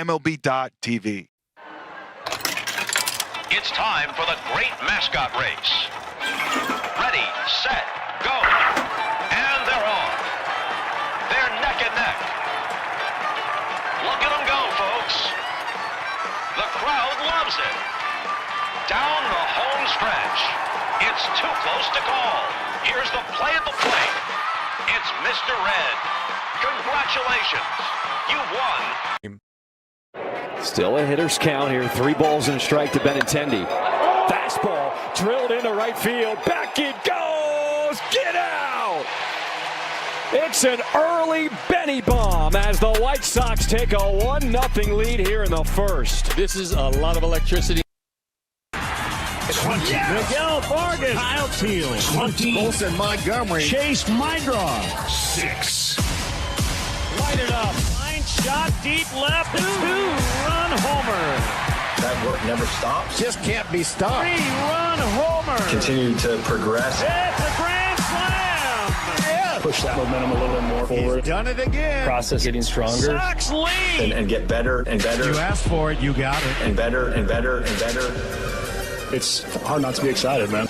MLB.tv. It's time for the great mascot race. Ready, set, go. And they're off. They're neck and neck. Look at them go, folks. The crowd loves it. Down the home stretch. It's too close to call. Here's the play at the plate. It's Mr. Red. Congratulations. You won. Still a hitter's count here. 3 balls and a strike to Benintendi. Fastball drilled into right field. Back it goes. Get out. It's an early Benny bomb as the White Sox take a 1-0 lead here in the first. This is a lot of electricity. 20. Miguel Vargas. Kyle Teal. 20. Colson Montgomery. Chase Mydraw. 6. Light it up. Line shot deep left. 2-run homer. That work never stops. Just can't be stopped. 3-run homer. Continue to progress. It's a grand slam. Yeah. Push that momentum a little bit more forward. He's done it again. Process getting stronger. Sox lead. And get better and better. You asked for it, you got it. And better and better and better. It's hard not to be excited, man.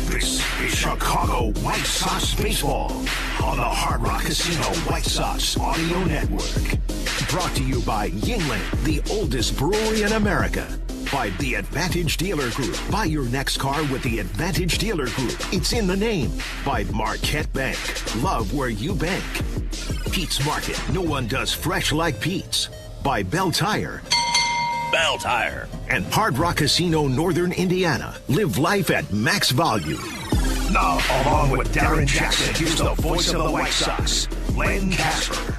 This is Chicago White Sox baseball on the Hard Rock Casino White Sox Audio Network. Brought to you by Yingling, the oldest brewery in America. By the Advantage Dealer Group. Buy your next car with the Advantage Dealer Group. It's in the name. By Marquette Bank. Love where you bank. Pete's Market. No one does fresh like Pete's. By Bell Tire. Bell Tire. And Hard Rock Casino, Northern Indiana. Live life at max value. Now, along with Darren Jackson, here's the voice of the White Sox, Len Casper.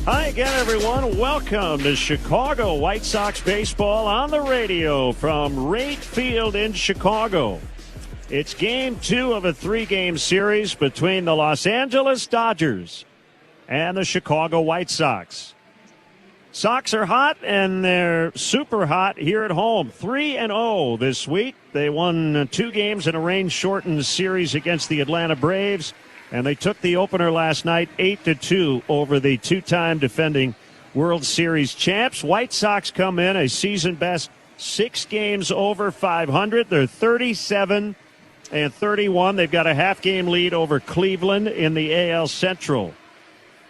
Hi again, everyone. Welcome to Chicago White Sox baseball on the radio from Wright Field in Chicago. It's game 2 of a 3-game series between the Los Angeles Dodgers and the Chicago White Sox. Sox are hot, and they're super hot here at home. 3-0 this week. They won 2 games in a rain-shortened series against the Atlanta Braves, and they took the opener last night 8-2 over the 2-time defending World Series champs. White Sox come in a season-best 6 games over 500. They're 37-31. They've got a half-game lead over Cleveland in the AL Central.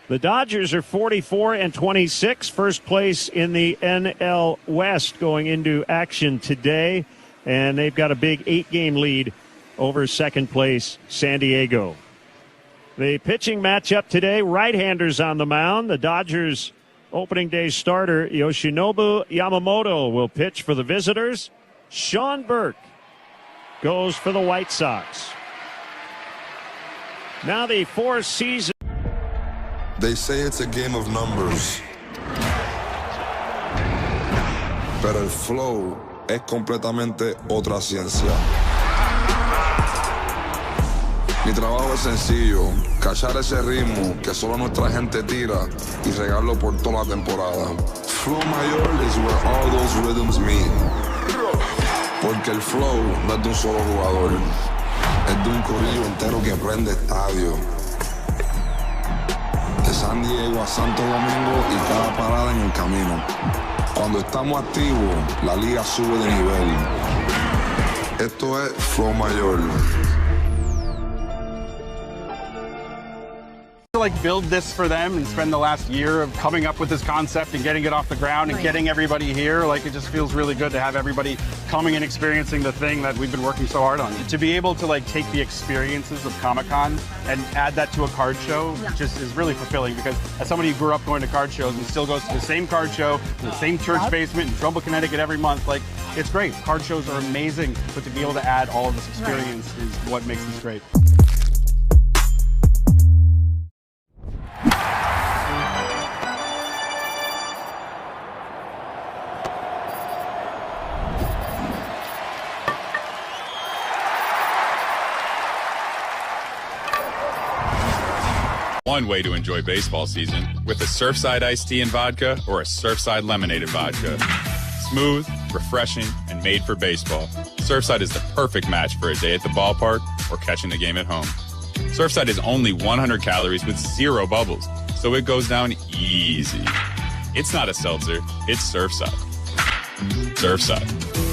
The Dodgers are 44-26, first place in the NL West going into action today, and they've got a big 8-game lead over second place San Diego. The pitching matchup today, right-handers on the mound. The Dodgers opening day starter Yoshinobu Yamamoto will pitch for the visitors. Sean Burke goes for the White Sox. Now the Four Seasons. They say it's a game of numbers, pero el flow es completamente otra ciencia. Mi trabajo es sencillo, cachar ese ritmo que solo nuestra gente tira y regarlo por toda la temporada. Flow mayor is where all those rhythms meet. Porque el flow no es de un solo jugador, es de un corillo entero que prende estadio. De San Diego a Santo Domingo y cada parada en el camino. Cuando estamos activos, la liga sube de nivel. Esto es Flow Mayor. Like build this for them and spend the last year of coming up with this concept and getting it off the ground and getting everybody here. Like, it just feels really good to have everybody coming and experiencing the thing that we've been working so hard on. To be able to like take the experiences of Comic-Con and add that to a card show just is really fulfilling, because as somebody who grew up going to card shows and still goes to the same card show in the same church basement in Trumbull, Connecticut every month, like, it's great. Card shows are amazing, but to be able to add all of this experience is what makes this great. One way to enjoy baseball season with a Surfside iced tea and vodka or a Surfside lemonade and vodka. Smooth, refreshing, and made for baseball. Surfside is the perfect match for a day at the ballpark or catching the game at home. Surfside is only 100 calories with 0 bubbles, so it goes down easy. It's not a seltzer, it's Surfside. Surfside,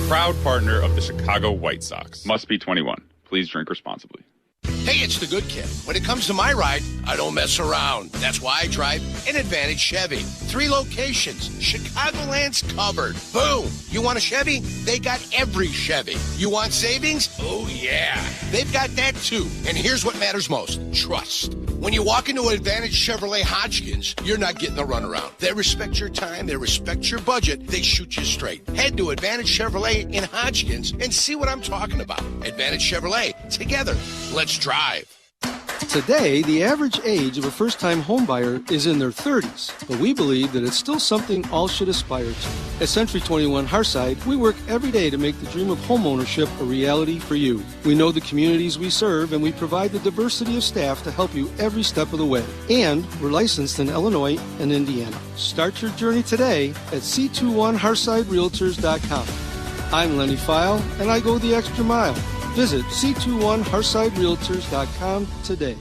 proud partner of the Chicago White Sox. Must be 21. Please drink responsibly. Hey, it's the good kid. When it comes to my ride, I don't mess around. That's why I drive an Advantage Chevy. 3 locations. Chicagoland's covered. Boom. You want a Chevy? They got every Chevy. You want savings? Oh, yeah. They've got that, too. And here's what matters most. Trust. When you walk into an Advantage Chevrolet Hodgkins, you're not getting the runaround. They respect your time. They respect your budget. They shoot you straight. Head to Advantage Chevrolet in Hodgkins and see what I'm talking about. Advantage Chevrolet. Together. Let's drive. Today, the average age of a first-time homebuyer is in their 30s, but we believe that it's still something all should aspire to. At Century 21 Hearthside, we work every day to make the dream of homeownership a reality for you. We know the communities we serve, and we provide the diversity of staff to help you every step of the way. And we're licensed in Illinois and Indiana. Start your journey today at C21HearthsideRealtors.com. I'm Lenny File, and I go the extra mile. Visit C21HearthsideRealtors.com today.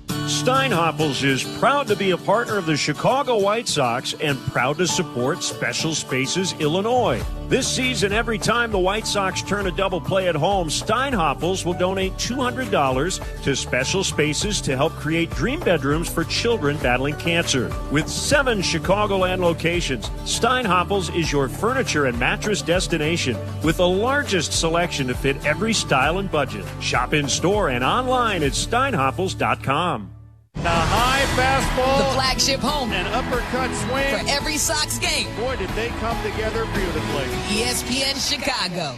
Steinhoppels is proud to be a partner of the Chicago White Sox and proud to support Special Spaces Illinois. This season, every time the White Sox turn a double play at home, Steinhoppels will donate $200 to Special Spaces to help create dream bedrooms for children battling cancer. With 7 Chicagoland locations, Steinhoppels is your furniture and mattress destination with the largest selection to fit every style and budget. Shop in store and online at steinhoppels.com. A high fastball. The flagship home. An uppercut swing. For every Sox game. Boy, did they come together beautifully. ESPN Chicago.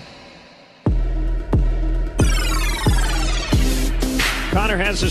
Connor has a...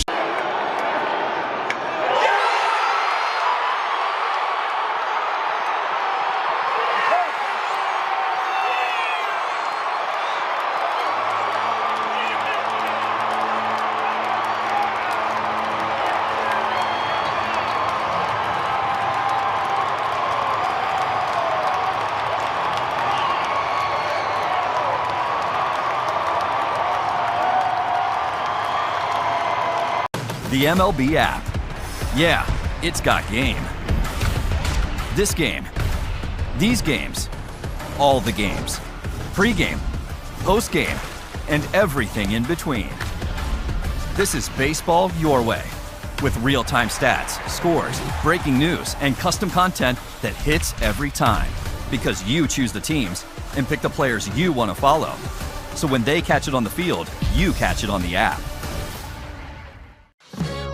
The MLB app. Yeah, it's got game. This game. These games. All the games. Pre-game, post-game, and everything in between. This is baseball your way. With real-time stats, scores, breaking news, and custom content that hits every time. Because you choose the teams and pick the players you want to follow. So when they catch it on the field, you catch it on the app.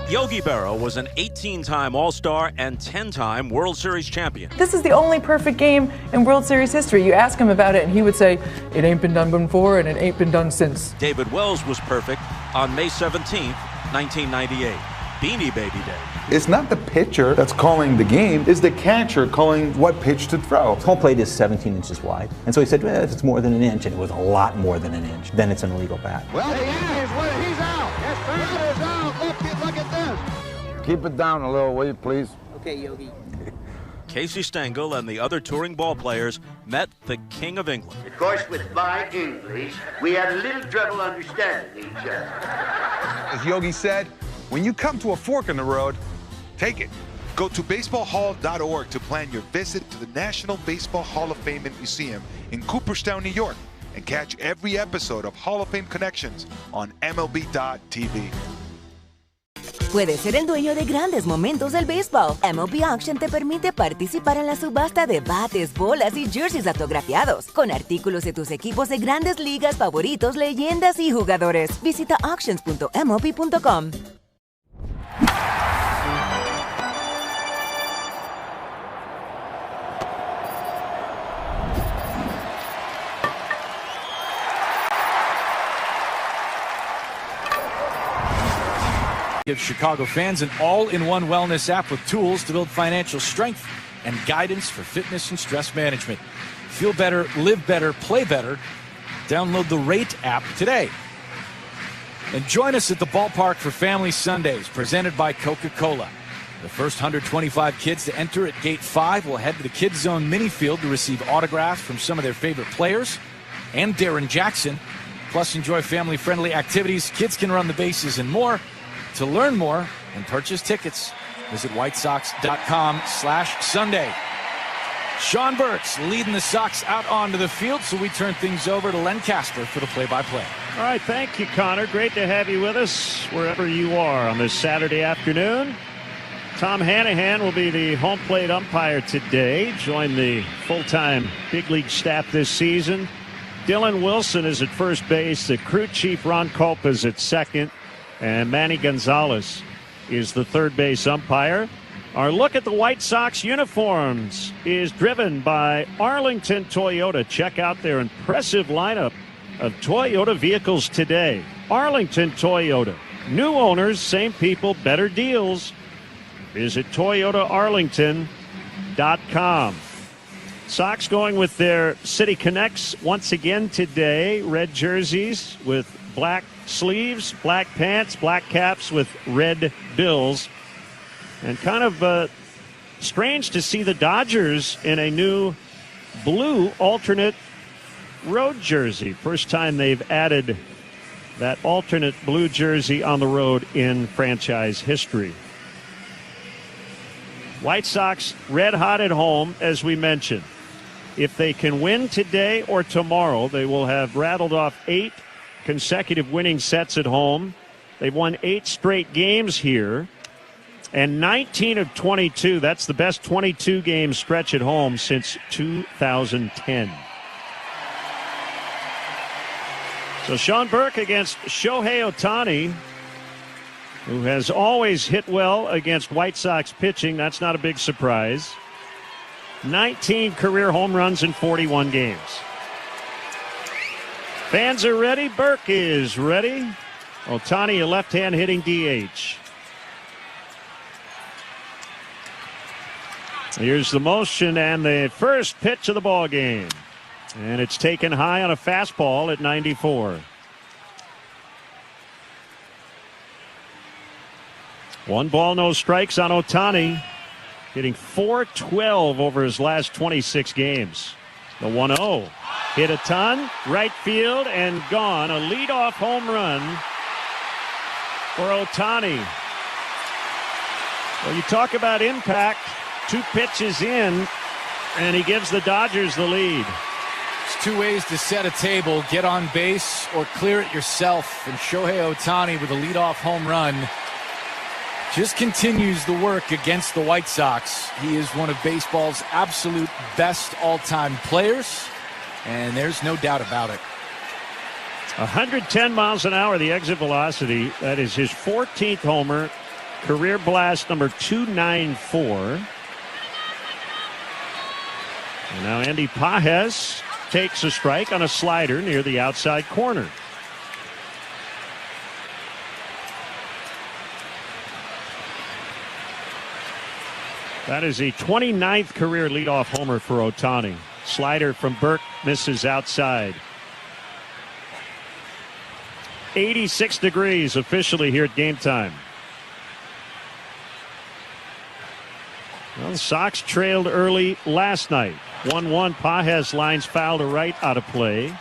Yogi Berra was an 18-time All-Star and 10-time World Series champion. This is the only perfect game in World Series history. You ask him about it, and he would say, it ain't been done before, and it ain't been done since. David Wells was perfect on May 17, 1998, Beanie Baby Day. It's not the pitcher that's calling the game, it's the catcher calling what pitch to throw. Home plate is 17 inches wide. And so he said, if it's more than an inch, and it was a lot more than an inch, then it's an illegal bat. Well, he is. He's out. Yes, Fernando is out. Look at this. Keep it down a little, will you, please? Okay, Yogi. Casey Stengel and the other touring ball players met the King of England. Of course, with my English, we had a little trouble understanding each other. As Yogi said, when you come to a fork in the road, take it. Go to baseballhall.org to plan your visit to the National Baseball Hall of Fame and Museum in Cooperstown, New York, and catch every episode of Hall of Fame Connections on MLB.tv. Puedes ser el dueño de grandes momentos del béisbol. MLB Auction te permite participar en la subasta de bates, bolas y jerseys autografiados, con artículos de tus equipos de grandes ligas favoritos, leyendas y jugadores. Visita auctions.mlb.com. Give Chicago fans an all-in-one wellness app with tools to build financial strength and guidance for fitness and stress management. Feel better, live better, play better. Download the Rate app today. And join us at the ballpark for Family Sundays, presented by Coca-Cola. The first 125 kids to enter at Gate 5 will head to the Kids Zone mini field to receive autographs from some of their favorite players and Darren Jackson. Plus, enjoy family-friendly activities, kids can run the bases, and more. To learn more and purchase tickets, visit whitesox.com/Sunday. Sean Burks leading the Sox out onto the field, so we turn things over to Len Casper for the play-by-play. All right, thank you, Connor. Great to have you with us wherever you are on this Saturday afternoon. Tom Hanahan will be the home plate umpire today. Joined the full-time big league staff this season. Dylan Wilson is at first base. The crew chief Ron Culp is at second. And Manny Gonzalez is the third base umpire. Our look at the White Sox uniforms is driven by Arlington Toyota. Check out their impressive lineup of Toyota vehicles today. Arlington Toyota. New owners, same people, better deals. Visit ToyotaArlington.com. Sox going with their City Connects once again today. Red jerseys with black sleeves, black pants, black caps with red bills. And kind of strange to see the Dodgers in a new blue alternate road jersey. First time they've added that alternate blue jersey on the road in franchise history. White Sox red hot at home, as we mentioned. If they can win today or tomorrow, they will have rattled off 8 consecutive winning sets at home. They've won 8 straight games here. And 19 of 22, that's the best 22-game stretch at home since 2010. So Sean Burke against Shohei Ohtani, who has always hit well against White Sox pitching. That's not a big surprise. 19 career home runs in 41 games. Fans are ready. Burke is ready. Ohtani, a left-hand hitting DH. Here's the motion and the first pitch of the ball game. And it's taken high on a fastball at 94. 1 ball, no strikes on Ohtani. Hitting .412 over his last 26 games. The 1-0. Hit a ton. Right field and gone. A leadoff home run for Ohtani. Well, you talk about impact. 2 pitches in, and he gives the Dodgers the lead. There's 2 ways to set a table. Get on base or clear it yourself. And Shohei Ohtani with a leadoff home run just continues the work against the White Sox. He is one of baseball's absolute best all-time players, and there's no doubt about it. 110 miles an hour, the exit velocity. That is his 14th homer. Career blast number 294. And now Andy Pages takes a strike on a slider near the outside corner. That is a 29th career leadoff homer for Ohtani. Slider from Burke misses outside. 86 degrees officially here at game time. Well, the Sox trailed early last night. 1-1. Pages lines foul to right out of play.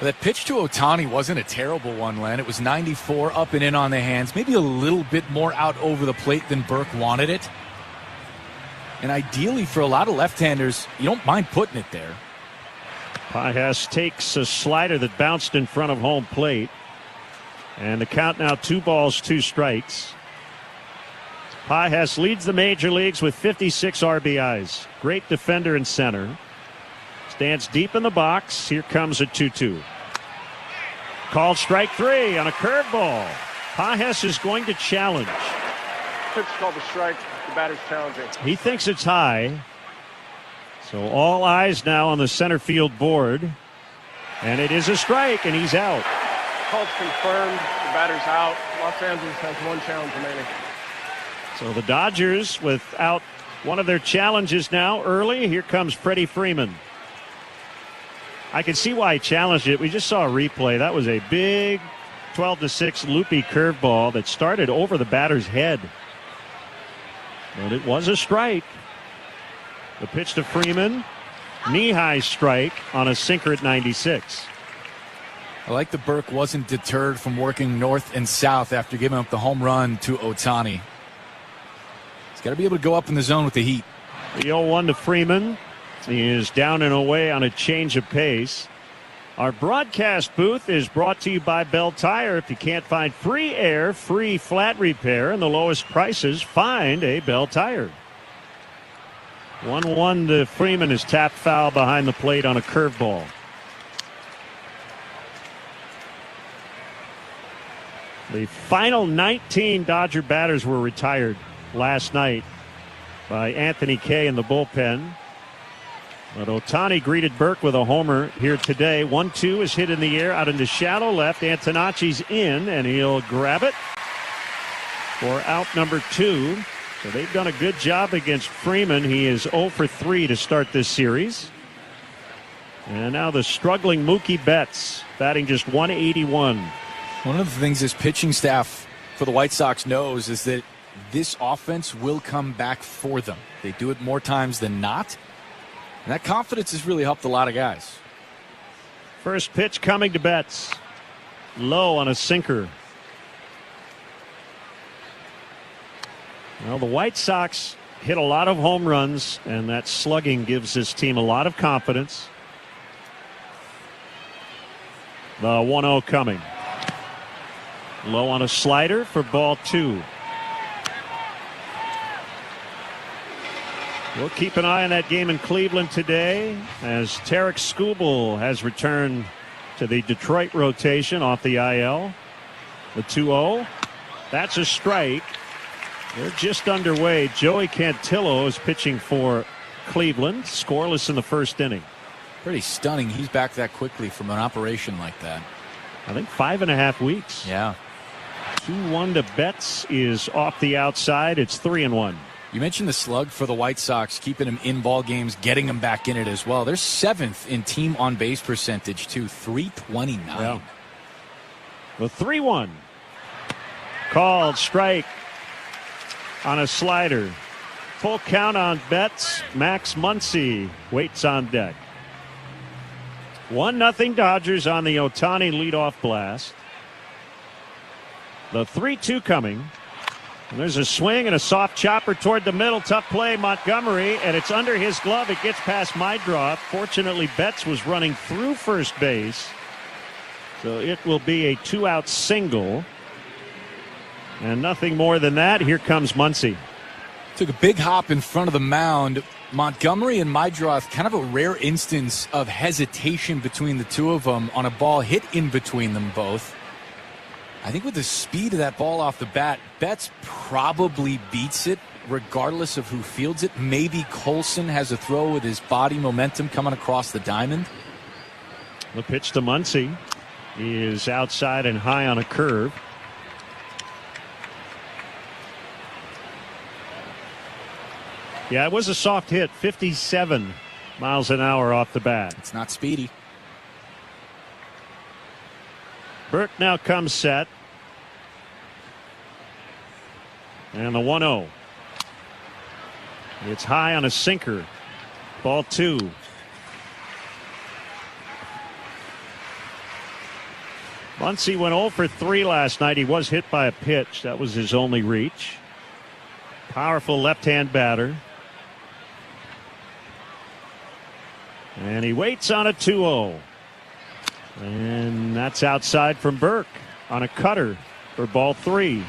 That pitch to Ohtani wasn't a terrible one, Len. It was 94 up and in on the hands. Maybe a little bit more out over the plate than Burke wanted it. And ideally for a lot of left-handers, you don't mind putting it there. Pages takes a slider that bounced in front of home plate. And the count now 2 balls, 2 strikes. Pages leads the major leagues with 56 RBIs. Great defender in center. Stands deep in the box. Here comes a 2-2. Called strike 3 on a curveball. Pages is going to challenge. Pitch called a strike. The batter's challenging. He thinks it's high. So all eyes now on the center field board. And it is a strike, and he's out. Call's confirmed. The batter's out. Los Angeles has 1 challenge remaining. So the Dodgers without one of their challenges now early. Here comes Freddie Freeman. I can see why he challenged it. We just saw a replay. That was a big 12-6 loopy curveball that started over the batter's head. But it was a strike. The pitch to Freeman. Knee-high strike on a sinker at 96. I like that Burke wasn't deterred from working north and south after giving up the home run to Ohtani. got to be able to go up in the zone with the heat. The 0-1 to Freeman. He is down and away on a change of pace. Our broadcast booth is brought to you by Bell Tire. If you can't find free air, free flat repair, and the lowest prices, find a Bell Tire. 1-1 to Freeman is tapped foul behind the plate on a curveball. The final 19 Dodger batters were retired last night by Anthony Kay in the bullpen. But Ohtani greeted Burke with a homer here today. 1-2 is hit in the air out into shallow left. Antonacci's in, and he'll grab it for out number 2. So they've done a good job against Freeman. He is 0 for 3 to start this series. And now the struggling Mookie Betts, batting just 181. One of the things this pitching staff for the White Sox knows is that this offense will come back for them. They do it more times than not. And that confidence has really helped a lot of guys. First pitch coming to Betts. Low on a sinker. Well, the White Sox hit a lot of home runs, and that slugging gives this team a lot of confidence. The 1-0 coming. Low on a slider for ball 2. We'll keep an eye on that game in Cleveland today as Tarek Skubal has returned to the Detroit rotation off the IL. The 2-0. That's a strike. They're just underway. Joey Cantillo is pitching for Cleveland. Scoreless in the first inning. Pretty stunning. He's back that quickly from an operation like that. I think 5.5 weeks. Yeah. 2-1 to Betts is off the outside. It's 3-1. You mentioned the slug for the White Sox, keeping him in ball games, getting him back in it as well. They're 7th in team on base percentage to 329. Yeah. The 3-1. Called strike on a slider. Full count on Betts. Max Muncy waits on deck. 1-0 Dodgers on the Ohtani leadoff blast. The 3-2 coming. And there's a swing and a soft chopper toward the middle. Tough play, Montgomery, and it's under his glove. It gets past Mydroth. Fortunately, Betts was running through first base. So it will be a 2-out single. And nothing more than that. Here comes Muncy. Took a big hop in front of the mound. Montgomery and Mydroth, kind of a rare instance of hesitation between the two of them on a ball hit in between them both. I think with the speed of that ball off the bat, Betts probably beats it regardless of who fields it. Maybe Colson has a throw with his body momentum coming across the diamond. The pitch to Muncy is outside and high on a curve. Yeah, it was a soft hit, 57 miles an hour off the bat. It's not speedy. Burke now comes set. And the 1-0. It's high on a sinker. Ball 2. Muncy went 0 for 3 last night. He was hit by a pitch. That was his only reach. Powerful left-hand batter. And he waits on a 2-0. And that's outside from Burke on a cutter for ball 3.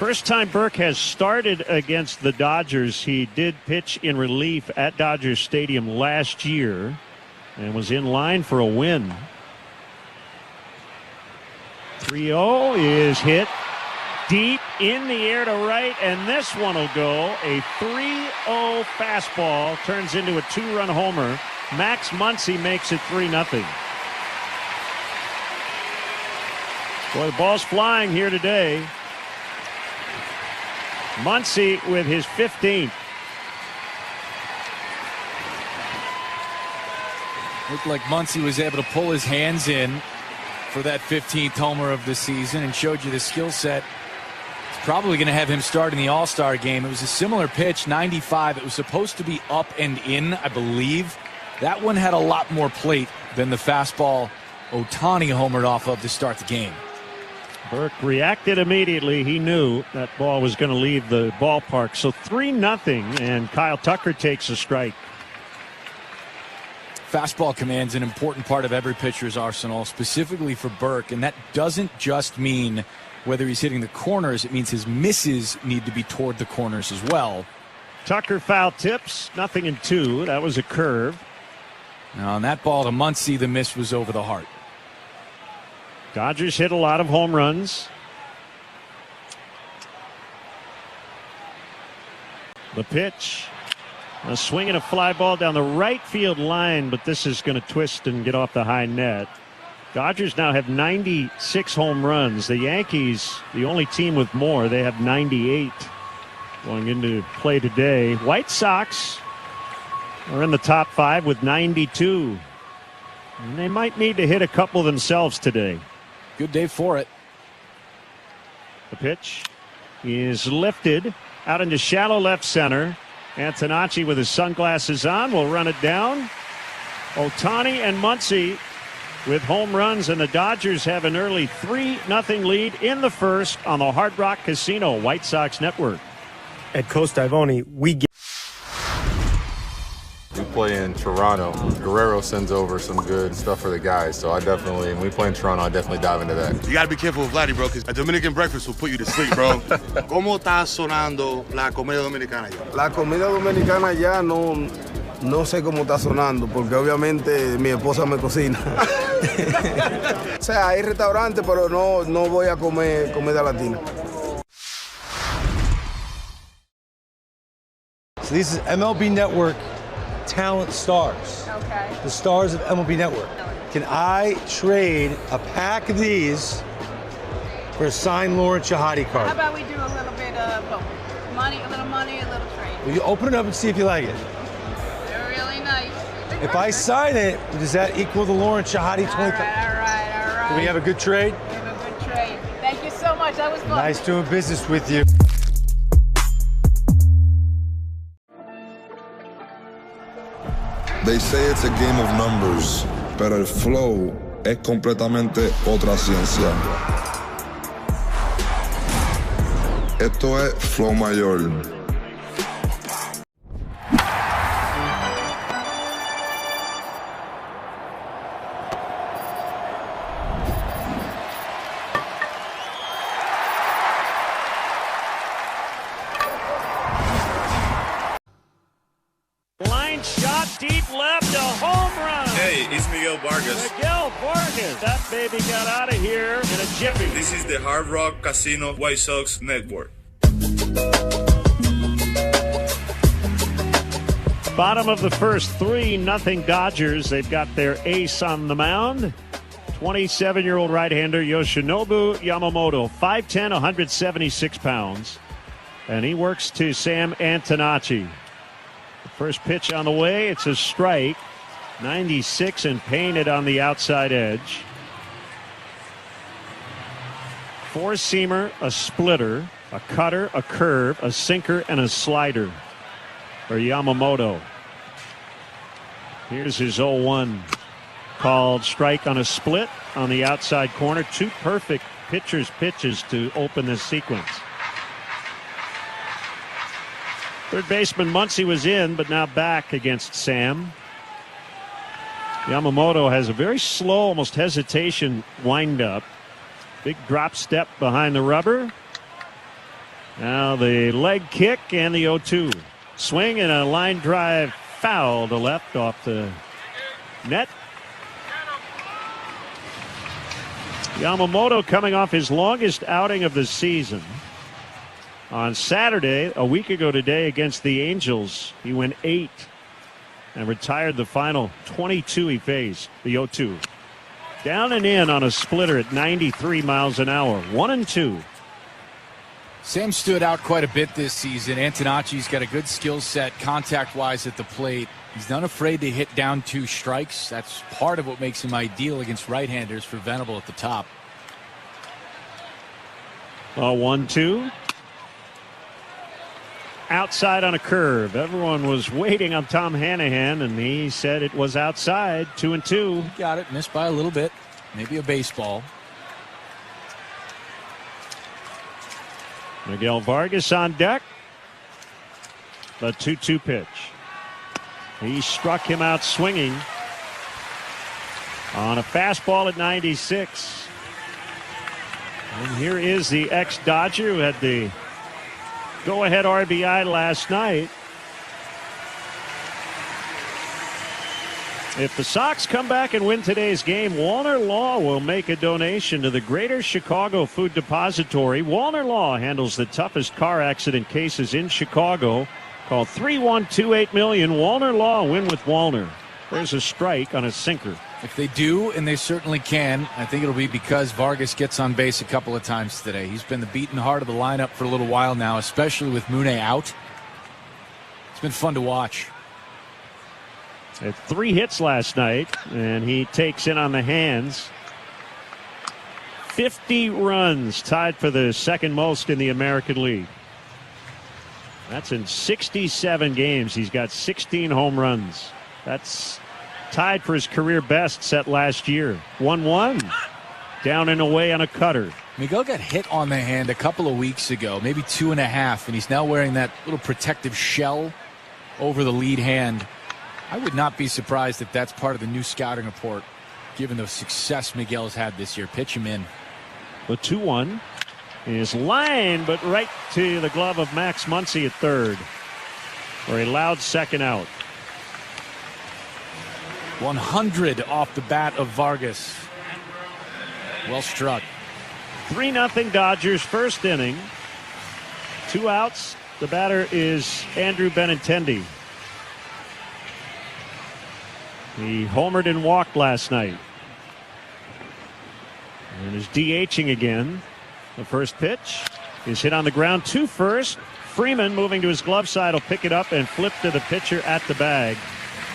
First time Burke has started against the Dodgers. He did pitch in relief at Dodger Stadium last year and was in line for a win. 3-0 is hit deep in the air to right, and this one will go. A 3-0 fastball turns into a 2-run homer. Max Muncy makes it 3-0. Boy, the ball's flying here today. Muncy with his 15th. Looked like Muncy was able to pull his hands in for that 15th homer of the season and showed you the skill set. It's probably going to have him start in the All-Star game. It was a similar pitch, 95. It was supposed to be up and in, I believe. That one had a lot more plate than the fastball Ohtani homered off of to start the game. Burke reacted immediately. He knew that ball was going to leave the ballpark. So 3-0, and Kyle Tucker takes a strike. Fastball command's an important part of every pitcher's arsenal, specifically for Burke, and that doesn't just mean whether he's hitting the corners. It means his misses need to be toward the corners as well. Tucker foul tips, 0-2. That was a curve. Now on that ball to Muncy, the miss was over the heart. Dodgers hit a lot of home runs. The pitch. A swing and a fly ball down the right field line, but this is going to twist and get off the high net. Dodgers now have 96 home runs. The Yankees, the only team with more, they have 98 going into play today. White Sox are in the top 5 with 92. And they might need to hit a couple themselves today. Good day for it. The pitch is lifted out into shallow left center. Antonacci with his sunglasses on will run it down. Ohtani and Muncy with home runs, and the Dodgers have an early 3-0 lead in the first on the Hard Rock Casino White Sox Network. At Costa Ivone, we play in Toronto. Guerrero sends over some good stuff for the guys, so when we play in Toronto, I definitely dive into that. You gotta be careful with Vladdy, bro, because a Dominican breakfast will put you to sleep, bro. ¿Cómo está sonando la comida dominicana ya? La comida dominicana ya no sé cómo está sonando, porque obviamente mi esposa me cocina. O sea, hay restaurantes, pero no voy a comer comida latina. So this is MLB Network Talent Stars. Okay. The stars of MLB Network. Can I trade a pack of these for a signed Lawrence Shahadi card? How about we do a little bit of both? Money, a little trade. Will you open it up and see if you like it? They're really nice. If I sign it, does that equal the Lawrence Shahadi 20? All right. Do we have a good trade? We have a good trade. Thank you so much. That was fun. Nice doing business with you. They say it's a game of numbers, pero el flow es completamente otra ciencia. Esto es flow mayor. Line shot deep left, a home run. Hey, it's Miguel Vargas. Miguel Vargas. That baby got out of here in a jiffy. This is the Hard Rock Casino White Sox Network. Bottom of the first, 3-0 Dodgers. They've got their ace on the mound. 27-year-old right-hander Yoshinobu Yamamoto, 5'10", 176 pounds. And he works to Sam Antonacci. First pitch on the way. It's a strike. 96 and painted on the outside edge. Four-seamer, a splitter, a cutter, a curve, a sinker, and a slider for Yamamoto. Here's his 0-1. Called strike on a split on the outside corner. Two perfect pitcher's pitches to open this sequence. Third baseman Muncy was in, but now back against Sam. Yamamoto has a very slow, almost hesitation windup. Big drop step behind the rubber. Now the leg kick and the 0-2. Swing and a line drive foul to left off the net. Yamamoto coming off his longest outing of the season. On Saturday, a week ago today, against the Angels, he went 8 and retired the final 22 he faced, the 0-2. Down and in on a splitter at 93 miles an hour, 1-2. Sam stood out quite a bit this season. Antonacci's got a good skill set contact-wise at the plate. He's not afraid to hit down 2 strikes. That's part of what makes him ideal against right-handers for Venable at the top. 1-2. Outside on a curve. Everyone was waiting on Tom Hanahan, and he said it was outside. 2-2. Got it. Missed by a little bit. Maybe a baseball. Miguel Vargas on deck. The 2-2 pitch. He struck him out swinging on a fastball at 96. And here is the ex-Dodger who had the go-ahead RBI last night. If the Sox come back and win today's game, Walner Law will make a donation to the Greater Chicago Food Depository. Walner Law handles the toughest car accident cases in Chicago. Call 312-8-million. Walner Law, win with Walner. There's a strike on a sinker. If they do, and they certainly can, I think it'll be because Vargas gets on base a couple of times today. He's been the beating heart of the lineup for a little while now, especially with Mune out. It's been fun to watch. Had 3 hits last night, and he takes in on the hands. 50 runs, tied for the second most in the American League. That's in 67 games. He's got 16 home runs. That's tied for his career best set last year. 1-1. Down and away on a cutter. Miguel got hit on the hand a couple of weeks ago, maybe 2.5, and he's now wearing that little protective shell over the lead hand. I would not be surprised if that's part of the new scouting report, given the success Miguel's had this year. Pitch him in. The 2-1 is lined, but right to the glove of Max Muncy at third for a loud second out. 100 off the bat of Vargas. Well struck. 3-0 Dodgers, first inning. 2 outs. The batter is Andrew Benintendi. He homered and walked last night. And is DHing again. The first pitch is hit on the ground to first. Freeman, moving to his glove side, will pick it up and flip to the pitcher at the bag.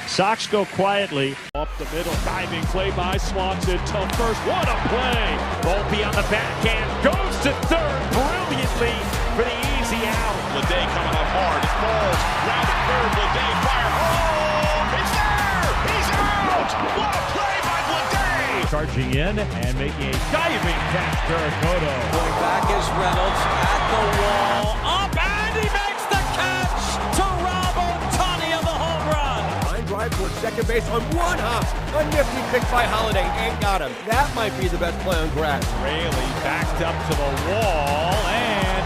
Sox go quietly. Up the middle, diving play by Swanson to first. What a play! Volpe on the backhand, goes to third brilliantly for the easy out. Leday coming up hard. It falls. Rounded third. Leday fire. Oh! It's there! He's out! What a play by Leday! Charging in and making a diving catch to Koto. Going back is Reynolds at the wall. Up and he makes the catch to Rob Ohtani of the home run. Line drive towards second base on one hop. A nifty pick by Holiday. Ain't got him. That might be the best play on grass. Raley backed up to the wall and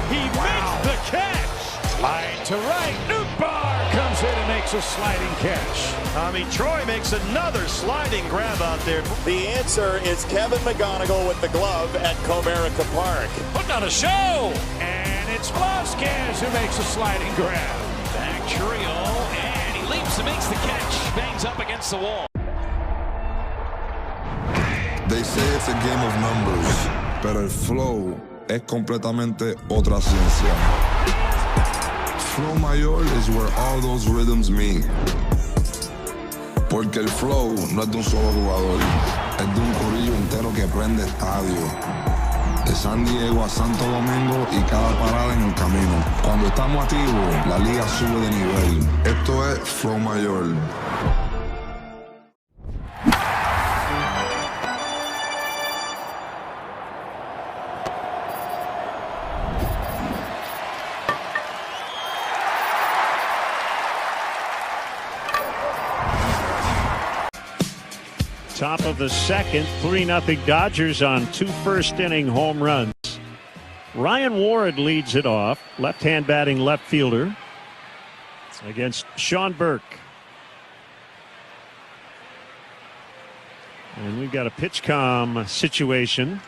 he makes the catch. Line to right. Nootbaar comes in and makes a sliding catch. Tommy Troy makes another sliding grab out there. The answer is Kevin McGonigal with the glove at Comerica Park. Putting on a show. And it's Vasquez who makes a sliding grab. Back trio, and he leaps and makes the catch. Bangs up against the wall. They say it's a game of numbers, pero el flow es completamente otra ciencia. Flow mayor is where all those rhythms meet. Porque el flow no es de un solo jugador, es de un corillo entero que prende estadio. De San Diego a Santo Domingo y cada parada en el camino. Cuando estamos activos, la liga sube de nivel. Esto es Flow Mayor. Top of the second, 3-0 Dodgers on 2 first-inning home runs. Ryan Ward leads it off, left-hand batting left fielder against Sean Burke. And we've got a pitch comm situation.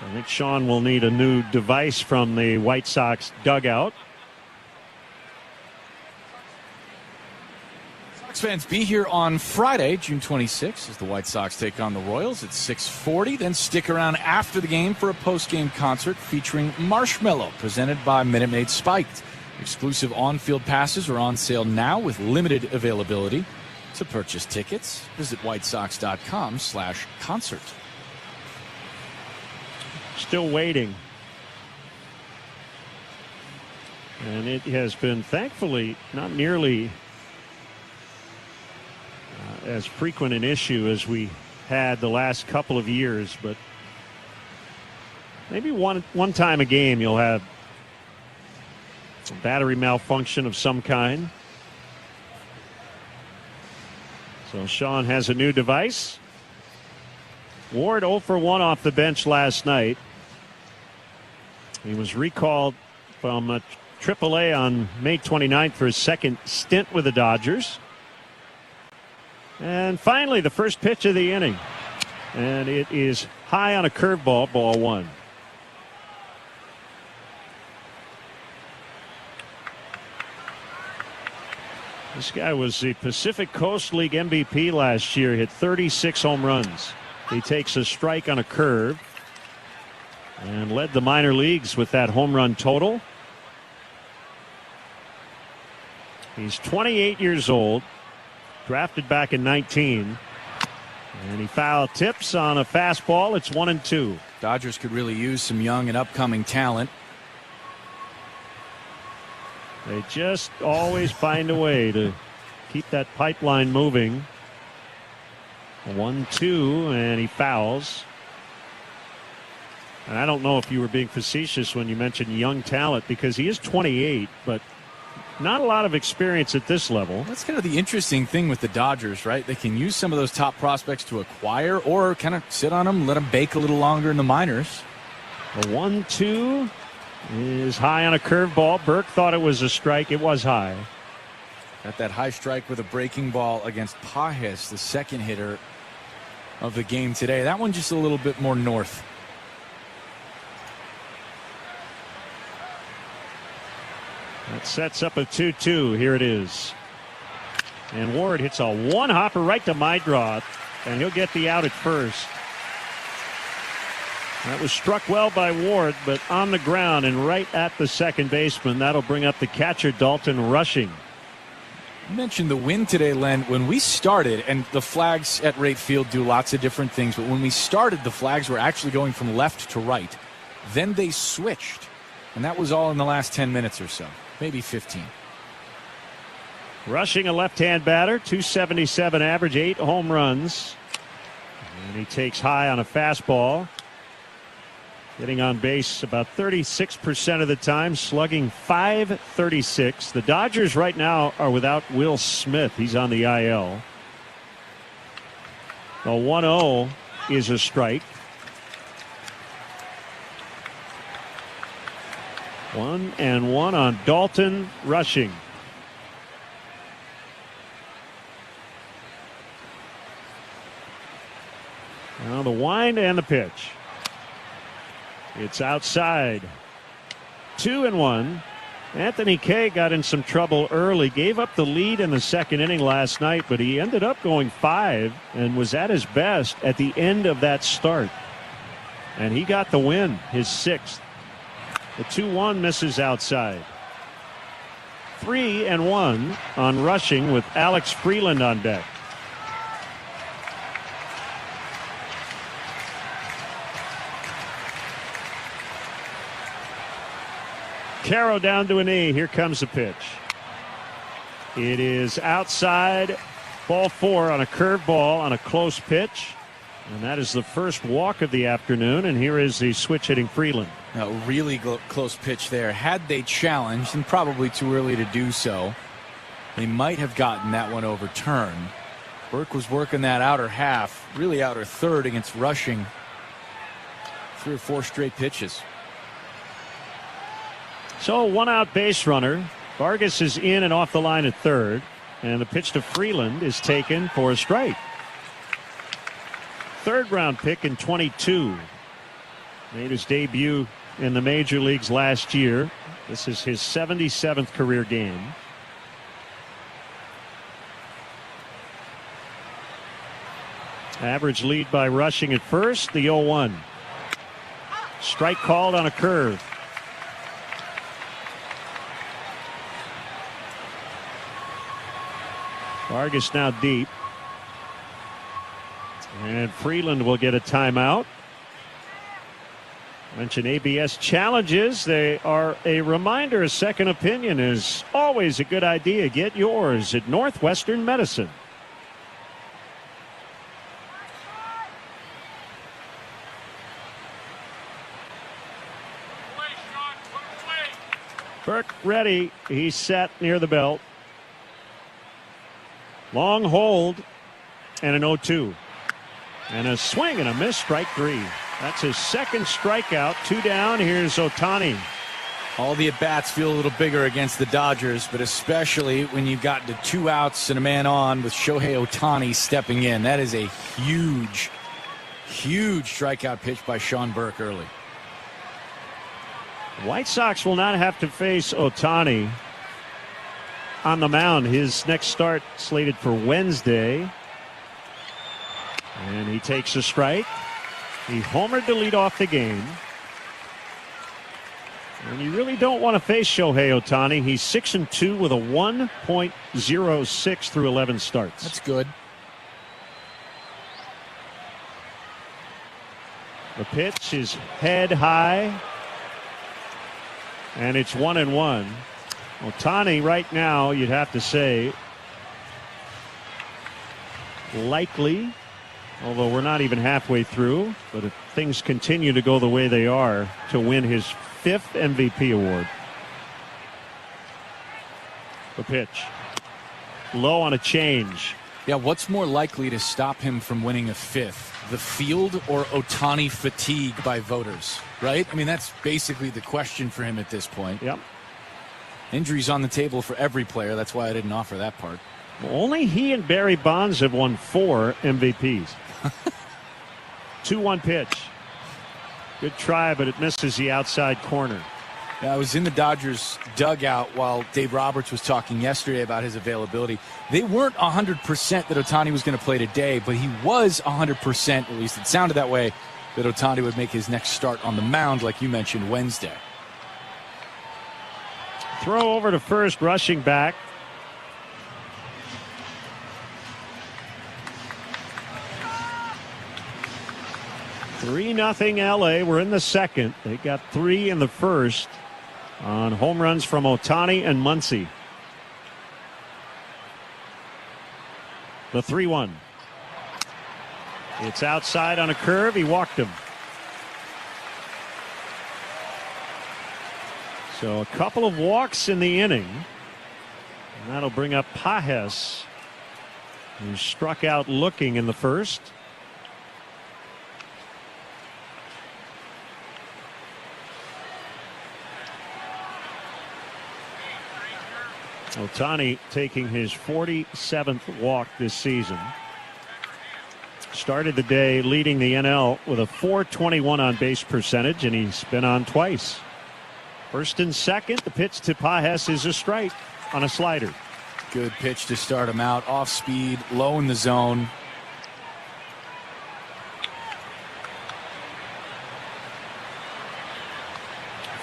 So I think Sean will need a new device from the White Sox dugout. Fans, be here on Friday, June 26th, as the White Sox take on the Royals at 6:40. Then stick around after the game for a post-game concert featuring Marshmello, presented by Minute Maid Spiked. Exclusive on-field passes are on sale now with limited availability. To purchase tickets, visit whitesox.com/concert. Still waiting. And it has been, thankfully, not nearly as frequent an issue as we had the last couple of years, but Maybe one time a game you'll have a battery malfunction of some kind. So Sean has a new device. Ward 0 for 1 off the bench last night. He was recalled from AAA on May 29th for his second stint with the Dodgers. And finally, the first pitch of the inning. And it is high on a curveball, ball one. This guy was the Pacific Coast League MVP last year, hit 36 home runs. He takes a strike on a curve and led the minor leagues with that home run total. He's 28 years old, drafted back in 19, and he foul tips on a fastball. It's 1-2. Dodgers could really use some young and upcoming talent. They just always find a way to keep that pipeline moving. 1-2, and he fouls. And I don't know if you were being facetious when you mentioned young talent, because he is 28, but not a lot of experience at this level. That's kind of the interesting thing with the Dodgers, right? They can use some of those top prospects to acquire or kind of sit on them, let them bake a little longer in the minors. The 1-2 is high on a curveball. Burke thought it was a strike. It was high. Got that high strike with a breaking ball against Pajes, the second hitter of the game today. That one just a little bit more north. That sets up a 2-2. Here it is. And Ward hits a one-hopper right to Meidroth, and he'll get the out at first. That was struck well by Ward, but on the ground and right at the second baseman. That'll bring up the catcher, Dalton Rushing. You mentioned the wind today, Len. When we started, and the flags at Wright Field do lots of different things, but when we started, the flags were actually going from left to right. Then they switched, and that was all in the last 10 minutes or so, maybe 15. Rushing, a left-hand batter, 277 average, 8 home runs. And he takes high on a fastball. Getting on base about 36% of the time, slugging .536. The Dodgers right now are without Will Smith. He's on the IL. The 1-0 is a strike. 1-1 on Dalton Rushing. Now the wind and the pitch. It's outside. 2-1. Anthony Kay got in some trouble early, gave up the lead in the second inning last night, but he ended up going 5 and was at his best at the end of that start. And he got the win, his 6th. The 2-1 misses outside. 3-1 on Rushing with Alex Freeland on deck. Caro down to a knee. Here comes the pitch. It is outside. Ball 4 on a curve ball on a close pitch. And that is the first walk of the afternoon. And here is the switch hitting Freeland. A really close pitch there. Had they challenged, and probably too early to do so, they might have gotten that one overturned. Burke was working that outer half, really outer third against Rushing. 3 or 4 straight pitches. So 1 out base runner. Vargas is in and off the line at third. And the pitch to Freeland is taken for a strike. 3rd round pick in 22. Made his debut in the major leagues last year. This is his 77th career game. Average lead by Rushing at first. The 0-1. Strike called on a curve. Vargas now deep. And Freeland will get a timeout. Mention ABS challenges. They are a reminder. A second opinion is always a good idea. Get yours at Northwestern Medicine. Burke ready. He's set near the belt. Long hold and an 0-2. And a swing and a miss, strike 3. That's his second strikeout. 2 down. Here's Ohtani. All the at-bats feel a little bigger against the Dodgers, but especially when you've got the 2 outs and a man on with Shohei Ohtani stepping in. That is a huge, huge strikeout pitch by Sean Burke early. White Sox will not have to face Ohtani on the mound. His next start slated for Wednesday. And he takes a strike. He homered to lead off the game. And you really don't want to face Shohei Ohtani. He's 6-2 with a 1.06 through 11 starts. That's good. The pitch is head high. And it's 1-1. Ohtani right now, you'd have to say, likely, although we're not even halfway through, but if things continue to go the way they are, to win his 5th MVP award. The pitch. Low on a change. Yeah, what's more likely to stop him from winning a 5th? The field or Ohtani fatigue by voters, right? I mean, that's basically the question for him at this point. Yep. Injuries on the table for every player. That's why I didn't offer that part. Well, only he and Barry Bonds have won 4 MVPs. 2-1 pitch. Good try, but it misses the outside corner. Yeah, I was in the Dodgers dugout while Dave Roberts was talking yesterday about his availability. They weren't 100% that Ohtani was going to play today, but he was 100%, at least it sounded that way, that Ohtani would make his next start on the mound, like you mentioned, Wednesday. Throw over to first, rushing back. Three nothing LA. We're in the second. They got 3 in the first on home runs from Ohtani and Muncy. The 3-1. It's outside on a curve. He walked him. So a couple of walks in the inning. And that'll bring up Pages, who struck out looking in the first. Ohtani taking his 47th walk this season. Started the day leading the NL with a .421 on base percentage, and he's been on twice. First and second, the pitch to Pages is a strike on a slider. Good pitch to start him out. Off speed, low in the zone.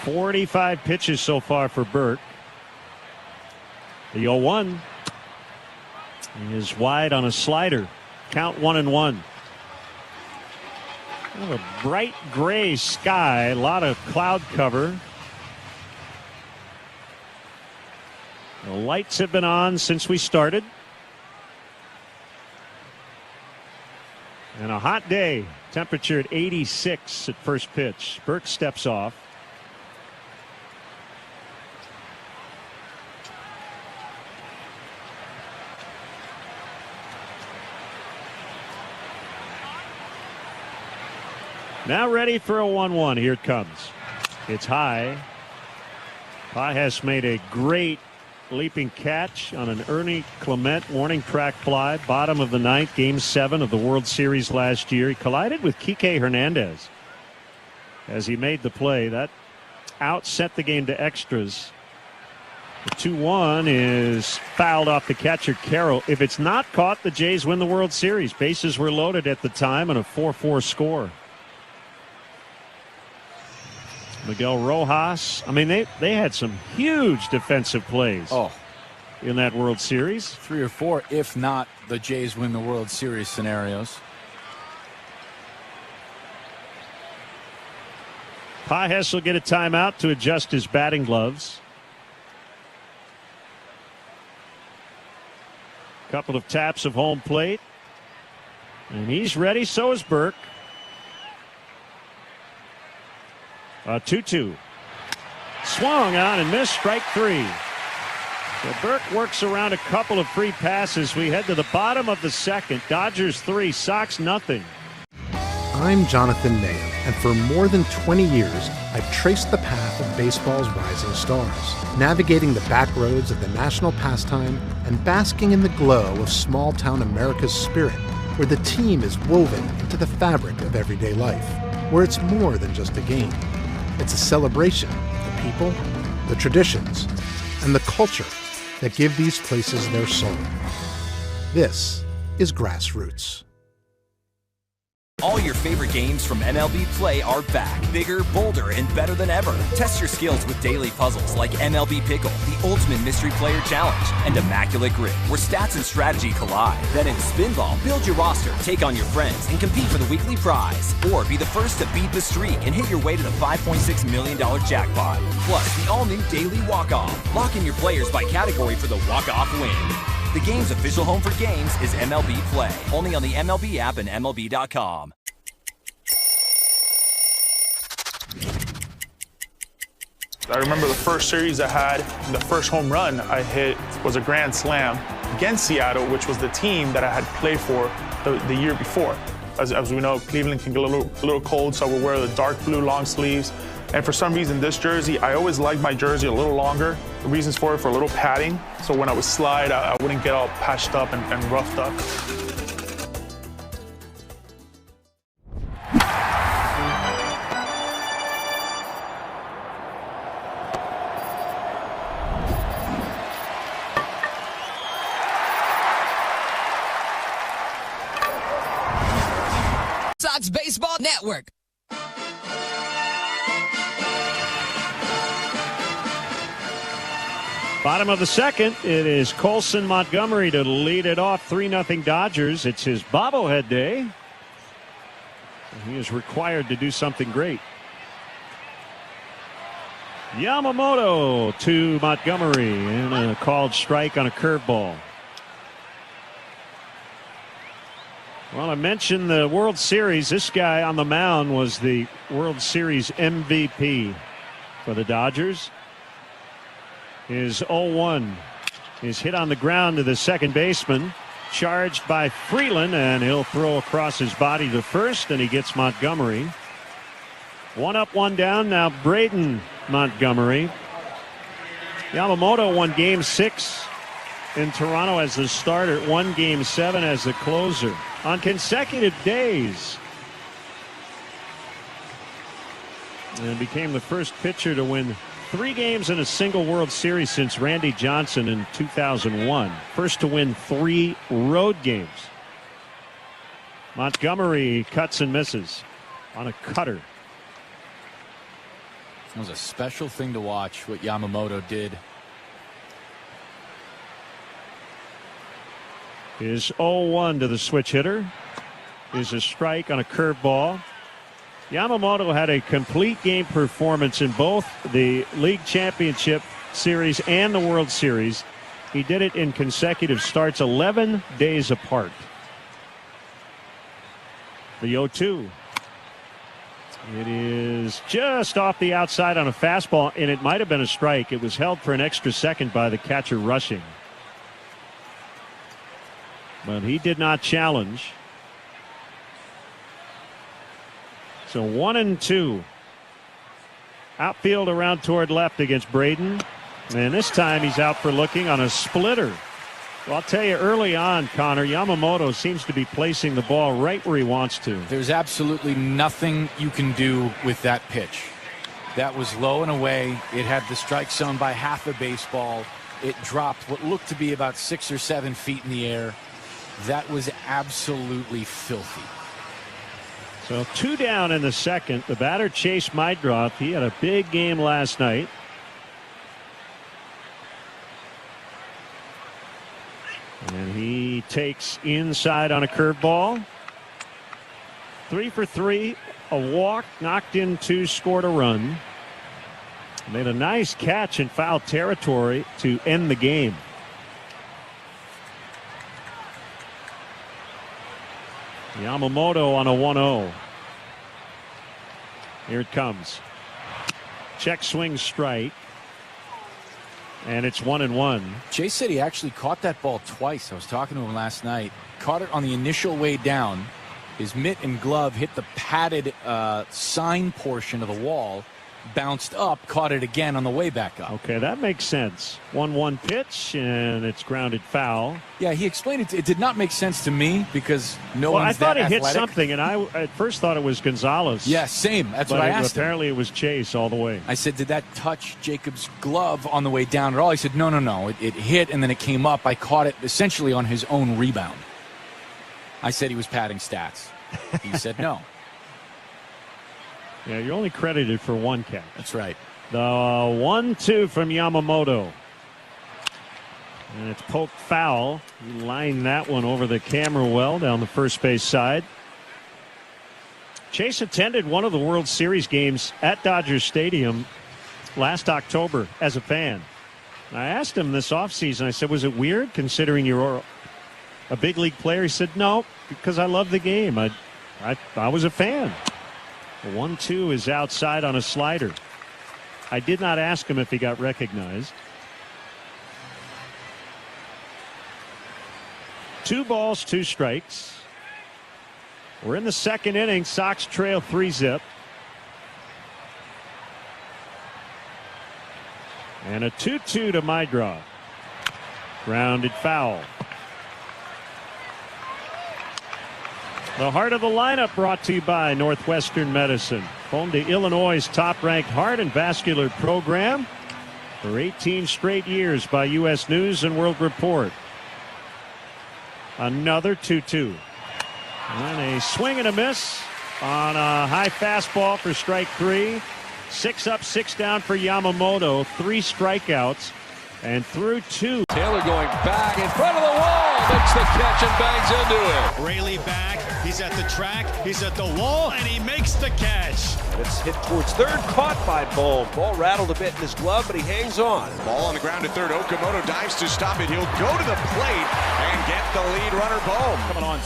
.45 pitches so far for Burke. The 0-1 is wide on a slider. Count 1-1. Kind of a bright gray sky, a lot of cloud cover. The lights have been on since we started. And a hot day. Temperature at 86 at first pitch. Burke steps off. Now ready for a 1-1. Here it comes. It's high. Pages made a great leaping catch on an Ernie Clement warning track fly. Bottom of the ninth, game 7 of the World Series last year. He collided with Kike Hernandez as he made the play. That out sent the game to extras. The 2-1 is fouled off the catcher, Carroll. If it's not caught, the Jays win the World Series. Bases were loaded at the time and a 4-4 score. Miguel Rojas. I mean, they had some huge defensive plays in that World Series. 3 or 4, if not the Jays win the World Series scenarios. Pages will get a timeout to adjust his batting gloves. Couple of taps of home plate. And he's ready, so is Burke. 2-2. swung on and missed, strike 3. So Burke works around a couple of free passes. We head to the bottom of the second. Dodgers 3, Sox nothing. I'm Jonathan Mayer, and for more than 20 years, I've traced the path of baseball's rising stars, navigating the back roads of the national pastime and basking in the glow of small-town America's spirit, where the team is woven into the fabric of everyday life, where it's more than just a game. It's a celebration of the people, the traditions, and the culture that give these places their soul. This is Grassroots. All your favorite games from MLB Play are back, bigger, bolder, and better than ever. Test your skills with daily puzzles like MLB Pickle, the ultimate mystery player challenge, and Immaculate Grid, where stats and strategy collide. Then in Spinball, build your roster, take on your friends, and compete for the weekly prize. Or be the first to beat the streak and hit your way to the $5.6 million jackpot. Plus, the all-new Daily Walk-Off. Lock in your players by category for the walk-off win. The game's official home for games is MLB Play. Only on the MLB app and MLB.com. I remember the first series I had, the first home run I hit was a grand slam against Seattle, which was the team that I had played for the year before. As we know, Cleveland can get a little cold, so I would wear the dark blue long sleeves. And for some reason, this jersey, I always liked my jersey a little longer. The reasons for it, for a little padding, so when I would slide, I wouldn't get all patched up and roughed up. SOX Baseball Network. Bottom of the second, it is Colson Montgomery to lead it off. 3-0 Dodgers. It's his bobblehead day. He is required to do something great. Yamamoto to Montgomery, and a called strike on a curveball. Well, I mentioned the World Series. This guy on the mound was the World Series MVP for the Dodgers. His 0-1 is hit on the ground to the second baseman, charged by Freeland, and he'll throw across his body to first, and he gets Montgomery. 1 up, 1 down. Now Braden Montgomery. Yamamoto won Game 6 in Toronto as the starter, won Game 7 as the closer on consecutive days, and became the first pitcher to win 3 games in a single World Series since Randy Johnson in 2001. First to win 3 road games. Montgomery cuts and misses on a cutter. It was a special thing to watch what Yamamoto did. His 0-1 to the switch hitter is a strike on a curveball. Yamamoto had a complete game performance in both the League Championship Series and the World Series. He did it in consecutive starts, 11 days apart. The 0-2. It is just off the outside on a fastball, and it might have been a strike. It was held for an extra second by the catcher rushing, but he did not challenge. So 1-2. Outfield around toward left against Braden. And this time he's out for looking on a splitter. Well, I'll tell you, early on, Connor, Yamamoto seems to be placing the ball right where he wants to. There's absolutely nothing you can do with that pitch. That was low and away. It had the strike zone by half a baseball. It dropped what looked to be about 6 or 7 feet in the air. That was absolutely filthy. So 2 down in the second. The batter, Chase Mydroth, he had a big game last night. And he takes inside on a curveball. 3 for 3, a walk, knocked in 2, scored a run. Made a nice catch in foul territory to end the game. Yamamoto on a 1-0. Here it comes. Check swing strike. And it's 1-1. Chase said he actually caught that ball twice. I was talking to him last night. Caught it on the initial way down. His mitt and glove hit the padded sign portion of the wall, bounced up, caught it again on the way back up. Okay, that makes sense. 1-1 pitch, and it's grounded foul. Yeah, he explained it did not make sense to me because no one's that athletic. I thought he hit something, and I at first thought it was Gonzalez. Yeah, same. That's what I asked him. Apparently it was Chase all the way. I said, did that touch Jacob's glove on the way down at all? He said, no. It hit, and then it came up. I caught it essentially on his own rebound. I said he was padding stats. He said no. Yeah, you're only credited for one catch. That's right. The 1-2 from Yamamoto. And it's poked foul. He lined that one over the camera well down the first base side. Chase attended one of the World Series games at Dodger Stadium last October as a fan. I asked him this offseason, I said, was it weird considering you're a big league player? He said, no, because I love the game. I was a fan. The 1-2 is outside on a slider. I did not ask him if he got recognized. 2 balls, 2 strikes. We're in the second inning. Sox trail 3-zip. And a 2-2 to my draw. Grounded foul. The heart of the lineup brought to you by Northwestern Medicine. Home to Illinois' top-ranked heart and vascular program for 18 straight years by U.S. News and World Report. Another 2-2. And a swing and a miss on a high fastball for strike 3. 6 up, 6 down for Yamamoto. 3 strikeouts and through 2. Taylor going back in front of the wall. Makes the catch and bangs into it. Rayleigh back. He's at the track. He's at the wall, and he makes the catch. It's hit towards third, caught by Bohm. Ball rattled a bit in his glove, but he hangs on. Ball on the ground at third. Okamoto dives to stop it. He'll go to the plate and get the lead runner Bohm. Coming on,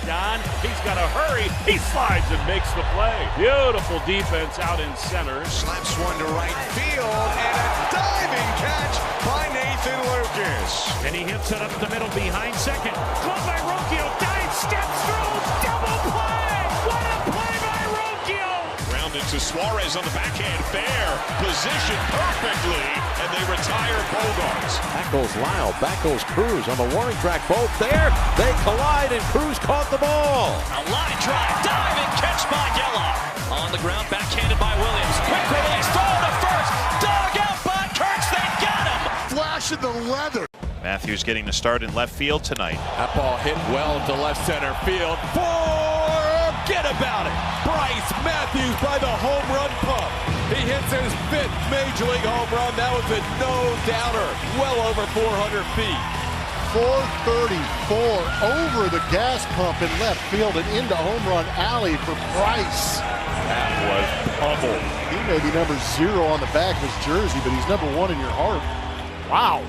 Don. He's got to hurry. He slides and makes the play. Beautiful defense out in center. Slaps one to right field, and a diving catch by Nathan Lucas. And he hits it up the middle behind second. Caught by Rocchio. Dives, steps through. Double play. What a play by Rocchio. Grounded to Suarez on the backhand. Fair. Positioned perfectly, and they retire Bogarts. Back goes Lyle. Back goes Cruz on the warning track. Both there. They collide, and Cruz caught the ball. A line drive. Diving catch by Gela. On the ground, backhanded by Williams. Quick release. Throw to first. Dug out by Kurtz. They got him. Flash in the leather. Matthews getting the start in left field tonight. That ball hit well to left center field. Forget about it. Bryce Matthews by the home run pump. He hits his 5th Major League home run. That was a no-doubter. Well over 400 feet. 434 over the gas pump in left field and into home run alley for Bryce. That was pummeled. He may be number 0 on the back of his jersey, but he's number 1 in your heart. Wow.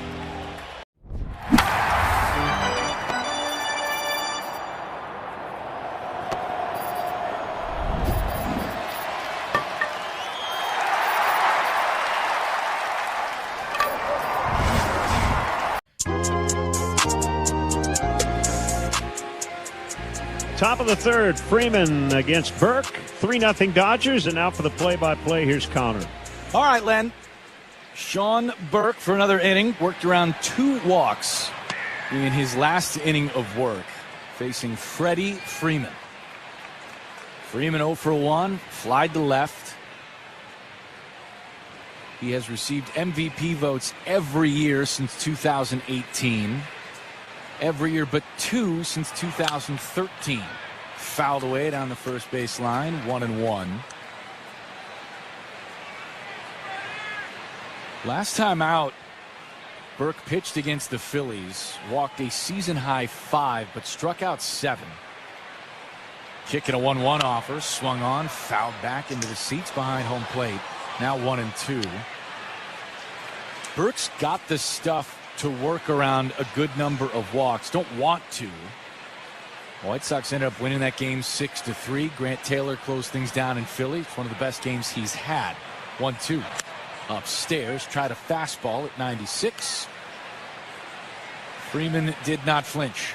Top of the third, Freeman against Burke. 3-0 Dodgers, and now for the play-by-play, here's Connor. All right, Len. Sean Burke for another inning. Worked around 2 walks in his last inning of work, facing Freddie Freeman. Freeman 0 for 1, flied to left. He has received MVP votes every year since 2018. Every year but 2 since 2013. Fouled away down the first base line, 1-1. Last time out, Burke pitched against the Phillies, walked a season-high 5, but struck out 7. Kicking a 1-1 offer, swung on, fouled back into the seats behind home plate. Now 1-2. Burke's got the stuff to work around a good number of walks. Don't want to. White Sox ended up winning that game 6-3. Grant Taylor closed things down in Philly. It's one of the best games he's had. 1-2. Upstairs, tried a fastball at 96. Freeman did not flinch.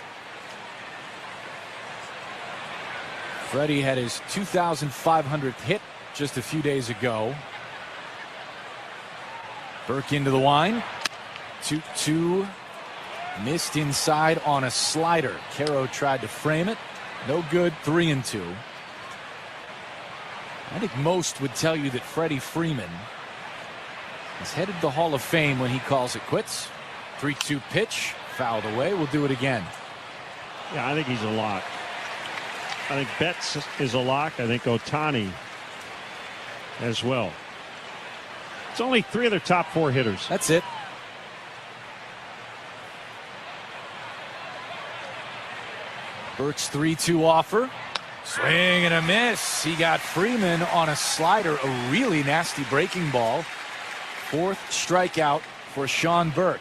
Freddie had his 2,500th hit just a few days ago. Burke into the line. 2-2. Missed inside on a slider. Caro tried to frame it. No good. 3-2. I think most would tell you that Freddie Freeman is headed to the Hall of Fame when he calls it quits. 3-2 pitch. Fouled away. We'll do it again. Yeah, I think he's a lock. I think Betts is a lock. I think Ohtani as well. It's only 3 of their top 4 hitters. That's it. Burke's 3-2 offer. Swing and a miss. He got Freeman on a slider. A really nasty breaking ball. 4th strikeout for Sean Burke.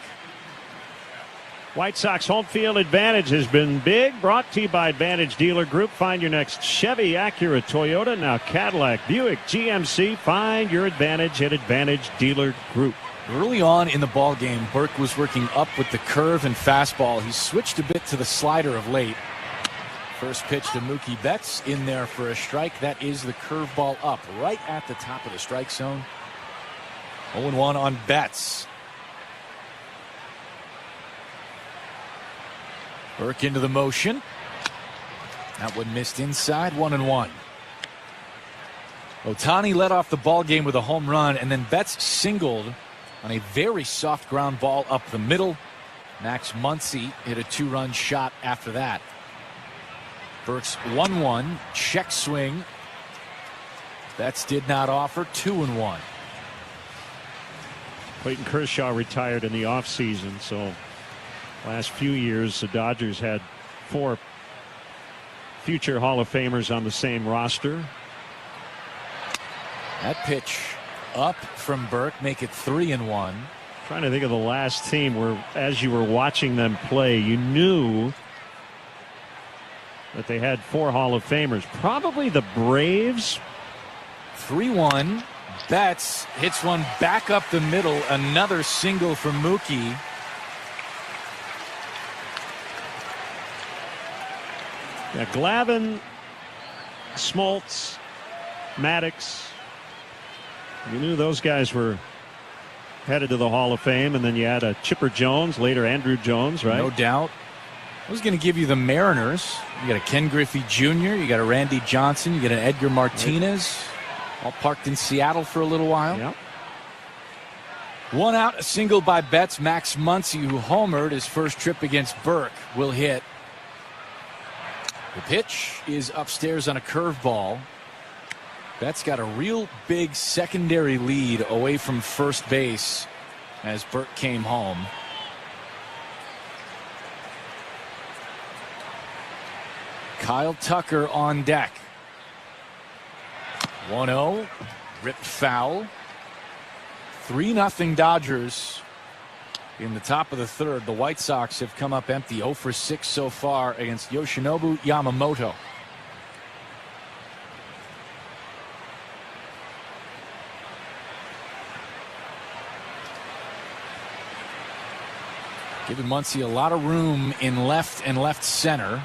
White Sox home field advantage has been big. Brought to you by Advantage Dealer Group. Find your next Chevy, Acura, Toyota, now Cadillac, Buick, GMC. Find your advantage at Advantage Dealer Group. Early on in the ball game, Burke was working up with the curve and fastball. He switched a bit to the slider of late. First pitch to Mookie Betts in there for a strike. That is the curveball up right at the top of the strike zone. 0-1 on Betts. Burke into the motion. That one missed inside. 1-1. Ohtani led off the ball game with a home run, and then Betts singled on a very soft ground ball up the middle. Max Muncy hit a 2-run shot after that. Burke's 1-1. Check swing. Betts did not offer. 2-1. Clayton Kershaw retired in the offseason, so last few years the Dodgers had 4 future Hall of Famers on the same roster. That pitch up from Burke, make it 3-1. Trying to think of the last team where, as you were watching them play, you knew that they had 4 Hall of Famers. Probably the Braves. 3-1. Betts hits one back up the middle. Another single from Mookie. Yeah, Glavine, Smoltz, Maddox. You knew those guys were headed to the Hall of Fame, and then you had a Chipper Jones, later Andrew Jones, right? No doubt. I was going to give you the Mariners. You got a Ken Griffey Jr., you got a Randy Johnson, you got an Edgar Martinez, all parked in Seattle for a little while. Yep. 1 out, a single by Betts. Max Muncy, who homered his first trip against Burke, will hit. The pitch is upstairs on a curveball. Betts got a real big secondary lead away from first base as Burke came home. Kyle Tucker on deck. 1-0. Ripped foul. 3-0 Dodgers. In the top of the third, the White Sox have come up empty. 0 for 6 so far against Yoshinobu Yamamoto. Giving Muncy a lot of room in left and left center.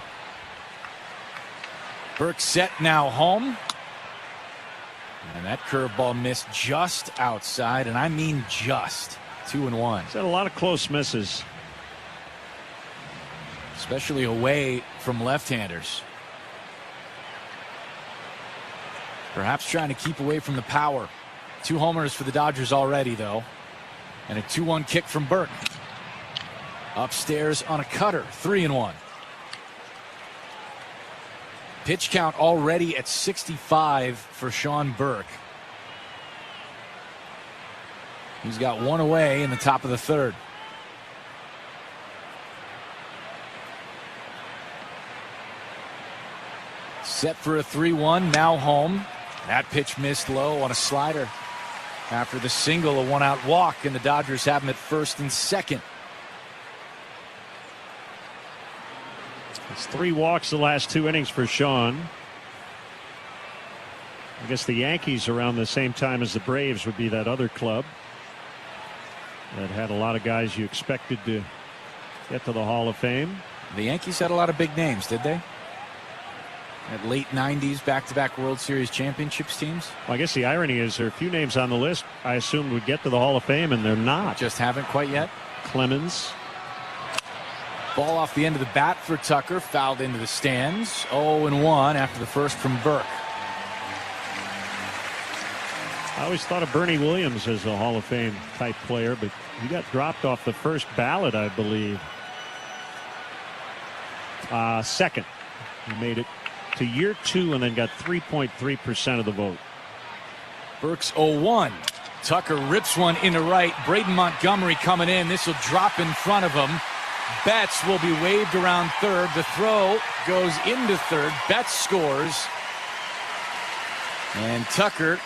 Burke set now home. And that curveball missed just outside, and I mean just. 2-1. He's had a lot of close misses, especially away from left-handers. Perhaps trying to keep away from the power. 2 homers for the Dodgers already, though. And a 2-1 kick from Burke. Upstairs on a cutter. 3-1. Pitch count already at 65 for Sean Burke. He's got 1 away in the top of the third. Set for a 3-1, now home. That pitch missed low on a slider. After the single, a 1-out walk, and the Dodgers have him at first and second. It's 3 walks the last 2 innings for Sean. I guess the Yankees around the same time as the Braves would be that other club. that had a lot of guys you expected to get to the Hall of Fame. The Yankees had a lot of big names, did they? At late 90s back-to-back World Series championships teams. Well, I guess the irony is there are a few names on the list I assumed would get to the Hall of Fame, and they're not. Just haven't quite yet. Clemens. Ball off the end of the bat for Tucker, fouled into the stands. 0-1 after the first from Burke. I always thought of Bernie Williams as a Hall of Fame type player, but he got dropped off the first ballot, I believe. Second. He made it to year 2 and then got 3.3% of the vote. Burke's 0-1. Tucker rips one into right. Braden Montgomery coming in. This will drop in front of him. Betts will be waved around third. The throw goes into third. Betts scores. And Tucker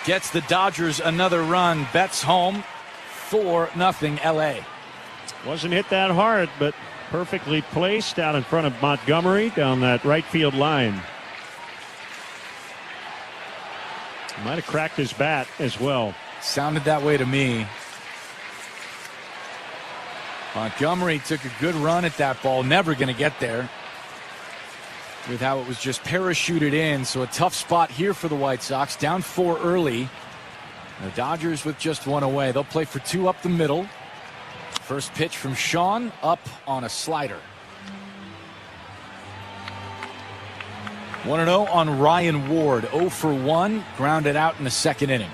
gets the Dodgers another run. Betts home. 4-0 LA. Wasn't hit that hard, but perfectly placed out in front of Montgomery down that right field line. He might have cracked his bat as well. Sounded that way to me. Montgomery took a good run at that ball. Never going to get there with how it was just parachuted in. So a tough spot here for the White Sox. Down 4 early. The Dodgers with just 1 away. They'll play for 2 up the middle. First pitch from Sean, up on a slider. 1-0 on Ryan Ward. 0 for 1. Grounded out in the second inning.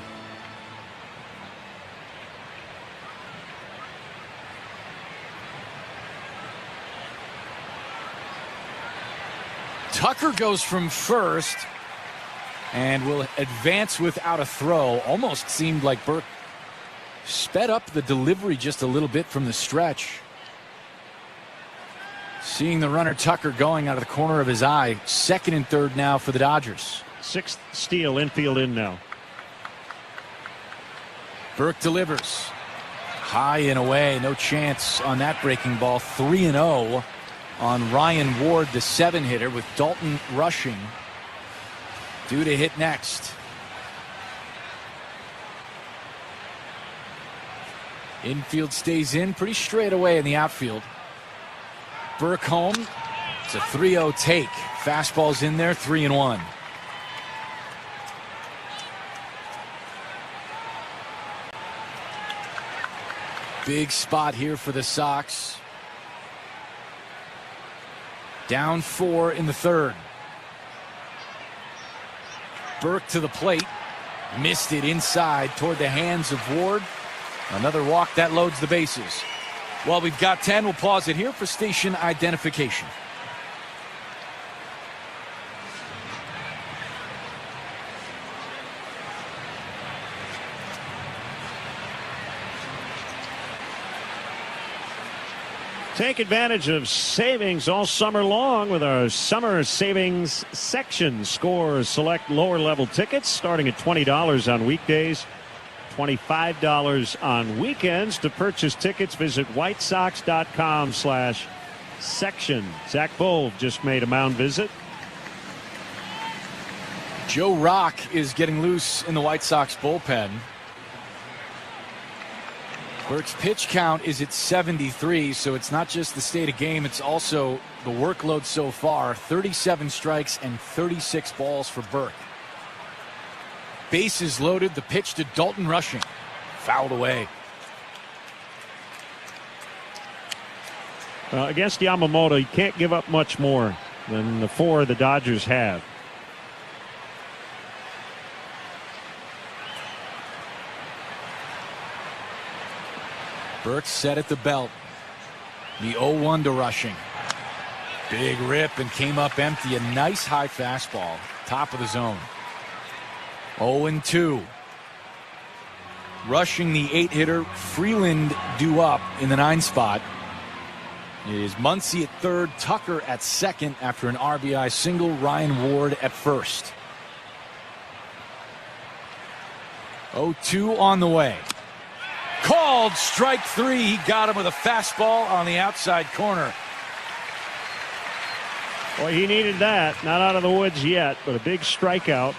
Tucker goes from first and will advance without a throw. Almost seemed like Burke sped up the delivery just a little bit from the stretch. Seeing the runner Tucker going out of the corner of his eye. Second and third now for the Dodgers. 6th steal, infield in now. Burke delivers. High and away. No chance on that breaking ball. 3-0 on Ryan Ward, the 7-hitter, with Dalton rushing. Due to hit next. Infield stays in pretty straight away in the outfield. Burke home. It's a 3-0 take. Fastball's in there, 3-1. Big spot here for the Sox. Down 4 in the third. Burke to the plate. Missed it inside toward the hands of Ward. Another walk that loads the bases. Well, we've got 10. We'll pause it here for station identification. Take advantage of savings all summer long with our summer savings section. Score select lower level tickets starting at $20 on weekdays, $25 on weekends. To purchase tickets, visit whitesox.com/section. Zach Bove just made a mound visit. Joe Rock is getting loose in the White Sox bullpen. Burke's pitch count is at 73, so it's not just the state of game, it's also the workload so far. 37 strikes and 36 balls for Burke. Bases loaded, the pitch to Dalton rushing. Fouled away. Against Yamamoto, you can't give up much more than the 4 the Dodgers have. Burke set at the belt. The 0-1 to rushing. Big rip and came up empty. A nice high fastball. Top of the zone. 0-2. Rushing the 8-hitter. Freeland due up in the 9 spot. It is Muncy at third. Tucker at second after an RBI single. Ryan Ward at first. 0-2 on the way. Called strike 3. He got him with a fastball on the outside corner. Well, he needed that. Not out of the woods yet, but a big strikeout.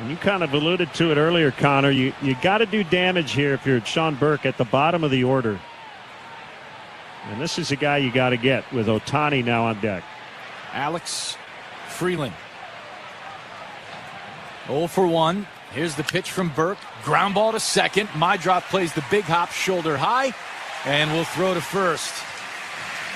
And you kind of alluded to it earlier, Connor. You got to do damage here if you're Sean Burke at the bottom of the order. And this is a guy you got to get with Ohtani now on deck. Alex Freeland. 0 for 1. Here's the pitch from Burke. Ground ball to second. Mydrop plays the big hop shoulder high and will throw to first.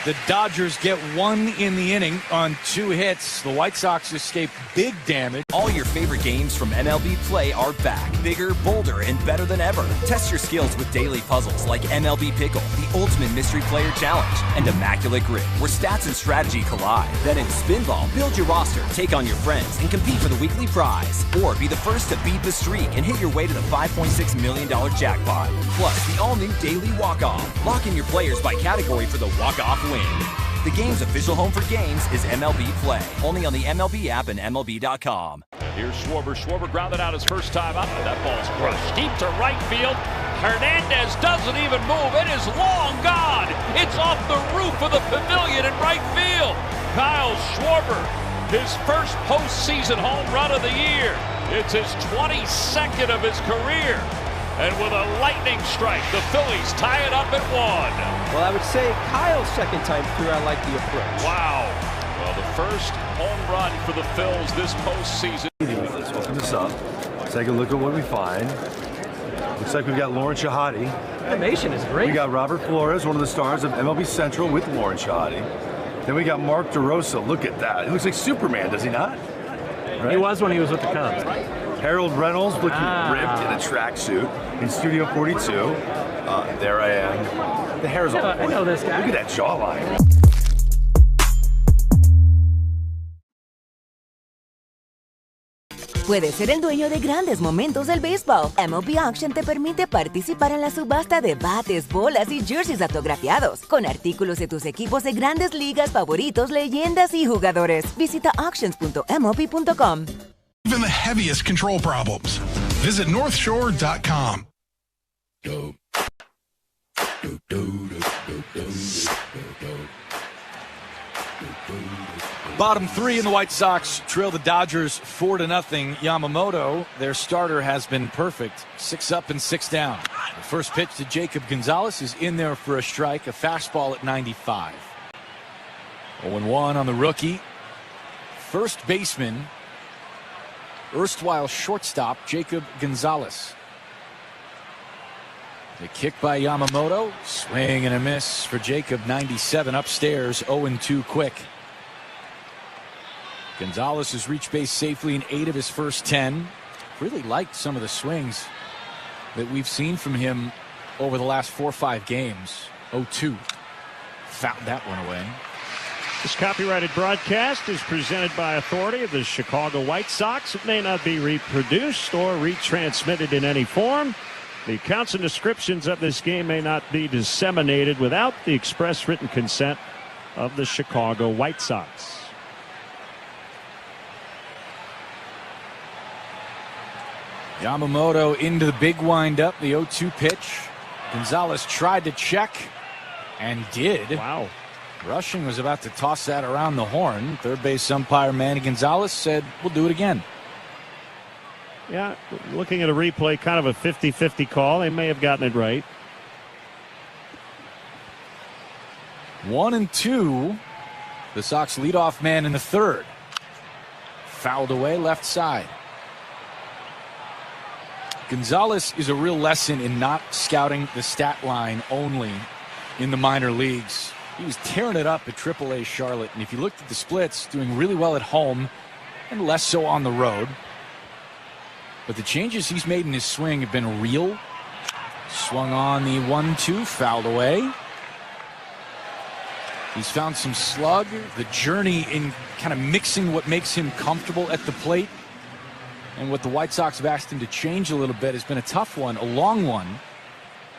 The Dodgers get 1 in the inning on 2 hits. The White Sox escape big damage. All your favorite games from MLB Play are back. Bigger, bolder, and better than ever. Test your skills with daily puzzles like MLB Pickle, the Ultimate Mystery Player Challenge, and Immaculate Grip, where stats and strategy collide. Then in Spinball, build your roster, take on your friends, and compete for the weekly prize. Or be the first to beat the streak and hit your way to the $5.6 million jackpot. Plus, the all-new Daily Walk-Off. Lock in your players by category for the walk-off win. The game's official home for games is MLB Play. Only on the MLB app and MLB.com. Here's Schwarber. Schwarber grounded out his first time up, and that ball's crushed deep to right field. Hernandez doesn't even move. It is long gone. It's off the roof of the pavilion in right field. Kyle Schwarber, his first postseason home run of the year. It's his 22nd of his career. And with a lightning strike, the Phillies tie it up at 1. Well, I would say Kyle's second time through, I like the approach. Wow. Well, the first home run for the Phils this postseason. Let's open this up. Take a look at what we find. Looks like we've got Lauren Shahadi. Animation is great. We got Robert Flores, one of the stars of MLB Central with Lauren Shahadi. Then we got Mark DeRosa. Look at that. He looks like Superman, does he not? Right? He was when he was with the Cubs. Harold Reynolds looking ripped in a tracksuit in Studio 42. There I am. The hair's all I know this guy. Look at that jawline. Puedes ser el dueño de grandes momentos del béisbol. MLB Auction te permite participar en la subasta de bates, bolas y jerseys autografiados, con artículos de tus equipos de grandes ligas favoritos, leyendas y jugadores. Visita auctions.mlb.com. Even the heaviest control problems. Visit northshore.com. Bottom 3 in the White Sox trail the Dodgers 4-0. Yamamoto, their starter, has been perfect. 6 up and 6 down. The first pitch to Jacob Gonzalez is in there for a strike, a fastball at 95. 0-1 on the rookie. First baseman, erstwhile shortstop Jacob Gonzalez. The kick by Yamamoto. Swing and a miss for Jacob. 97 upstairs. 0-2 quick. Gonzalez has reached base safely in 8 of his first 10. Really liked some of the swings that we've seen from him over the last 4 or 5 games. 0-2. Fouled that one away. This copyrighted broadcast is presented by authority of the Chicago White Sox. It may not be reproduced or retransmitted in any form. The accounts and descriptions of this game may not be disseminated without the express written consent of the Chicago White Sox. Yamamoto into the big windup, the 0-2 pitch. Gonzalez tried to check and did. Wow. Rushing was about to toss that around the horn. Third base umpire Manny Gonzalez said, we'll do it again. Yeah, looking at a replay, kind of a 50-50 call. They may have gotten it right. 1-2. The Sox leadoff man in the third. Fouled away left side. Gonzalez is a real lesson in not scouting the stat line only in the minor leagues. He was tearing it up at AAA Charlotte, and if you looked at the splits, doing really well at home and less so on the road. But the changes he's made in his swing have been real. Swung on the 1-2, fouled away. He's found some slug. The journey in kind of mixing what makes him comfortable at the plate and what the White Sox have asked him to change a little bit has been a tough one, a long one.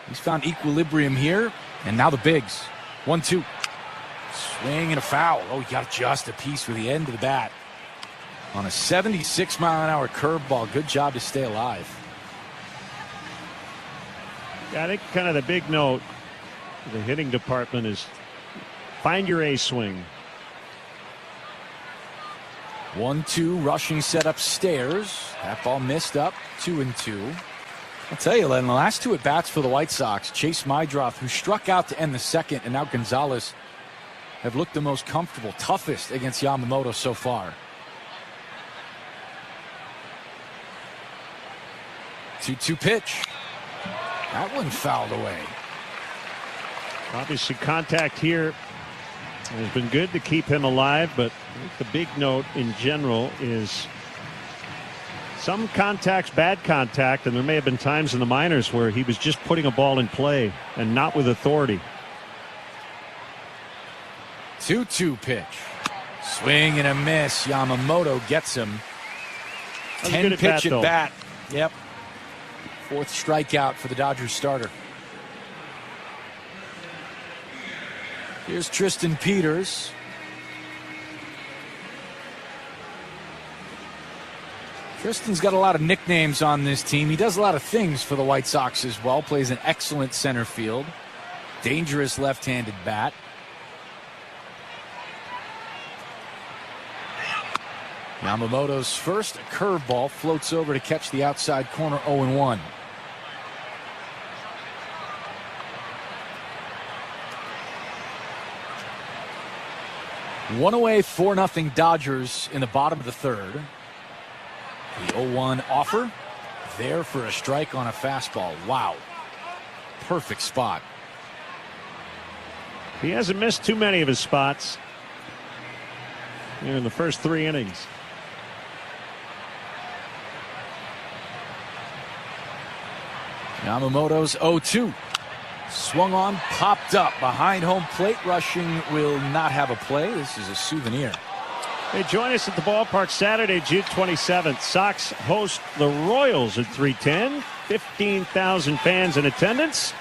He's found equilibrium here, and now the bigs. 1-2. Swing and a foul. Oh, he got just a piece with the end of the bat. On a 76-mile-an-hour curveball. Good job to stay alive. Yeah, I think kind of the big note of the hitting department is find your A swing. 1-2 rushing set upstairs. That ball missed up. 2-2. I'll tell you, in the last 2 at-bats for the White Sox, Chase Mydroth, who struck out to end the second, and now Gonzalez have looked the most comfortable, toughest against Yamamoto so far. 2-2 pitch. That one fouled away. Obviously, contact here has been good to keep him alive, but I think the big note in general is some contact's bad contact, and there may have been times in the minors where he was just putting a ball in play and not with authority. 2-2 pitch. Swing and a miss. Yamamoto gets him. 10 pitch at bat. Yep. 4th strikeout for the Dodgers starter. Here's Tristan Peters. Tristan's got a lot of nicknames on this team. He does a lot of things for the White Sox as well. Plays an excellent center field. Dangerous left-handed bat. Yamamoto's first curveball floats over to catch the outside corner. 0-1. One away, 4-0 Dodgers in the bottom of the 3rd. The 0-1 offer. There for a strike on a fastball. Wow. Perfect spot. He hasn't missed too many of his spots here in the first 3 innings. Yamamoto's 0-2. Swung on, popped up behind home plate. Rushing will not have a play. This is a souvenir. Hey, join us at the ballpark Saturday, June 27th. Sox host the Royals at 3:10. 15,000 fans in attendance.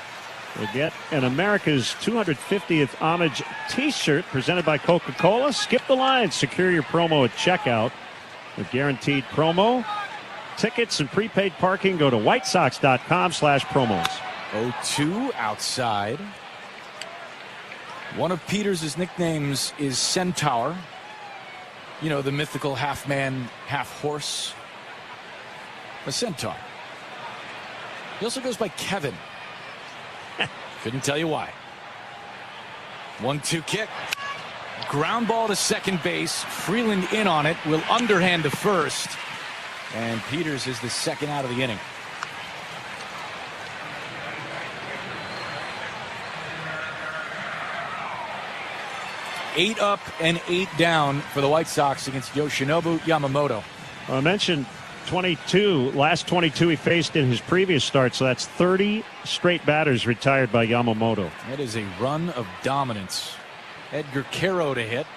We'll get an America's 250th homage T-shirt presented by Coca-Cola. Skip the line. Secure your promo at checkout with guaranteed promo. Tickets and prepaid parking. Go to whitesox.com/promos. 0-2 outside. One of Peters' nicknames is Centaur. You know, the mythical half man, half horse. A centaur. He also goes by Kevin. Couldn't tell you why. 1-2 kick. Ground ball to second base. Freeland in on it. Will underhand to first. And Peters is the second out of the inning. Eight up and 8 down for the White Sox against Yoshinobu Yamamoto. I mentioned 22, last 22 he faced in his previous start, so that's 30 straight batters retired by Yamamoto. That is a run of dominance. Edgar Caro to hit.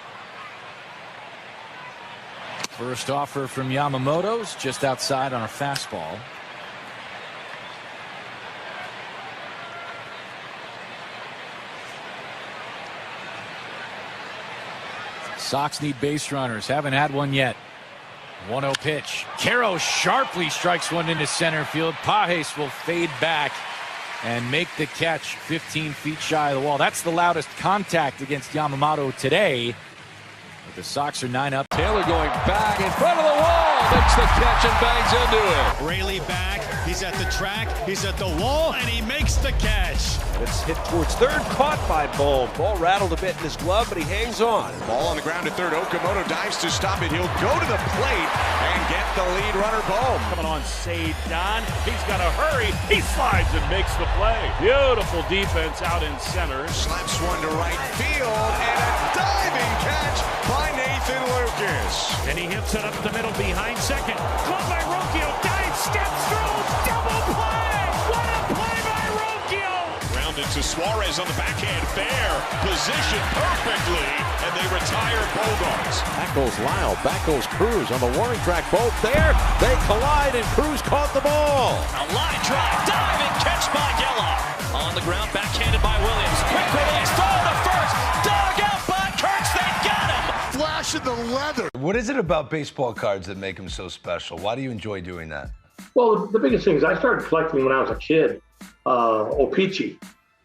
First offer from Yamamoto's just outside on a fastball. Sox need base runners. Haven't had one yet. 1-0 pitch. Caro sharply strikes one into center field. Pages will fade back and make the catch 15 feet shy of the wall. That's the loudest contact against Yamamoto today. But the Sox are 9 up. Taylor going back in front of the wall. Makes the catch and bangs into it. Rayleigh back. He's at the track. He's at the wall. And he makes the catch. It's hit towards third. Caught by Bohm. Ball rattled a bit in his glove, but he hangs on. Ball on the ground at third. Okamoto dives to stop it. He'll go to the plate and get the lead runner Bohm. Coming on Don. He's got to hurry. He slides and makes the play. Beautiful defense out in center. Slaps one to right field and a diving catch by Nathan Lucas. And he hits it up the middle behind second. Caught by Rocchio. Dive, steps through. Double play. What a play by Rocchio. Rounded to Suarez on the backhand. Fair. Positioned perfectly. And they retire Bogarts. Back goes Lyle. Back goes Cruz on the warning track. Both there. They collide and Cruz caught the ball. A line drive. Diving catch by Gela. On the ground. Backhanded by Williams. Quick release. Throw to first. Dug out by Kurtz. They got him. Flash of the leather. What is it about baseball cards that make them so special? Why do you enjoy doing that? Well, the biggest thing is I started collecting when I was a kid. O-Pee-Chee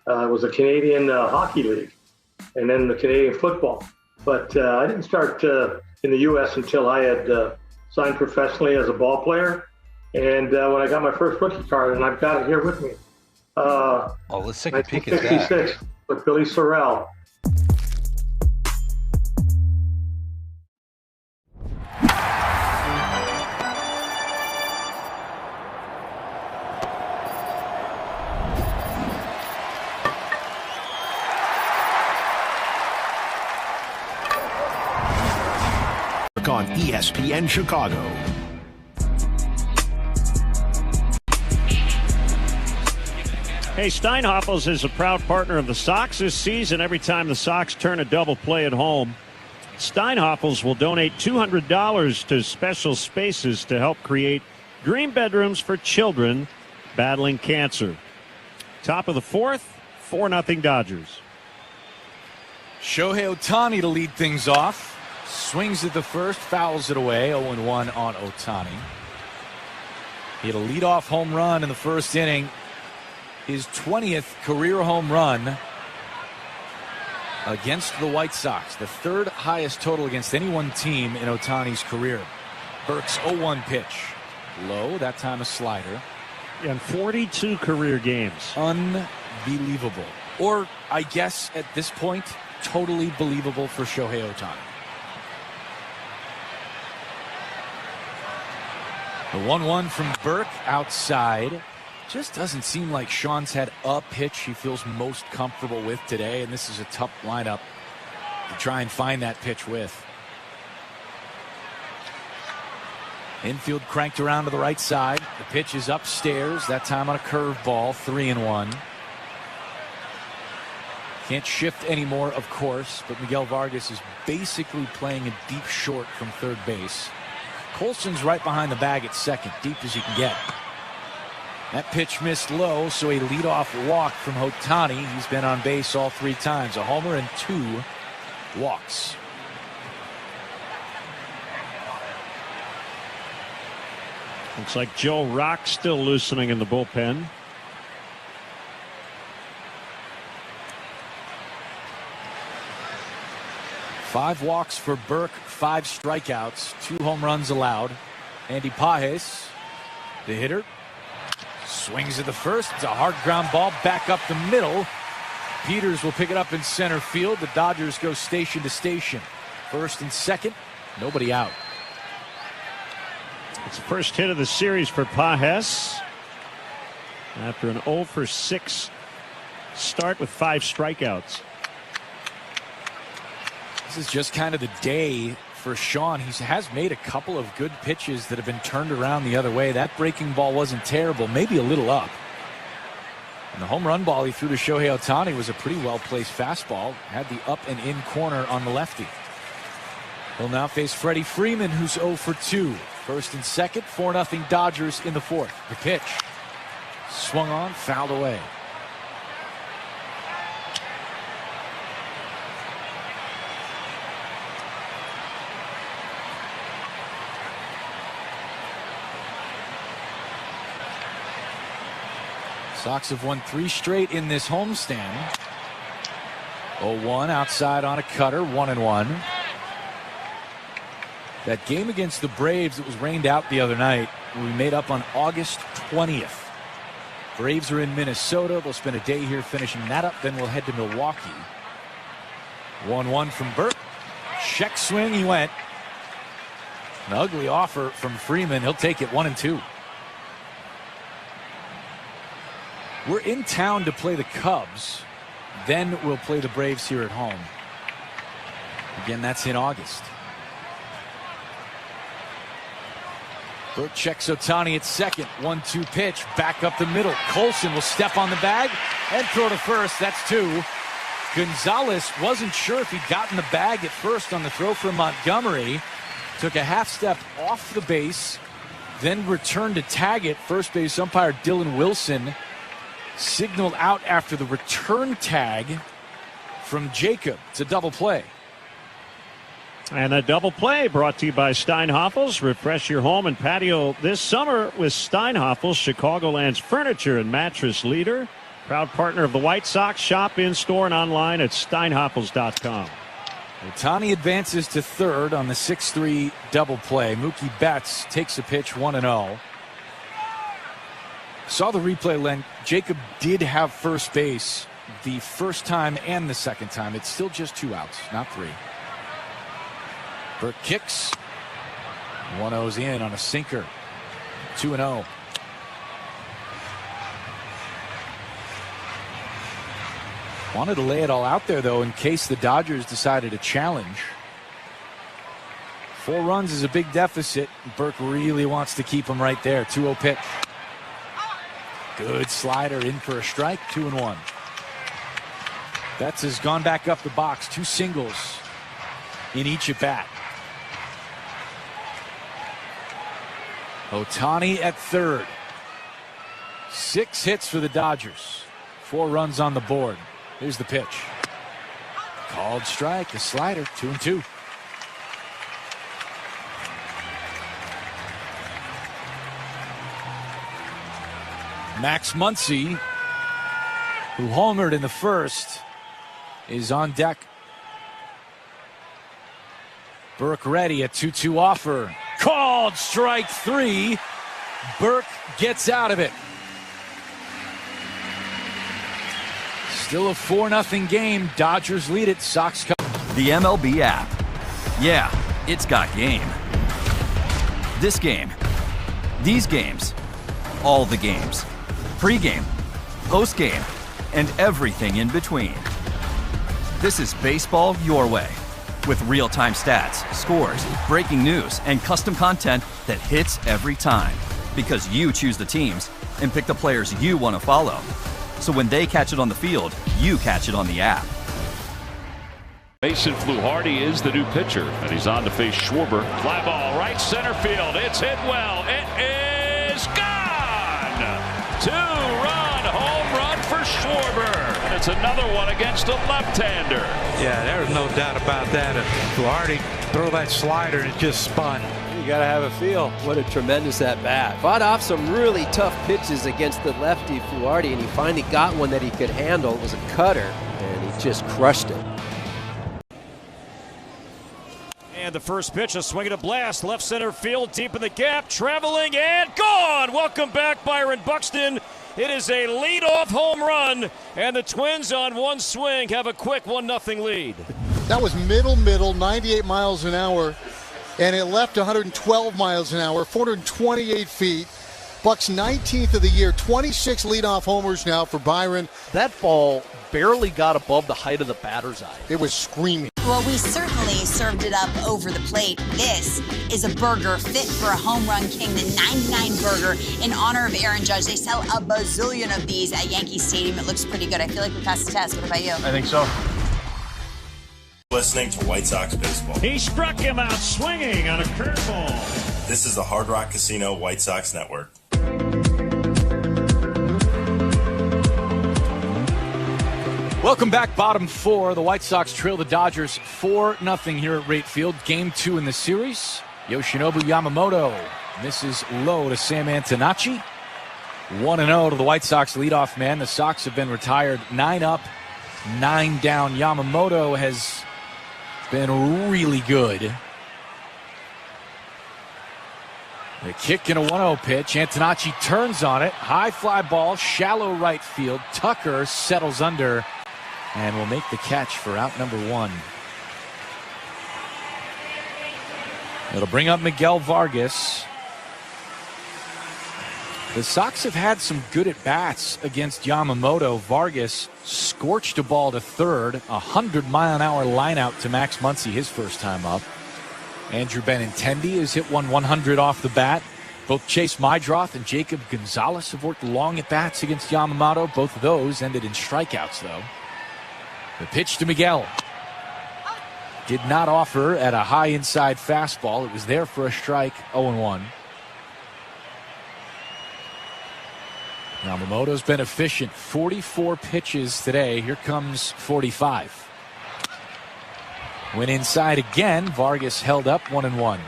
was a Canadian hockey league, and then the Canadian football. But I didn't start in the U.S. until I had signed professionally as a ball player. And when I got my first rookie card, and I've got it here with me. Let's take a peek at that. 1966 with Billy Sorrell. On ESPN Chicago. Hey, Steinhoffels is a proud partner of the Sox this season. Every time the Sox turn a double play at home, Steinhoffels will donate $200 to Special Spaces to help create dream bedrooms for children battling cancer. Top of the fourth, 4-0 Dodgers. Shohei Ohtani to lead things off. Swings at the first, fouls it away. 0-1 on Ohtani. He had a leadoff home run in the first inning. His 20th career home run against the White Sox. The third highest total against any one team in Ohtani's career. Burke's 0-1 pitch. Low, that time a slider. In 42 career games. Unbelievable. Or, I guess, at this point, totally believable for Shohei Ohtani. The 1-1 from Burke outside. Just doesn't seem like Sean's had a pitch he feels most comfortable with today, and this is a tough lineup to try and find that pitch with. Infield cranked around to the right side. The pitch is upstairs, that time on a curveball. 3-1. Can't shift anymore, of course, but Miguel Vargas is basically playing a deep short from third base. Colson's right behind the bag at second, deep as you can get. That pitch missed low, so a leadoff walk from Ohtani. He's been on base all 3 times, a homer and 2 walks. Looks like Joe Rock still loosening in the bullpen. Five walks for Burke, 5 strikeouts, 2 home runs allowed. Andy Pages, the hitter, swings at the first. It's a hard ground ball back up the middle. Peters will pick it up in center field. The Dodgers go station to station. First and second, nobody out. It's the first hit of the series for Pages after an 0-for-6 start with 5 strikeouts. This is just kind of the day for Sean. He has made a couple of good pitches that have been turned around the other way. That breaking ball wasn't terrible, maybe a little up. And the home run ball he threw to Shohei Ohtani was a pretty well-placed fastball. Had the up and in corner on the lefty. He'll now face Freddie Freeman, who's 0-for-2. First and second, 4-0 Dodgers in the fourth. The pitch swung on, fouled away. Sox have won 3 straight in this homestand. 0-1 outside on a cutter, 1-1. That game against the Braves that was rained out the other night will be made up on August 20th. Braves are in Minnesota. They'll spend a day here finishing that up. Then we'll head to Milwaukee. 1-1 from Burke. Check swing, he went. An ugly offer from Freeman. He'll take it 1-2. We're in town to play the Cubs. Then we'll play the Braves here at home. Again, that's in August. Burke checks Ohtani at second. 1-2 pitch. Back up the middle. Colson will step on the bag and throw to first. That's 2. Gonzalez wasn't sure if he'd gotten the bag at first on the throw from Montgomery. Took a half step off the base. Then returned to tag it. First base umpire Dylan Wilson signaled out after the return tag from Jacob. It's a double play. And a double play brought to you by Steinhoffels. Refresh your home and patio this summer with Steinhoffels, Chicagoland's furniture and mattress leader. Proud partner of the White Sox. Shop in store and online at steinhoffels.com. Ohtani advances to third on the 6-3 double play. Mookie Betts takes a pitch 1-0. Saw the replay, Len. Jacob did have first base the first time and the second time. It's still just 2 outs, not 3. Burke kicks. 1-0's in on a sinker. 2-0. Wanted to lay it all out there, though, in case the Dodgers decided to challenge. 4 runs is a big deficit. Burke really wants to keep them right there. 2-0 pitch. Good slider in for a strike. 2-1. Betts has gone back up the box. 2 singles in each at bat. Ohtani at third. 6 hits for the Dodgers. 4 runs on the board. Here's the pitch. Called strike, a slider, 2-2. Max Muncy, who homered in the first, is on deck. Burke ready, a 2-2 offer. Called strike 3. Burke gets out of it. Still a 4-0 game. Dodgers lead it. Sox come. The MLB app. Yeah, it's got game. This game. These games. All the games. Pre-game. Post-game. And everything in between. This is baseball your way. With real-time stats, scores, breaking news, and custom content that hits every time. Because you choose the teams and pick the players you want to follow. So when they catch it on the field, you catch it on the app. Mason Fluharty is the new pitcher, and he's on to face Schwarber. Fly ball, right center field. It's hit well. It is gone. 2-run home run for Schwarber. And it's another one against a left-hander. Yeah, there's no doubt about that. If Fluharty throw that slider and it just spun. You got to have a feel. What a tremendous at-bat. Fought off some really tough pitches against the lefty Fluharty, and he finally got one that he could handle. It was a cutter, and he just crushed it. And the first pitch, a swing and a blast. Left center field, deep in the gap, traveling and gone. Welcome back, Byron Buxton. It is a leadoff home run, and the Twins on one swing have a quick 1-0 lead. That was middle, 98 miles an hour. And it left 112 miles an hour, 428 feet. Bucks 19th of the year, 26 leadoff homers now for Byron. That ball barely got above the height of the batter's eye. It was screaming. Well, we certainly served it up over the plate. This is a burger fit for a home run king, the 99 burger in honor of Aaron Judge. They sell a bazillion of these at Yankee Stadium. It looks pretty good. I feel like we passed the test. What about you? I think so. Listening to White Sox baseball. He struck him out swinging on a curveball. This is the Hard Rock Casino White Sox Network. Welcome back, bottom 4. The White Sox trail the Dodgers 4-0 here at Rate Field. Game 2 in the series. Yoshinobu Yamamoto misses low to Sam Antonacci. 1-0 to the White Sox leadoff man. The Sox have been retired 9 up, 9 down. Yamamoto has been really good. The kick and a 1-0 pitch. Antonacci turns on it. High fly ball, shallow right field. Tucker settles under and will make the catch for out number 1. It'll bring up Miguel Vargas. The Sox have had some good at-bats against Yamamoto. Vargas scorched a ball to third, 100-mile-an-hour line-out to Max Muncy his first time up. Andrew Benintendi has hit 100 off the bat. Both Chase Mydroth and Jacob Gonzalez have worked long at-bats against Yamamoto. Both of those ended in strikeouts, though. The pitch to Miguel. Did not offer at a high inside fastball. It was there for a strike, 0-1. Yamamoto's been efficient. 44 pitches today. Here comes 45. Went inside again. Vargas held up 1-1.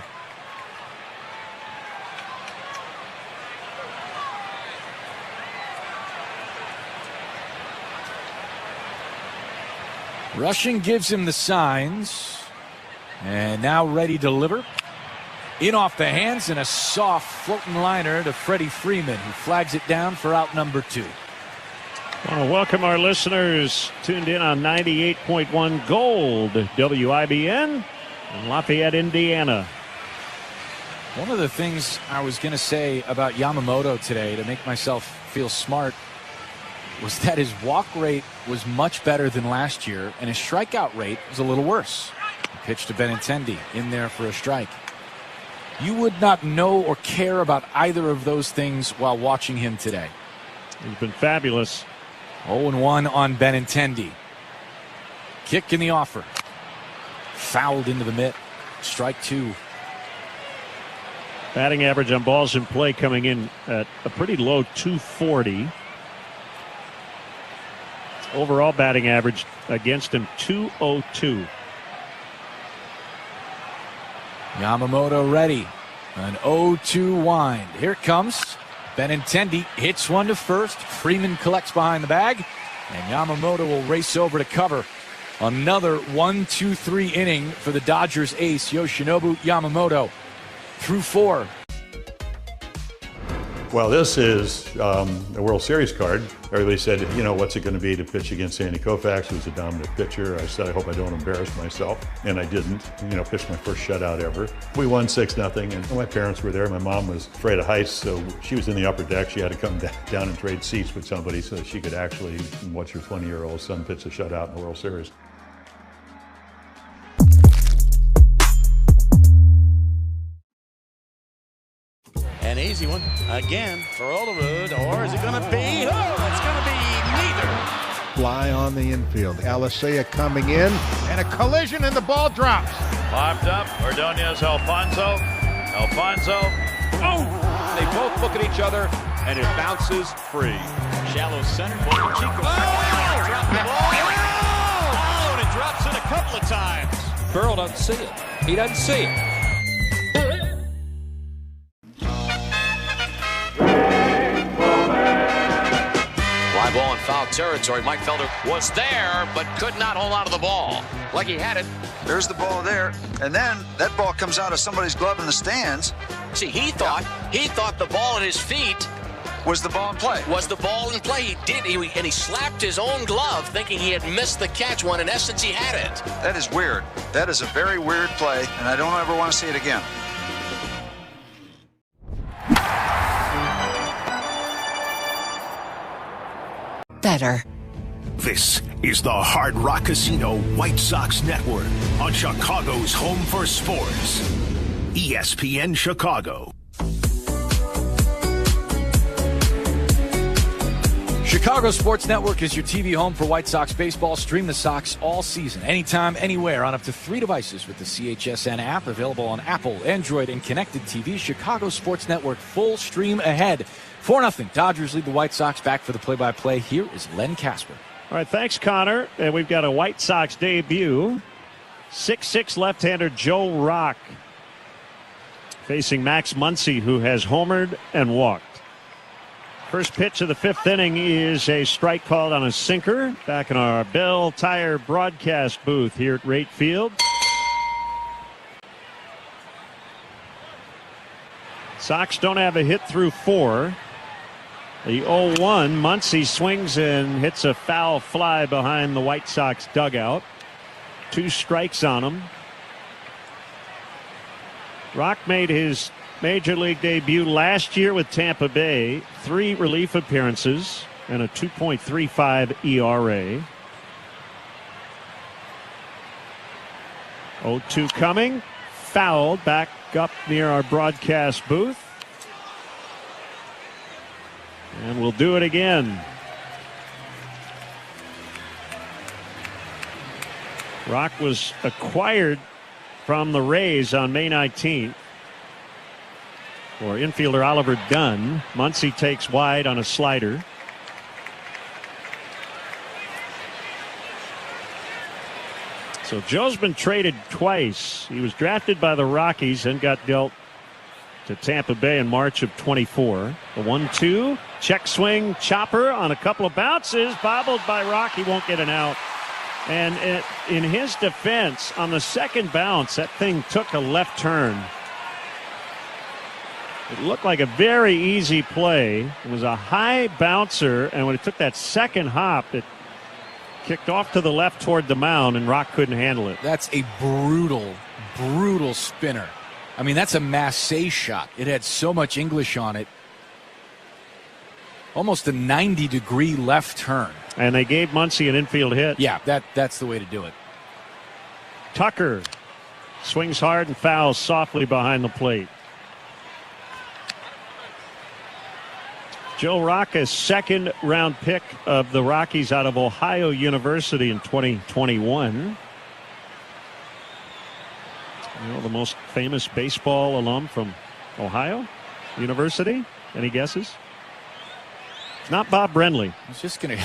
Rushing gives him the signs. And now ready to deliver. In off the hands and a soft floating liner to Freddie Freeman, who flags it down for out number 2. I want to welcome our listeners tuned in on 98.1 Gold WIBN in Lafayette, Indiana. One of the things I was going to say about Yamamoto today to make myself feel smart was that his walk rate was much better than last year, and his strikeout rate was a little worse. He pitched to Benintendi in there for a strike. You would not know or care about either of those things while watching him today. He's been fabulous. 0-1 on Benintendi. Kick in the offer. Fouled into the mitt. Strike 2. Batting average on balls in play coming in at a pretty low 240. Overall batting average against him 202. Yamamoto ready. An 0-2 wind. Here it comes. Benintendi hits one to first. Freeman collects behind the bag. And Yamamoto will race over to cover. Another 1-2-3 inning for the Dodgers ace Yoshinobu Yamamoto. Through 4. Well, this is a World Series card. Everybody said, you know, what's it going to be to pitch against Sandy Koufax, who's a dominant pitcher. I said, I hope I don't embarrass myself. And I didn't. You know, pitched my first shutout ever. We won 6-0, and my parents were there. My mom was afraid of heights, so she was in the upper deck. She had to come down and trade seats with somebody so she could actually watch her 20-year-old son pitch a shutout in the World Series. An easy one again for Olerud, or is it going to be? Oh, it's going to be neither. Fly on the infield. Alicea coming in, and a collision, and the ball drops. Popped up. Ordonez, Alfonso. Oh! They both look at each other, and it bounces free. Shallow center. Chico. Oh! Dropped the ball. Oh! And it drops it a couple of times. Burrow doesn't see it. He doesn't see it. Ball in foul territory. Mike Felder was there, but could not hold on to the ball. Like he had it. There's the ball there, and then that ball comes out of somebody's glove in the stands. See, he thought the ball at his feet was the ball in play. Was the ball in play? He did, and he slapped his own glove, thinking he had missed the catch. When in essence he had it. That is weird. That is a very weird play, and I don't ever want to see it again. Better. This is the Hard Rock Casino White Sox Network on Chicago's home for sports. ESPN Chicago. Chicago Sports Network is your TV home for White Sox baseball. Stream the Sox all season, anytime, anywhere, on up to 3 devices with the CHSN app, available on Apple, Android, and connected TV. Chicago Sports Network full stream ahead. 4-0. Dodgers lead the White Sox. Back for the play-by-play. Here is Len Casper. All right, thanks, Connor. And we've got a White Sox debut. 6'6" left-hander Joe Rock facing Max Muncy, who has homered and walked. First pitch of the 5th inning is a strike called on a sinker back in our Bell Tire broadcast booth here at Rate Field. Sox don't have a hit through 4. The 0-1, Muncy swings and hits a foul fly behind the White Sox dugout. 2 strikes on him. Rock made his major league debut last year with Tampa Bay. 3 relief appearances and a 2.35 ERA. 0-2 coming. Fouled back up near our broadcast booth. And we'll do it again. Rock was acquired from the Rays on May 19th. For infielder Oliver Dunn. Muncy takes wide on a slider. So Joe's been traded twice. He was drafted by the Rockies and got dealt to Tampa Bay in March of 24. The 1-2. Check swing chopper on a couple of bounces. Bobbled by Rock. He won't get an out. And in his defense, on the second bounce, that thing took a left turn. It looked like a very easy play. It was a high bouncer, and when it took that second hop, it kicked off to the left toward the mound, and Rock couldn't handle it. That's a brutal, brutal spinner. I mean, that's a Massey shot. It had so much English on it. Almost a 90-degree left turn. And they gave Muncy an infield hit. Yeah, that's the way to do it. Tucker swings hard and fouls softly behind the plate. Joe Rocca's second-round pick of the Rockies out of Ohio University in 2021. You know, the most famous baseball alum from Ohio University. Any guesses? It's not Bob Brenly. He's just going to...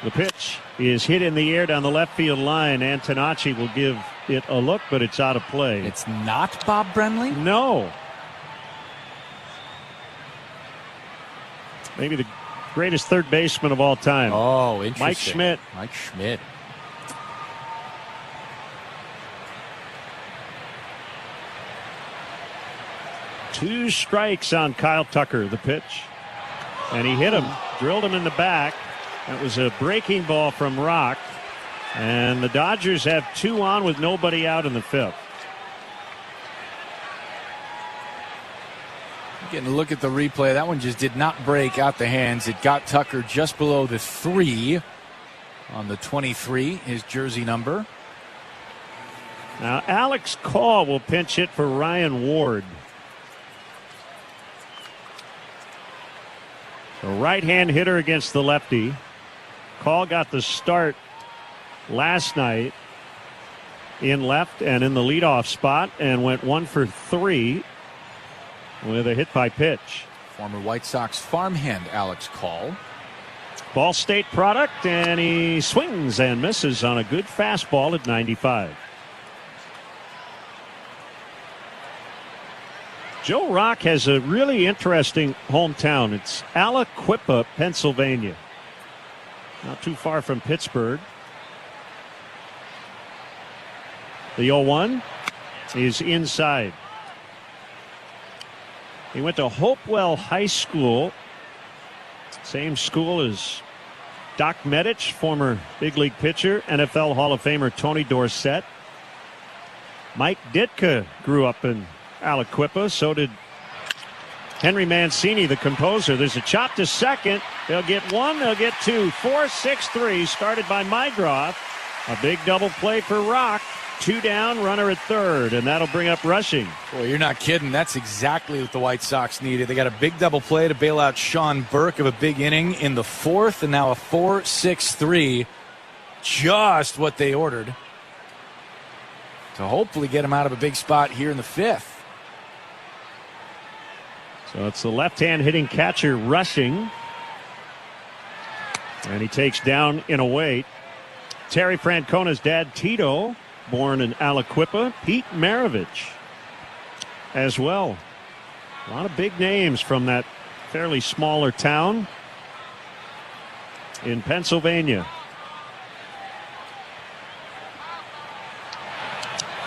The pitch is hit in the air down the left field line. Antonacci will give it a look, but it's out of play. It's not Bob Brenly? No. Maybe the greatest third baseman of all time. Oh, interesting. Mike Schmidt. Mike Schmidt. Two strikes on Kyle Tucker, the pitch. And he hit him, drilled him in the back. That was a breaking ball from Rock. And the Dodgers have 2 on with nobody out in the 5th. Getting a look at the replay. That one just did not break out the hands. It got Tucker just below the 3 on the 23, his jersey number. Now Alex Call will pinch hit for Ryan Ward. A right-hand hitter against the lefty. Call got the start last night in left and in the leadoff spot and went 1 for 3 with a hit by pitch. Former White Sox farmhand Alex Call. Ball State product, and he swings and misses on a good fastball at 95. Joe Rock has a really interesting hometown. It's Aliquippa, Pennsylvania. Not too far from Pittsburgh. The 0-1 is inside. He went to Hopewell High School. Same school as Doc Medich, former big league pitcher, NFL Hall of Famer Tony Dorsett. Mike Ditka grew up in Aliquippa. So did Henry Mancini, the composer. There's a chop to second. They'll get 1, they'll get 2. 4-6-3 started by Mydroth. A big double play for Rock. 2 down, runner at third, and that'll bring up Rushing. Boy, you're not kidding. That's exactly what the White Sox needed. They got a big double play to bail out Sean Burke of a big inning in the 4th, and now a 4-6-3. Just what they ordered to hopefully get him out of a big spot here in the 5th. So it's the left-hand hitting catcher Rushing. And he takes down in a wait Terry Francona's dad, Tito, born in Aliquippa. Pete Maravich as well. A lot of big names from that fairly smaller town in Pennsylvania.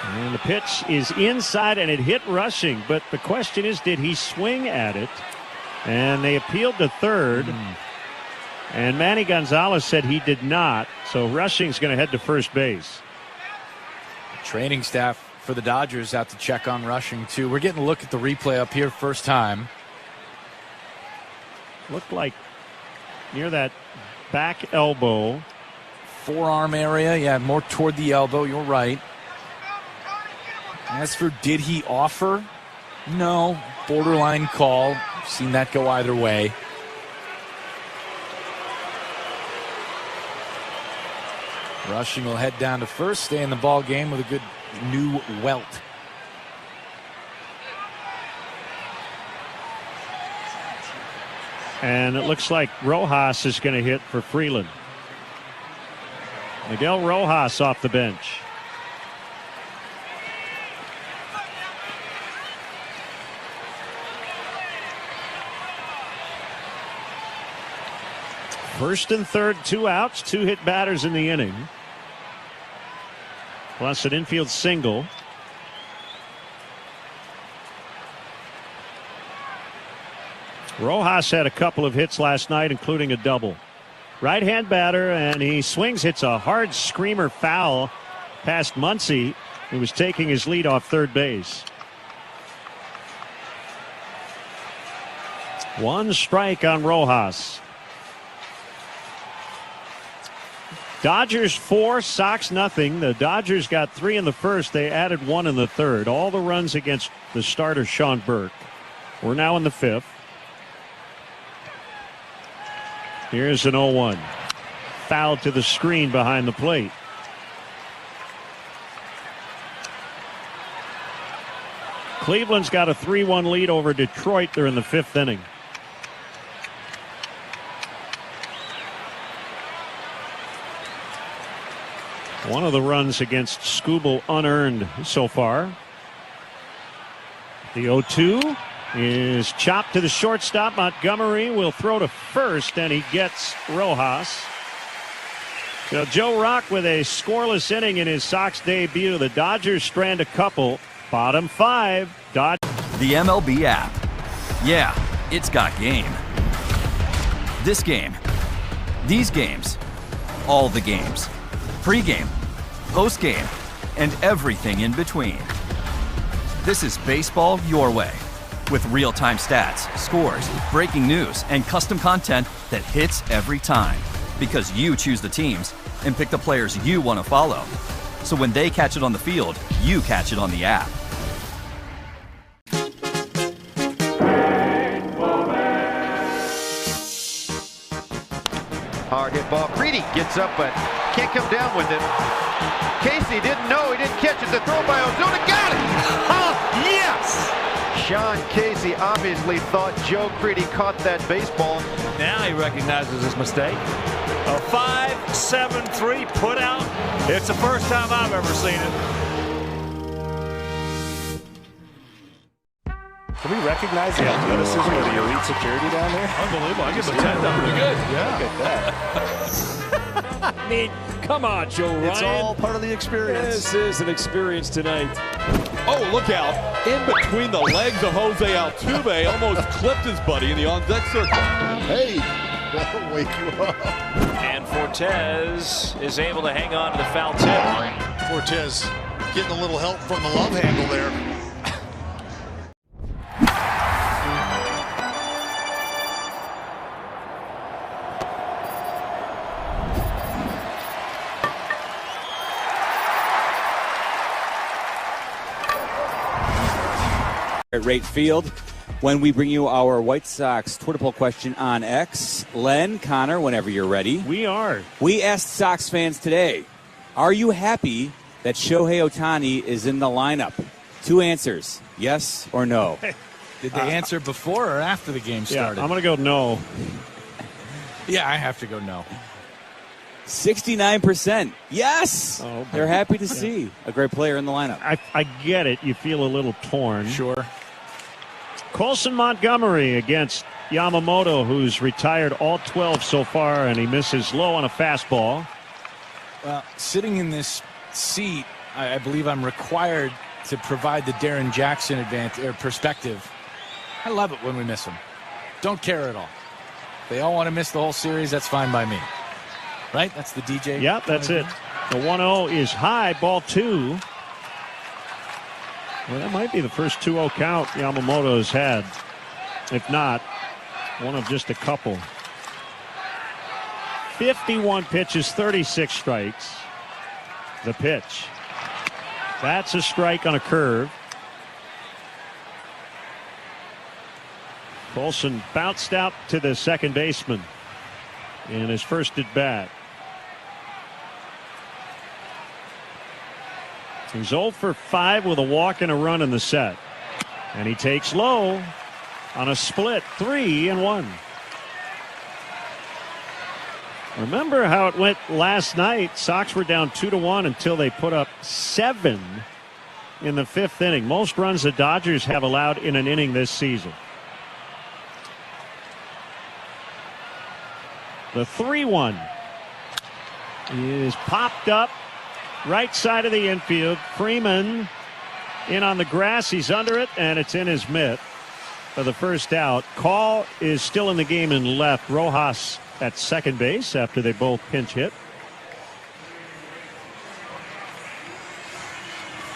And the pitch is inside, and it hit Rushing. But the question is, did he swing at it? And they appealed to third. And Manny Gonzalez said he did not. So Rushing's going to head to first base. Training staff for the Dodgers out to check on Rushing, too. We're getting a look at the replay up here first time. Looked like near that back elbow. Forearm area. Yeah, more toward the elbow. You're right. As for did he offer? No. Borderline call. Seen that go either way. Rushing will head down to first, stay in the ball game with a good new welt. And it looks like Rojas is going to hit for Freeland. Miguel Rojas off the bench. First and third, 2 outs, 2 hit batters in the inning. plus an infield single. Rojas had a couple of hits last night, including a double. Right-hand batter, and he swings, hits a hard screamer foul past Muncy, who was taking his lead off third base. One strike on Rojas. Dodgers 4, Sox nothing. The Dodgers got 3 in the first. They added 1 in the third. All the runs against the starter, Sean Burke. We're now in the 5th. Here's an 0-1. Foul to the screen behind the plate. Cleveland's got a 3-1 lead over Detroit. They're in the 5th inning. One of the runs against Skubal unearned so far. The 0-2 is chopped to the shortstop. Montgomery will throw to first, and he gets Rojas. So Joe Rock with a scoreless inning in his Sox debut. The Dodgers strand a couple. Bottom 5. The MLB app. Yeah, it's got game. This game. These games. All the games. Pre-game, post-game, and everything in between. This is baseball your way. With real-time stats, scores, breaking news, and custom content that hits every time. Because you choose the teams and pick the players you want to follow. So when they catch it on the field, you catch it on the app. Hard hit ball. Creedy gets up but can't come down with it. Casey didn't know. He didn't catch it. The throw by Ozuna. Got it! Oh, yes! Sean Casey obviously thought Joe Creedy caught that baseball. Now he recognizes his mistake. A 5-7-3 put out. It's the first time I've ever seen it. Can we recognize the athleticism of the elite security down there? Unbelievable. I give him a 10 down. Pretty good. Yeah. Look at that. I mean, come on, Joe Ryan. It's all part of the experience. This is an experience tonight. Oh, look out. In between the legs of Jose Altuve, almost clipped his buddy in the on-deck circle. Hey, that'll wake you up. And Fortes is able to hang on to the foul tip. Fortes getting a little help from the love handle there. At Rate Field, when we bring you our White Sox Twitter poll question on X. Len, Connor, whenever you're ready. We are. We asked Sox fans today, are you happy that Shohei Ohtani is in the lineup? 2 answers, yes or no. Did they answer before or after the game started? Yeah, I'm going to go no. Yeah, I have to go no. 69%. Yes! Oh, they're happy to see a great player in the lineup. I get it. You feel a little torn. Sure. Colson Montgomery against Yamamoto, who's retired all 12 so far, and he misses low on a fastball. Well, sitting in this seat, I believe I'm required to provide the Darren Jackson perspective. I love it when we miss him. Don't care at all. If they all want to miss the whole series, that's fine by me. Right? That's the DJ? Yeah, that's it. The 1-0 is high, ball 2. Well, that might be the first 2-0 count Yamamoto's had. If not, one of just a couple. 51 pitches, 36 strikes. The pitch. That's a strike on a curve. Colson bounced out to the second baseman in his first at bat. He's 0 for 5 with a walk and a run in the set. And he takes low on a split, 3-1. Remember how it went last night. Sox were down 2-1 until they put up 7 in the 5th inning. Most runs the Dodgers have allowed in an inning this season. The 3-1 is popped up Right side of the infield. Freeman in on the grass. He's under it, and it's in his mitt for the first out. Call is still in the game in left. Rojas at second base after they both pinch hit.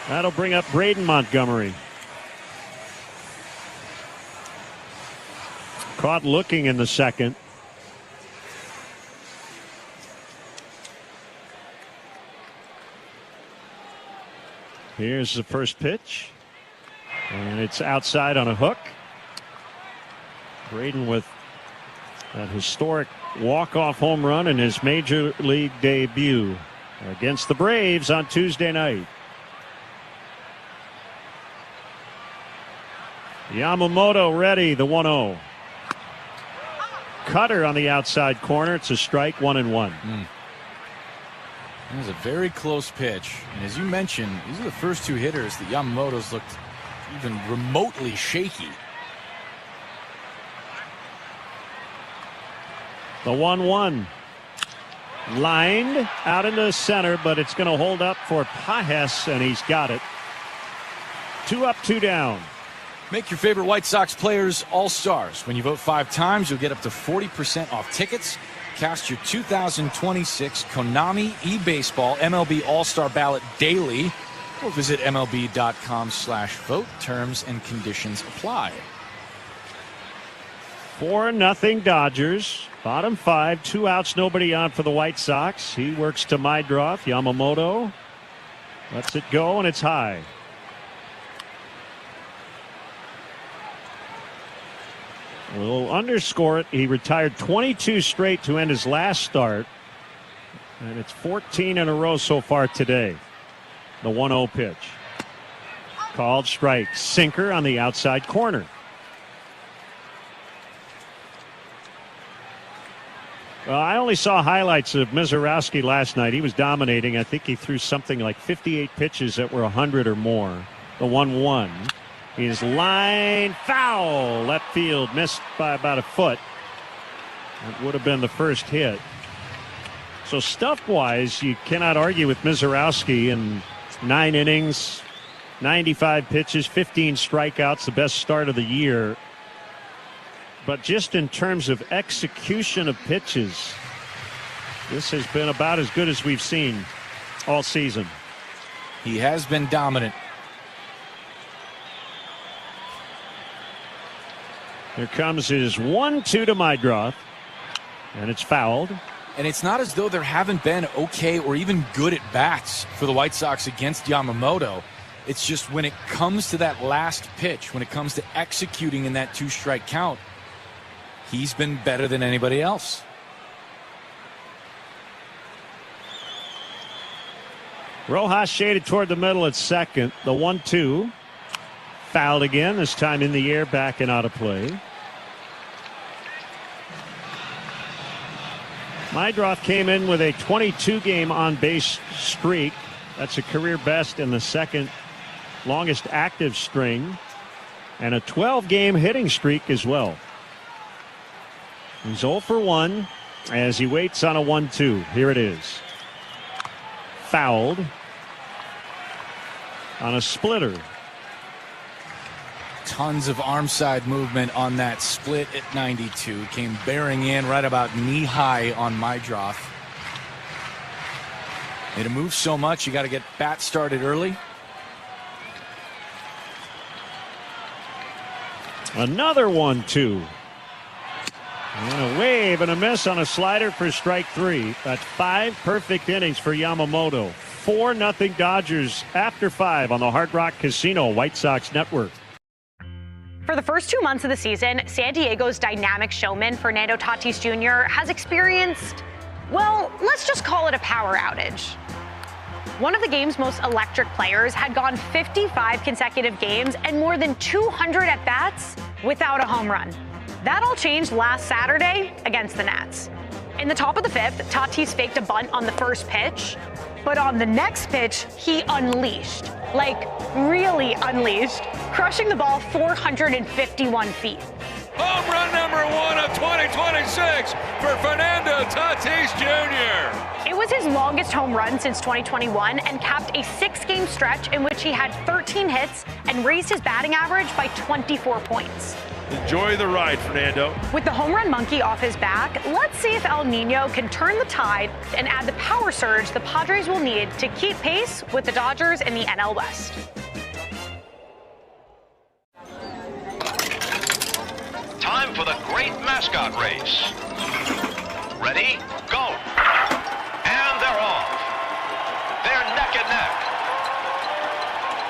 That'll bring up Braden Montgomery. Caught looking in the second. Here's the first pitch. And it's outside on a hook. Braden with that historic walk-off home run in his major league debut against the Braves on Tuesday night. Yamamoto ready, the 1-0. Cutter on the outside corner. It's a strike, 1-1. It was a very close pitch. And as you mentioned, these are the first two hitters that Yamamoto's looked even remotely shaky. The 1-1. Lined out into center, but it's going to hold up for Pajes, and he's got it. 2 up, 2 down. Make your favorite White Sox players all-stars. When you vote 5 times, you'll get up to 40% off tickets. Cast your 2026 Konami eBaseball MLB All-Star Ballot daily, or visit MLB.com/vote. Terms and conditions apply. 4-0 Dodgers. Bottom 5, 2 outs, nobody on for the White Sox. He works to Meidroth. Yamamoto lets it go, and it's high. We'll underscore it. He retired 22 straight to end his last start. And it's 14 in a row so far today. The 1-0 pitch. Called strike. Sinker on the outside corner. Well, I only saw highlights of Mizorowski last night. He was dominating. I think he threw something like 58 pitches that were 100 or more. The 1-1. Is line foul. Left field, missed by about a foot. It would have been the first hit. So stuff-wise, you cannot argue with Mizorowski in 9 innings, 95 pitches, 15 strikeouts, the best start of the year. But just in terms of execution of pitches, this has been about as good as we've seen all season. He has been dominant. Here comes his 1-2 to Meidroth, and it's fouled. And it's not as though there haven't been okay or even good at bats for the White Sox against Yamamoto. It's just when it comes to that last pitch, when it comes to executing in that 2-strike count, he's been better than anybody else. Rojas shaded toward the middle at second. The 1-2. Fouled again, this time in the air, back and out of play. Meidroth came in with a 22-game on-base streak. That's a career best in the second longest active string. And a 12-game hitting streak as well. He's 0 for 1 as he waits on a 1-2. Here it is. Fouled on a splitter. Tons of arm side movement on that split at 92. Came bearing in right about knee high on Meidroth. It moves so much, you got to get bat started early. Another 1-2. And a wave and a miss on a slider for strike 3. That's 5 perfect innings for Yamamoto. 4-0 Dodgers after 5 on the Hard Rock Casino White Sox Network. For the first 2 months of the season, San Diego's dynamic showman, Fernando Tatis Jr., has experienced, well, let's just call it a power outage. One of the game's most electric players had gone 55 consecutive games and more than 200 at-bats without a home run. That all changed last Saturday against the Nats. In the top of the 5th, Tatis faked a bunt on the first pitch, but on the next pitch, he unleashed. Like, really unleashed, crushing the ball 451 feet. Home run number 1 of 2026 for Fernando Tatis Jr. It was his longest home run since 2021 and capped a 6-game stretch in which he had 13 hits and raised his batting average by 24 points. Enjoy the ride, Fernando. With the home run monkey off his back, let's see if El Nino can turn the tide and add the power surge the Padres will need to keep pace with the Dodgers in the NL West. Time for the great mascot race. Ready? Go. And they're off. They're neck and neck.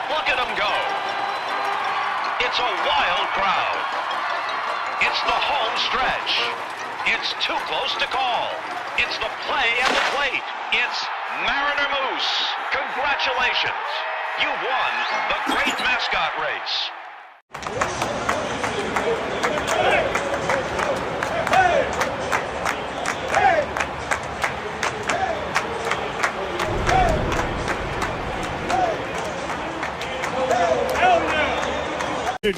Look at them go. It's a wild crowd. It's the home stretch. It's too close to call. It's the play at the plate. It's Mariner Moose. Congratulations. You won the great mascot race.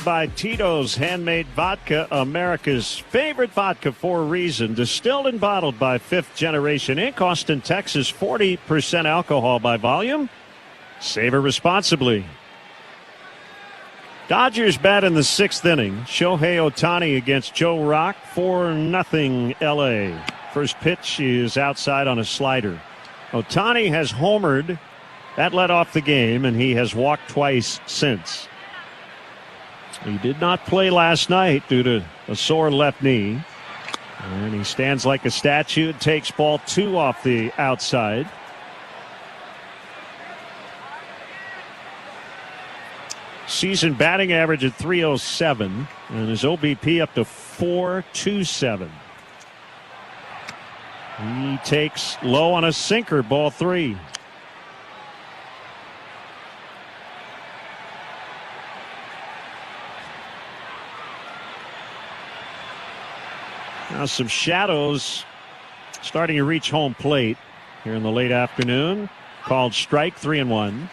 By Tito's Handmade Vodka, America's favorite vodka for a reason. Distilled and bottled by Fifth Generation Inc. Austin, Texas. 40% alcohol by volume. Savor responsibly. Dodgers bat in the 6th inning. Shohei Ohtani against Joe Rock. 4-0 LA. First pitch is outside on a slider. Ohtani has homered. That led off the game, and he has walked twice since. He did not play last night due to a sore left knee. And he stands like a statue. Takes ball 2 off the outside. Season batting average at .307. And his OBP up to .427. He takes low on a sinker, ball 3. Now some shadows starting to reach home plate here in the late afternoon. Called strike, 3-1.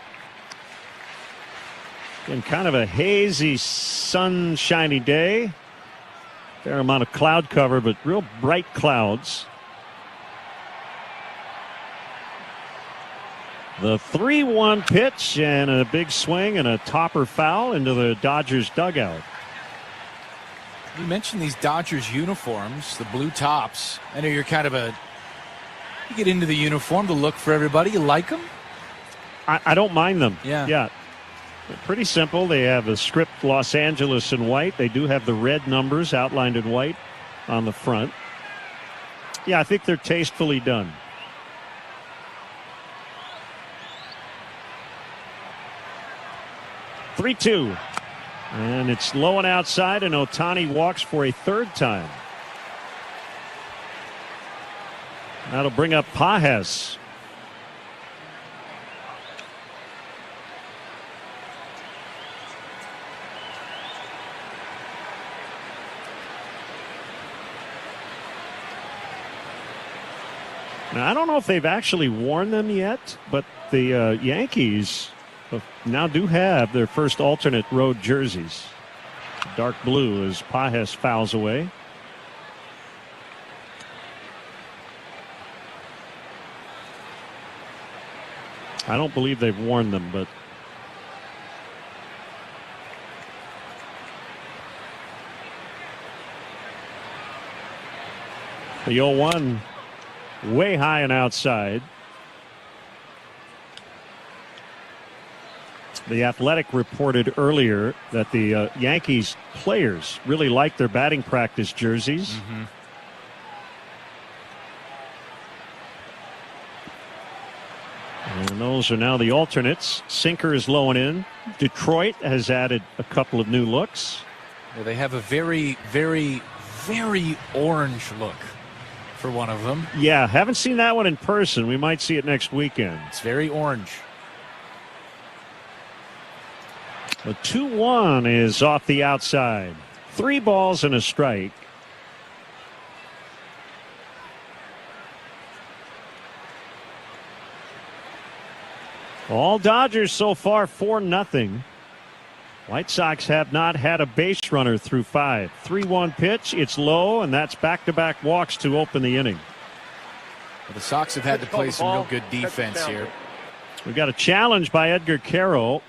And kind of a hazy, sunshiny day. Fair amount of cloud cover, but real bright clouds. The 3-1 pitch and a big swing and a topper foul into the Dodgers dugout. You mentioned these Dodgers uniforms, the blue tops. I know you're kind of you get into the uniform, the look for everybody. You like them? I don't mind them. Yeah. They're pretty simple. They have a script Los Angeles in white. They do have the red numbers outlined in white on the front. Yeah, I think they're tastefully done. (3-2). And it's low and outside, and Ohtani walks for a 3rd time. That'll bring up Pages. Now, I don't know if they've actually worn them yet, but the Yankees now do have their first alternate road jerseys. Dark blue as Pages fouls away. I don't believe they've worn them, but the 0-1 way high and outside. The Athletic reported earlier that the Yankees players really like their batting practice jerseys. Mm-hmm. And those are now the alternates. Sinker is low and in. Detroit has added a couple of new looks. Yeah, they have a very, very, very orange look for one of them. Yeah, haven't seen that one in person. We might see it next weekend. It's very orange. The 2-1 is off the outside. 3 balls and a strike. All Dodgers so far 4-0. White Sox have not had a base runner through 5. 3-1 pitch. It's low, and that's back-to-back walks to open the inning. Well, the Sox have had to play some real good defense here. We got a challenge by Edgar Carroll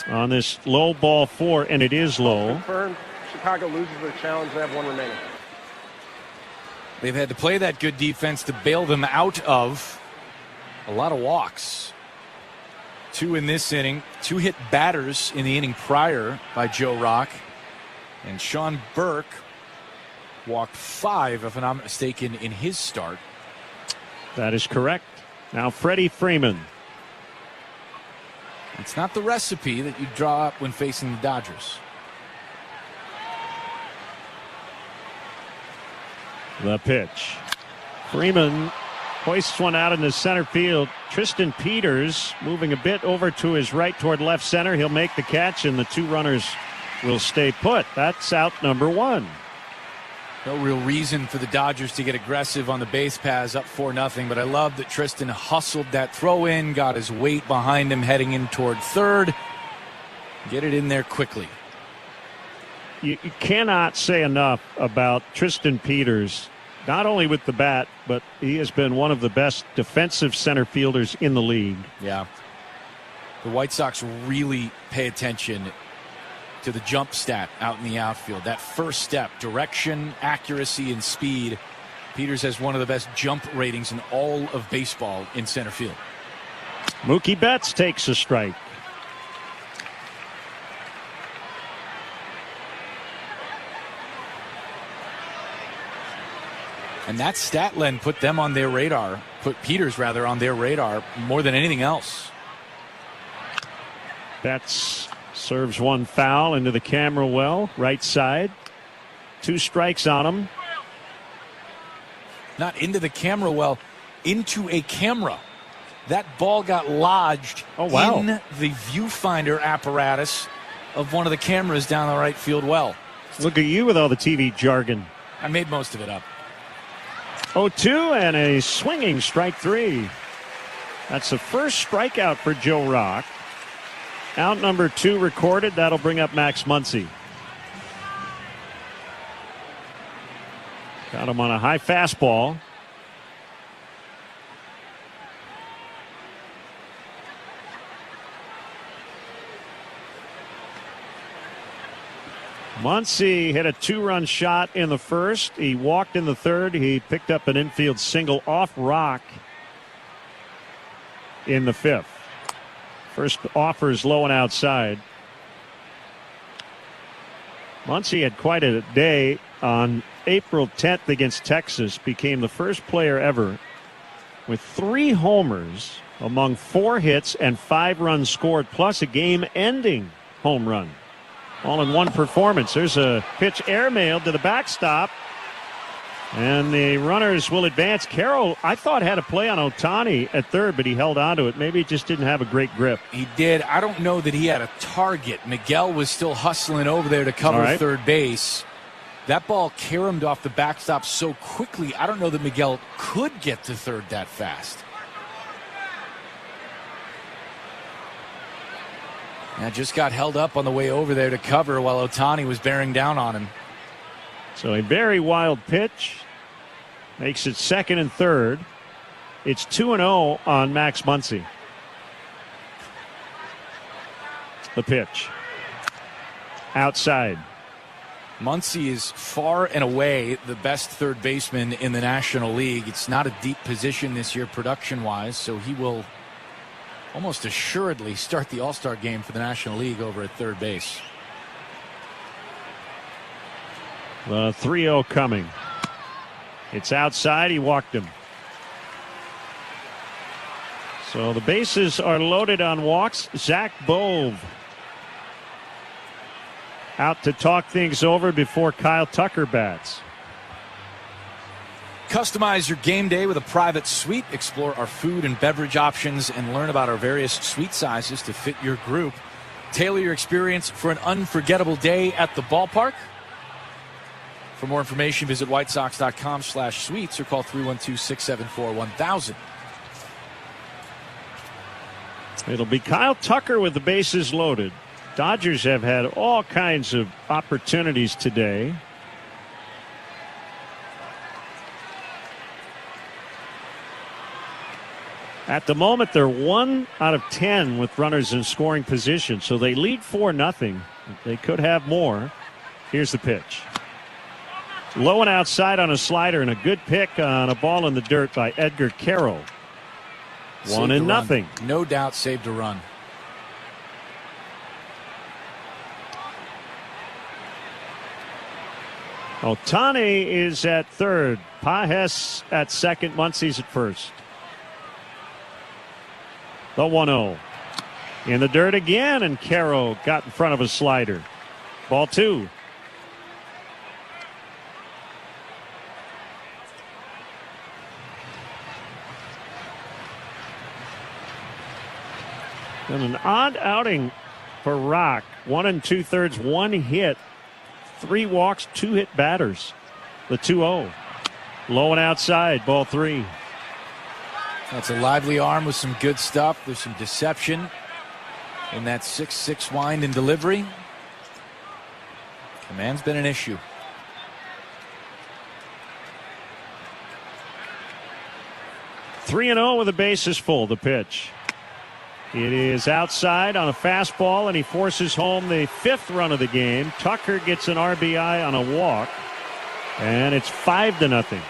on this low ball 4, and it is low. Confirmed. Chicago loses their challenge. They have 1 remaining. They've had to play that good defense to bail them out of a lot of walks. 2 in this inning. 2 hit batters in the inning prior by Joe Rock. And Sean Burke walked 5, if I'm not mistaken, in his start. That is correct. Now Freddie Freeman. It's not the recipe that you draw up when facing the Dodgers. The pitch. Freeman hoists one out in the center field. Tristan Peters moving a bit over to his right toward left center. He'll make the catch, and the 2 runners will stay put. That's out number 1. No real reason for the Dodgers to get aggressive on the base paths, up 4-0, but I love that Tristan hustled that throw in, got his weight behind him heading in toward third. Get it in there quickly. You cannot say enough about Tristan Peters, not only with the bat, but he has been one of the best defensive center fielders in the league. Yeah. The White Sox really pay attention to the jump stat out in the outfield. That first step, direction, accuracy, and speed. Peters has one of the best jump ratings in all of baseball in center field. Mookie Betts takes a strike. And that stat, Len, put them on their radar, put Peters rather on their radar more than anything else. Betts serves 1 foul into the camera well, right side. 2 strikes on him. Not into the camera well, into a camera. That ball got lodged in the viewfinder apparatus of one of the cameras down the right field well. Look at you with all the TV jargon. I made most of it up. 0-2 and a swinging strike 3. That's the first strikeout for Joe Rock. Out number 2 recorded. That'll bring up Max Muncy. Got him on a high fastball. Muncy hit a 2-run shot in the first. He walked in the third. He picked up an infield single off Rock in the 5th. First offer is low and outside. Muncy had quite a day on April 10th against Texas. Became the first player ever with 3 homers among 4 hits and 5 runs scored, plus a game-ending home run. All in one performance. There's a pitch airmailed to the backstop. And the runners will advance. Carroll, I thought, had a play on Ohtani at third, but he held on to it. Maybe he just didn't have a great grip. He did. I don't know that he had a target. Miguel was still hustling over there to cover third base. That ball caromed off the backstop so quickly, I don't know that Miguel could get to third that fast. And just got held up on the way over there to cover while Ohtani was bearing down on him. So a very wild pitch. Makes it 2nd and 3rd. It's 2-0 on Max Muncy. The pitch. Outside. Muncy is far and away the best third baseman in the National League. It's not a deep position this year production-wise, so he will almost assuredly start the All-Star game for the National League over at third base. The 3-0 coming. It's outside. He walked him. So the bases are loaded on walks. Zach Bove out to talk things over before Kyle Tucker bats. Customize your game day with a private suite. Explore our food and beverage options and learn about our various suite sizes to fit your group. Tailor your experience for an unforgettable day at the ballpark. For more information, visit whitesox.com/suites or call 312-674-1000. It'll be Kyle Tucker with the bases loaded. Dodgers have had all kinds of opportunities today. At the moment, they're 1 out of 10 with runners in scoring position, so they lead 4-0. They could have more. Here's the pitch. Low and outside on a slider, and a good pick on a ball in the dirt by Edgar Carroll. 1-0. No doubt saved a run. Ohtani is at third. Pages at second. Muncy's at first. The 1-0. In the dirt again, and Carroll got in front of a slider. Ball 2. And an odd outing for Rock. 1 2/3, 1 hit, 3 walks, 2 hit batters. The 2-0. Low and outside, ball 3. That's a lively arm with some good stuff. There's some deception in that 6-6 wind and delivery. Command's been an issue. Three and 0 with the bases full. The pitch. It is outside on a fastball, and he forces home the 5th run of the game. Tucker gets an RBI on a walk, and it's 5-0.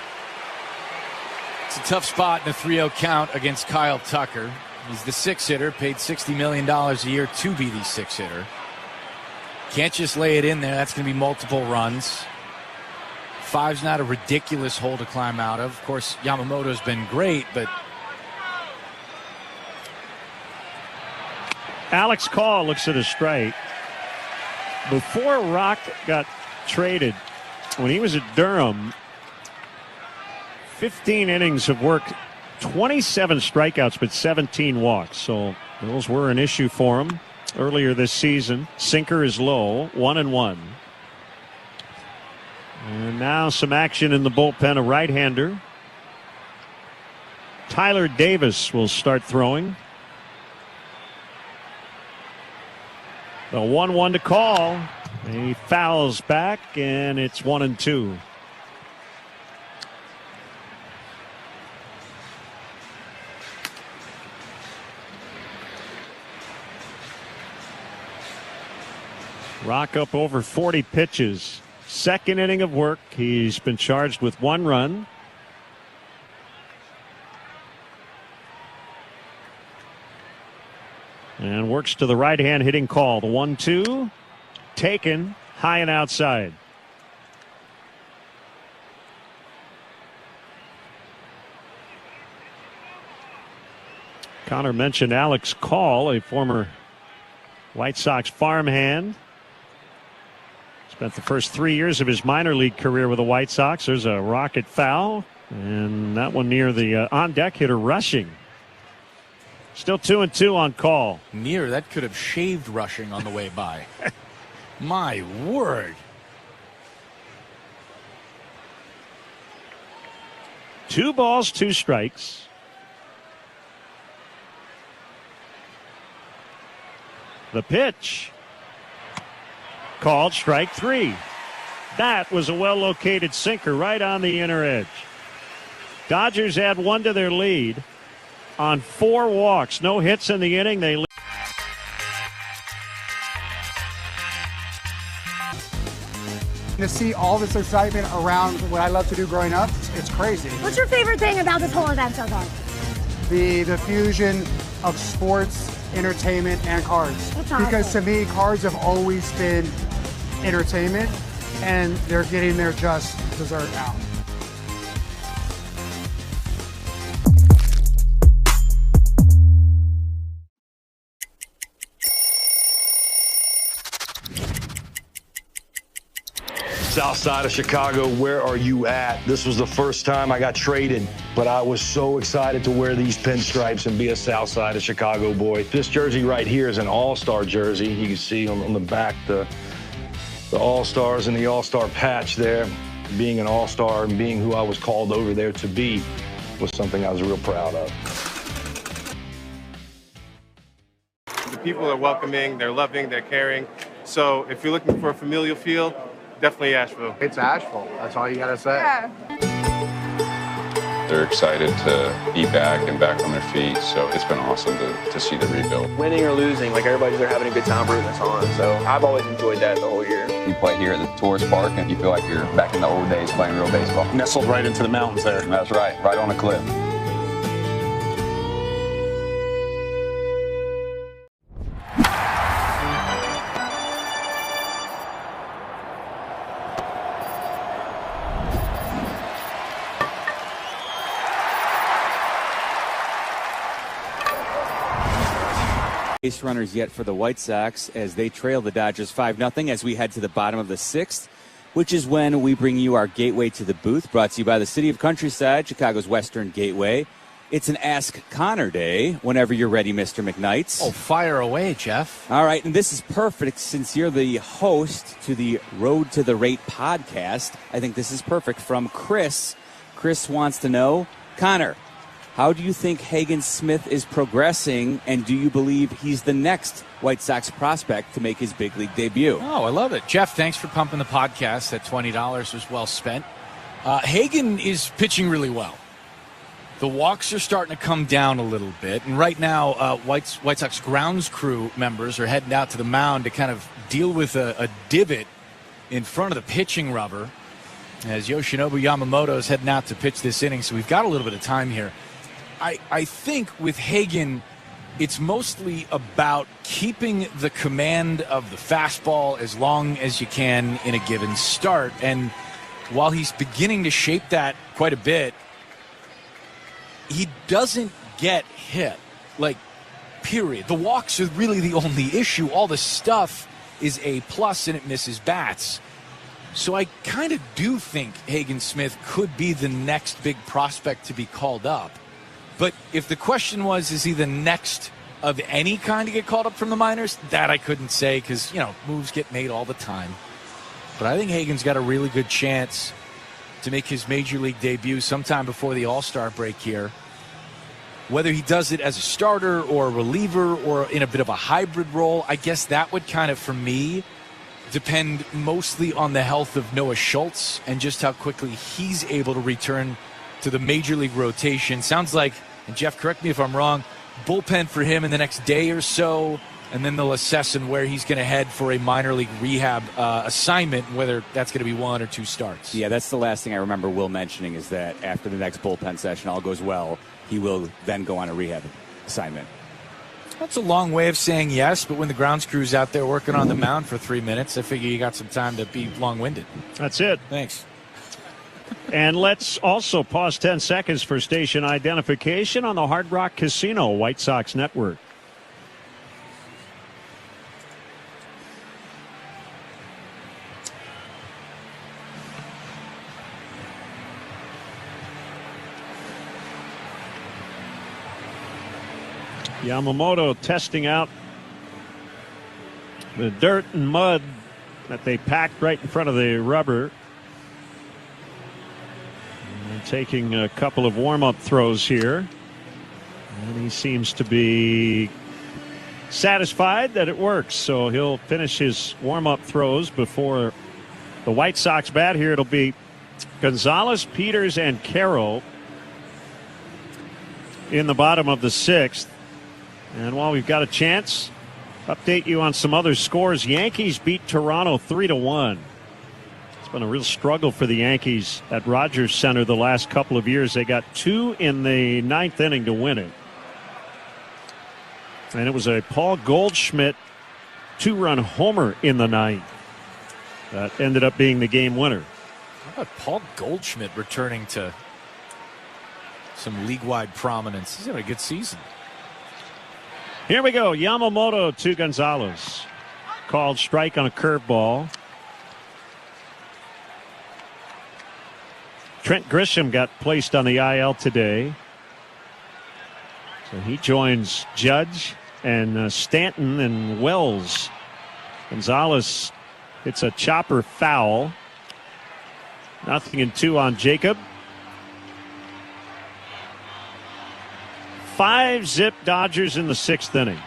It's a tough spot in a 3-0 count against Kyle Tucker. He's the 6-hitter, paid $60 million a year to be the 6-hitter. Can't just lay it in there. That's going to be multiple runs. 5's not a ridiculous hole to climb out of. Of course, Yamamoto's been great, but Alex Call looks at a strike. Before Rock got traded, when he was at Durham, 15 innings of work, 27 strikeouts, but 17 walks. So those were an issue for him earlier this season. Sinker is low, 1-1. And now some action in the bullpen. A right-hander. Tyler Davis will start throwing. The 1-1 to Call. He fouls back, and it's 1-2. Rock up over 40 pitches. Second inning of work. He's been charged with 1 run. And works to the right hand hitting Call. The 1-2 taken high and outside. Connor mentioned Alex Call, a former White Sox farmhand. Spent the first 3 years of his minor league career with the White Sox. There's a rocket foul, and that one near the on-deck hitter rushing. Still 2-2 on Call. Near, that could have shaved rushing on the way by. My word. Two balls, 2 strikes. The pitch. Called strike 3. That was a well-located sinker right on the inner edge. Dodgers add 1 to their lead on 4 walks. No hits in the inning. They to see all this excitement around what I love to do growing up, it's crazy. What's your favorite thing about this whole event so far? The fusion of sports, entertainment, and cards. That's awesome. Because to me, cards have always been entertainment, and they're getting their just dessert now. South side of Chicago, where are you at? This was the first time I got traded, but I was so excited to wear these pinstripes and be a South side of Chicago boy. This jersey right here is an all-star jersey. You can see on the back the all-stars and the all-star patch there. Being an all-star and being who I was called over there to be was something I was real proud of. people are welcoming, they're loving, they're caring. So if you're looking for a familial feel, definitely Asheville. It's Asheville. That's all you got to say. Yeah. They're excited to be back and back on their feet, so it's been awesome to see the rebuild. Winning or losing, like everybody's there having a good time rooting us on. So I've always enjoyed that the whole year. You play here at the tourist park and you feel like you're back in the old days playing real baseball. Nestled right into the mountains there. That's right on a cliff. Base runners yet for the White Sox as they trail the Dodgers 5-0 as we head to the bottom of the sixth, which is when we bring you our Gateway to the Booth, brought to you by the City of Countryside, Chicago's Western Gateway. It's an Ask Connor Day whenever you're ready, Mr. McKnights. Oh, fire away, Jeff. All right, and this is perfect since you're the host to the Road to the Rate podcast. I think this is perfect from Chris. Chris wants to know, Connor, how do you think Hagen Smith is progressing, and do you believe he's the next White Sox prospect to make his big league debut? Oh, I love it. Jeff, thanks for pumping the podcast. That $20 was well spent. Hagen is pitching really well. The walks are starting to come down a little bit, and right now White Sox grounds crew members are heading out to the mound to kind of deal with a divot in front of the pitching rubber as Yoshinobu Yamamoto is heading out to pitch this inning, so we've got a little bit of time here. I think with Hagen, it's mostly about keeping the command of the fastball as long as you can in a given start. And while he's beginning to shape that quite a bit, he doesn't get hit, like, period. The walks are really the only issue. All the stuff is A+, and it misses bats. So I kind of do think Hagen Smith could be the next big prospect to be called up. But if the question was, is he the next of any kind to get called up from the minors, that I couldn't say because, moves get made all the time. But I think Hagen's got a really good chance to make his major league debut sometime before the All-Star break here. Whether he does it as a starter or a reliever or in a bit of a hybrid role, I guess that would kind of, for me, depend mostly on the health of Noah Schultz and just how quickly he's able to return to the major league rotation. Sounds like, and Jeff, correct me if I'm wrong, bullpen for him in the next day or so, and then they'll assess him where he's going to head for a minor league rehab assignment, whether that's going to be 1 or 2 starts. Yeah, that's the last thing I remember Will mentioning is that after the next bullpen session, all goes well, he will then go on a rehab assignment. That's a long way of saying yes, but when the grounds crew's out there working on the mound for 3 minutes, I figure you got some time to be long-winded. That's it. Thanks. And let's also pause 10 seconds for station identification on the Hard Rock Casino White Sox Network. Yamamoto testing out the dirt and mud that they packed right in front of the rubber. And taking a couple of warm-up throws here. And he seems to be satisfied that it works. So he'll finish his warm-up throws before the White Sox bat here. It'll be Gonzalez, Peters, and Carroll in the bottom of the 6th. And while we've got a chance, update you on some other scores. Yankees beat Toronto 3-1. It's been a real struggle for the Yankees at Rogers Center the last couple of years. They got 2 in the 9th inning to win it. And it was a Paul Goldschmidt 2-run homer in the 9th that ended up being the game winner. How about Paul Goldschmidt returning to some league-wide prominence? He's having a good season. Here we go. Yamamoto to Gonzalez. Called strike on a curveball. Trent Grisham got placed on the IL today. So he joins Judge and Stanton and Wells. Gonzalez hits a chopper foul. 0-2 on Jacob. 5-zip Dodgers in the 6th inning.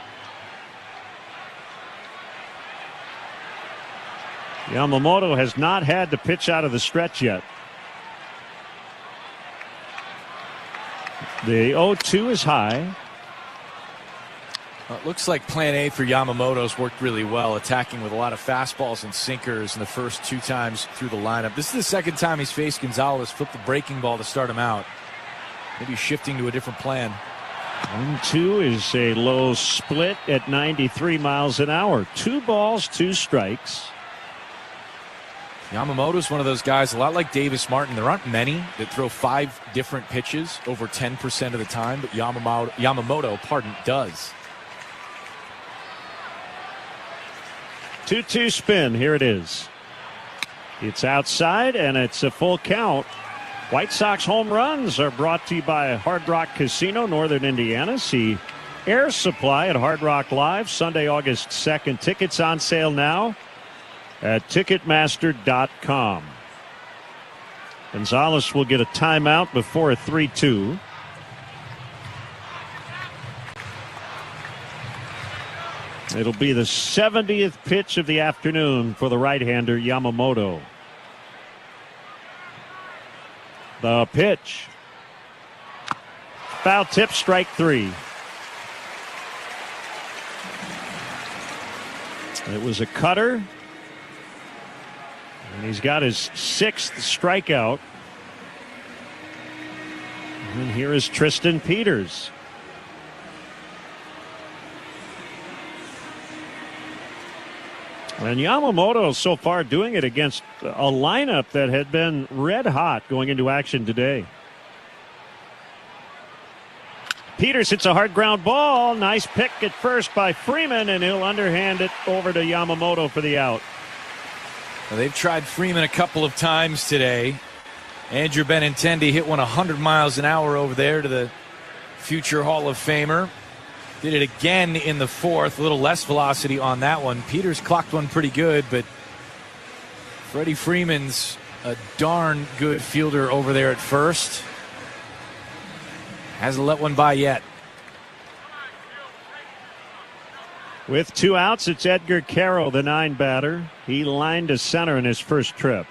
Yamamoto has not had to pitch out of the stretch yet. The 0-2 is high. Well, it looks like plan A for Yamamoto's worked really well, attacking with a lot of fastballs and sinkers in the first 2 times through the lineup. This is the second time he's faced Gonzalez, flipped the breaking ball to start him out. Maybe shifting to a different plan. 1-2 is a low split at 93 miles an hour. 2 balls, 2 strikes. Yamamoto's one of those guys, a lot like Davis Martin. There aren't many that throw 5 different pitches over 10% of the time, but Yamamoto does. 2-2 spin. Here it is. It's outside, and it's a full count. White Sox home runs are brought to you by Hard Rock Casino, Northern Indiana. See Air Supply at Hard Rock Live, Sunday, August 2nd. Tickets on sale now at Ticketmaster.com. Gonzalez will get a timeout before a 3-2. It'll be the 70th pitch of the afternoon for the right-hander Yamamoto. The pitch. Foul tip, strike 3. It was a cutter. And he's got his 6th strikeout. And here is Tristan Peters. And Yamamoto so far doing it against a lineup that had been red hot going into action today. Peters hits a hard ground ball. Nice pick at first by Freeman, and he'll underhand it over to Yamamoto for the out. Well, they've tried Freeman a couple of times today. Andrew Benintendi hit one 100 miles an hour over there to the future Hall of Famer. Did it again in the 4th. A little less velocity on that one. Peters clocked one pretty good, but Freddie Freeman's a darn good fielder over there at first. Hasn't let one by yet. With 2 outs, it's Edgar Carroll, the 9 batter. He lined to center in his first trip.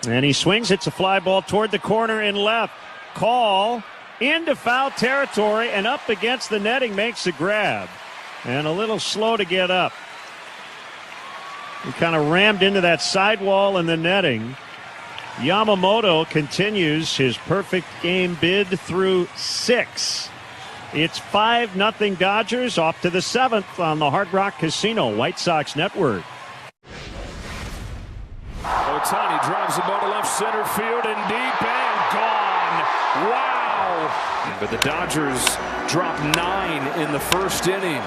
And he swings. It's a fly ball toward the corner in left. Call. Into foul territory and up against the netting, makes the grab. And a little slow to get up. He kind of rammed into that sidewall in the netting. Yamamoto continues his perfect game bid through 6. It's 5-0 Dodgers, off to the 7th on the Hard Rock Casino White Sox Network. Ohtani drives the ball to left center field and deep and gone. Wow. But the Dodgers drop 9 in the first inning.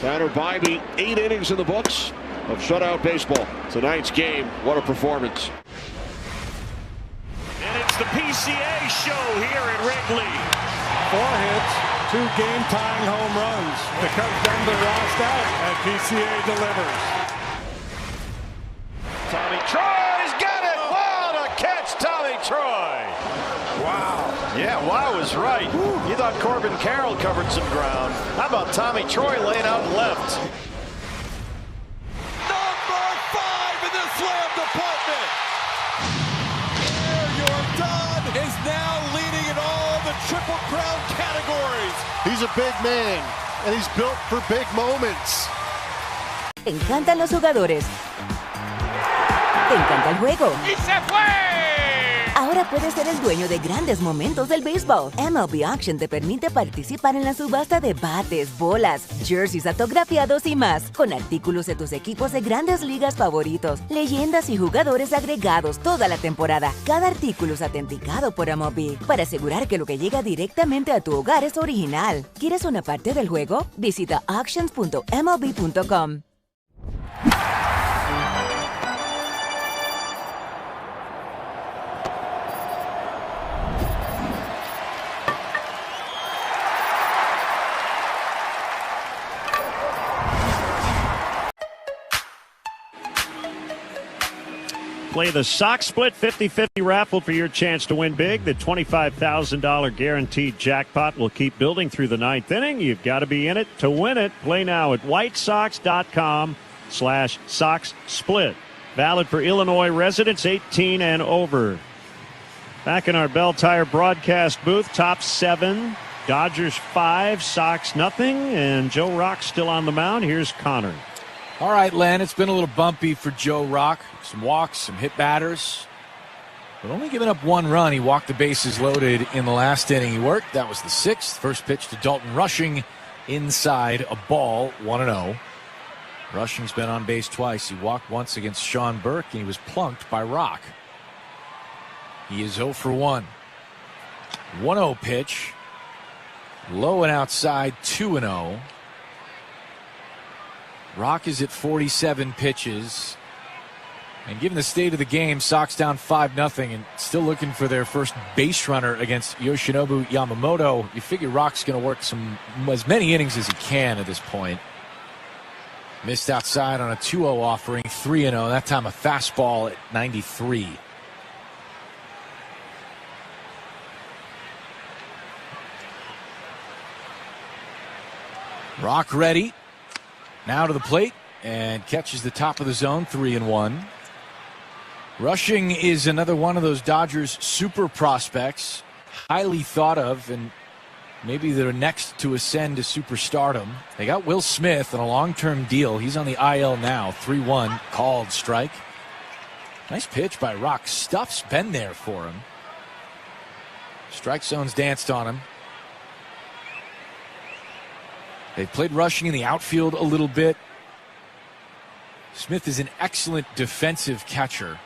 Tanner Bybee, 8 innings in the books of shutout baseball. Tonight's game, what a performance. And it's the PCA show here at Wrigley. 4 hits, 2 game-tying home runs. The Cubs then they're lost out, and PCA delivers. Tommy Troy's got it! Wow, to catch Tommy Troy! Wow. Yeah, wow is right. You thought Corbin Carroll covered some ground. How about Tommy Troy laying out left? Number 5 in the slam department. Your Don is now leading in all the Triple Crown categories. He's a big man, and he's built for big moments. Te encantan los jugadores. Te encanta el juego. ¡Y se fue! Ahora puedes ser el dueño de grandes momentos del béisbol. MLB Auction te permite participar en la subasta de bates, bolas, jerseys autografiados y más, con artículos de tus equipos de grandes ligas favoritos, leyendas y jugadores agregados toda la temporada. Cada artículo es autenticado por MLB para asegurar que lo que llega directamente a tu hogar es original. ¿Quieres una parte del juego? Visita auctions.mlb.com. Play the SOX Split 50-50 raffle for your chance to win big. The $25,000 guaranteed jackpot will keep building through the ninth inning. You've got to be in it to win it. Play now at whitesox.com/SOX Split. Valid for Illinois residents 18 and over. Back in our Bell Tire broadcast booth, top 7. Dodgers 5, Sox nothing, and Joe Rock still on the mound. Here's Connor. All right, Len, it's been a little bumpy for Joe Rock. Some walks, some hit batters, but only giving up 1 run. He walked the bases loaded in the last inning he worked. That was the 6th. First pitch to Dalton Rushing inside, a ball, 1-0. Rushing's been on base twice. He walked once against Sean Burke, and he was plunked by Rock. He is 0 for 1. 1-0 pitch. Low and outside, 2-0. Rock is at 47 pitches. And given the state of the game, Sox down 5-0 and still looking for their first base runner against Yoshinobu Yamamoto. You figure Rock's going to work as many innings as he can at this point. Missed outside on a 2-0 offering, 3-0. That time a fastball at 93. Rock ready. Now to the plate and catches the top of the zone, 3-1. Rushing is another one of those Dodgers super prospects, highly thought of, and maybe they're next to ascend to superstardom. They got Will Smith on a long-term deal. He's on the IL now, 3-1, called strike. Nice pitch by Rock. Stuff's been there for him. Strike zone's danced on him. They've played Rushing in the outfield a little bit. Smith is an excellent defensive catcher.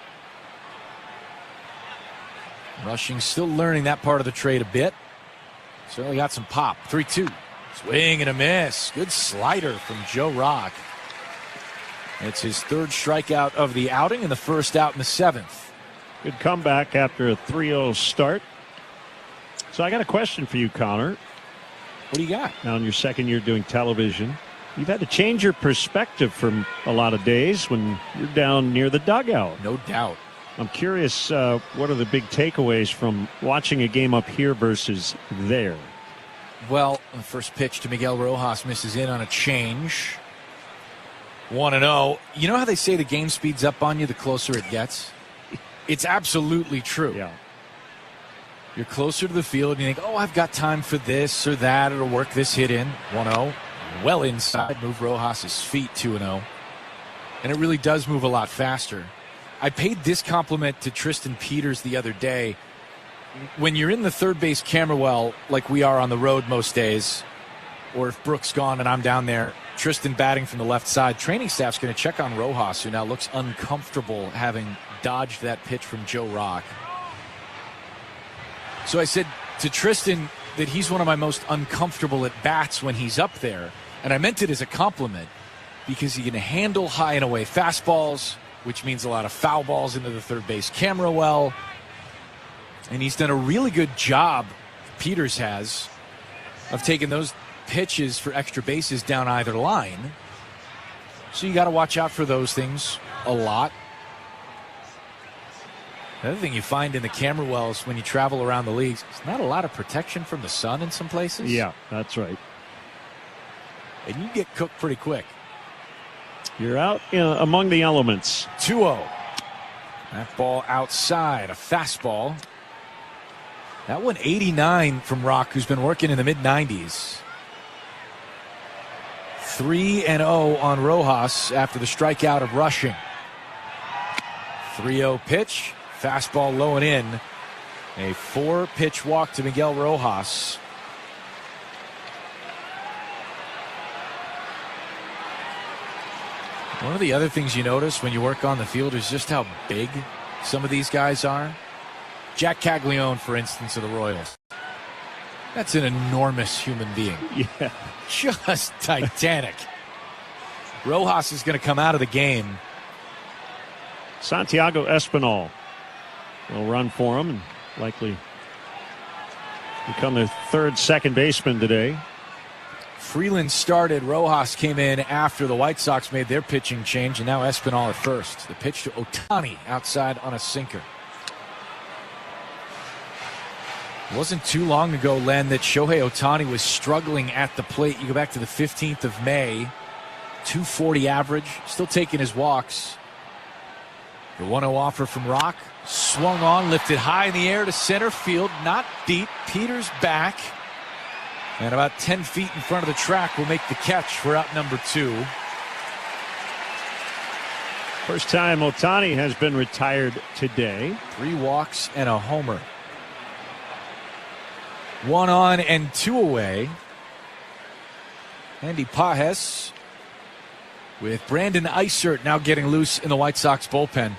Rushing still learning that part of the trade a bit. Certainly got some pop. 3-2. Swing and a miss. Good slider from Joe Rock. It's his 3rd strikeout of the outing and the first out in the 7th. Good comeback after a 3-0 start. So I got a question for you, Connor. What do you got? Now in your 2nd year doing television, you've had to change your perspective from a lot of days when you're down near the dugout. No doubt. I'm curious, what are the big takeaways from watching a game up here versus there? Well, the first pitch to Miguel Rojas misses in on a change. 1-0. You know how they say the game speeds up on you the closer it gets? It's absolutely true. Yeah. You're closer to the field and you think, oh, I've got time for this or that. It'll work this hit in. 1-0. Well inside. Move Rojas' feet. 2-0. And it really does move a lot faster. I paid this compliment to Tristan Peters the other day. When you're in the third base camera well, like we are on the road most days, or if Brooks gone and I'm down there, Tristan batting from the left side, training staff's going to check on Rojas, who now looks uncomfortable having dodged that pitch from Joe Rock. So I said to Tristan that he's one of my most uncomfortable at bats when he's up there. And I meant it as a compliment because he can handle high and away fastballs, which means a lot of foul balls into the third base camera well. And he's done a really good job, Peters has, of taking those pitches for extra bases down either line. So you got to watch out for those things a lot. The other thing you find in the camera wells when you travel around the leagues, it's not a lot of protection from the sun in some places. Yeah, that's right. And you get cooked pretty quick. You're out among the elements. 2-0. That ball outside, a fastball. That one 89 from Rock, who's been working in the mid-90s. 3-0 on Rojas after the strikeout of Rushing. 3-0 pitch. Fastball low and in. A 4-pitch walk to Miguel Rojas. One of the other things you notice when you work on the field is just how big some of these guys are. Jack Caglione, for instance, of the Royals. That's an enormous human being. Yeah. Just titanic. Rojas is going to come out of the game. Santiago Espinal will run for him and likely become the 3rd second baseman today. Freeland started. Rojas came in after the White Sox made their pitching change, and now Espinal at first. The pitch to Ohtani outside on a sinker. It wasn't too long ago, Len, that Shohei Ohtani was struggling at the plate. You go back to the 15th of May, 240 average, still taking his walks. The 1-0 offer from Rock, swung on, lifted high in the air to center field, not deep. Peters back, and about 10 feet in front of the track will make the catch for out number 2. First time Ohtani has been retired today. 3 walks and a homer. 1 on and 2 away. Andy Pages with Brandon Eisert now getting loose in the White Sox bullpen.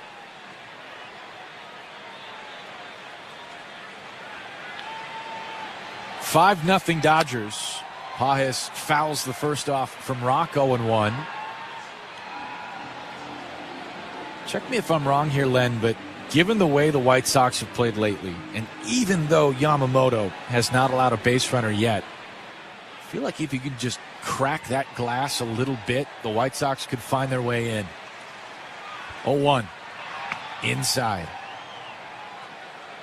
$5-0 Dodgers. Pages fouls the first off from Rock, 0-1. Check me if I'm wrong here, Len, but given the way the White Sox have played lately, and even though Yamamoto has not allowed a base runner yet, I feel like if you could just crack that glass a little bit, the White Sox could find their way in. 0-1. Inside.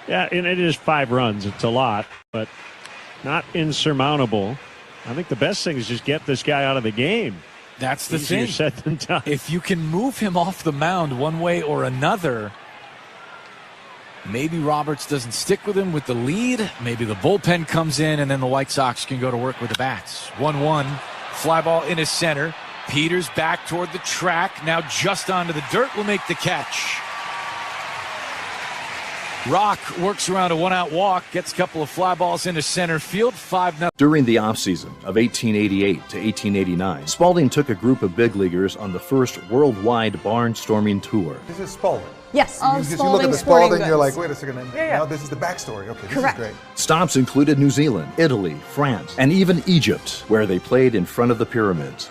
Yeah, and it is 5 runs. It's a lot, but not insurmountable. I think the best thing is just get this guy out of the game. That's the Easier thing. said than done. If you can move him off the mound one way or another, maybe Roberts doesn't stick with him with the lead. Maybe the bullpen comes in, and then the White Sox can go to work with the bats. 1-1. Fly ball in his center. Peters back toward the track. Now just onto the dirt will make the catch. Rock works around a 1-out walk, gets a couple of fly balls into center field. 5-0. During the offseason of 1888 to 1889, Spalding took a group of big leaguers on the first worldwide barnstorming tour. This is Spalding. Yes, you look at the Spalding, you're like, wait a second, now this is the backstory. Okay, this is great. Stops included New Zealand, Italy, France, and even Egypt, where they played in front of the pyramids.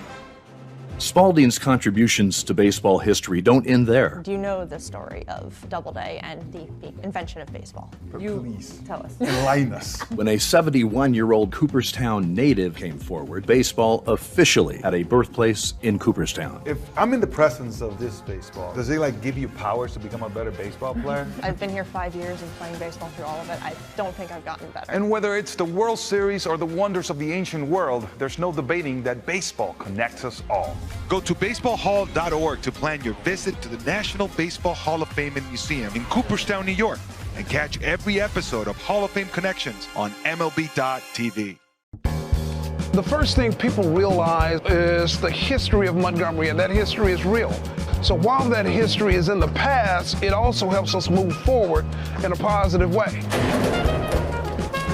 Spalding's contributions to baseball history don't end there. Do you know the story of Doubleday and the invention of baseball? Please tell us. Enlighten us. When a 71-year-old Cooperstown native came forward, baseball officially had a birthplace in Cooperstown. If I'm in the presence of this baseball, does it give you powers to become a better baseball player? I've been here 5 years and playing baseball through all of it. I don't think I've gotten better. And whether it's the World Series or the wonders of the ancient world, there's no debating that baseball connects us all. Go to baseballhall.org to plan your visit to the National Baseball Hall of Fame and Museum in Cooperstown, New York, and catch every episode of Hall of Fame Connections on MLB.tv. The first thing people realize is the history of Montgomery, and that history is real. So while that history is in the past, it also helps us move forward in a positive way.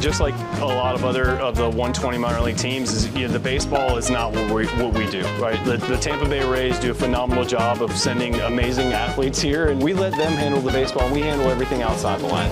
Just like a lot of other of the 120 minor league teams, the baseball is not what we do, right? The Tampa Bay Rays do a phenomenal job of sending amazing athletes here, and we let them handle the baseball, and we handle everything outside the line.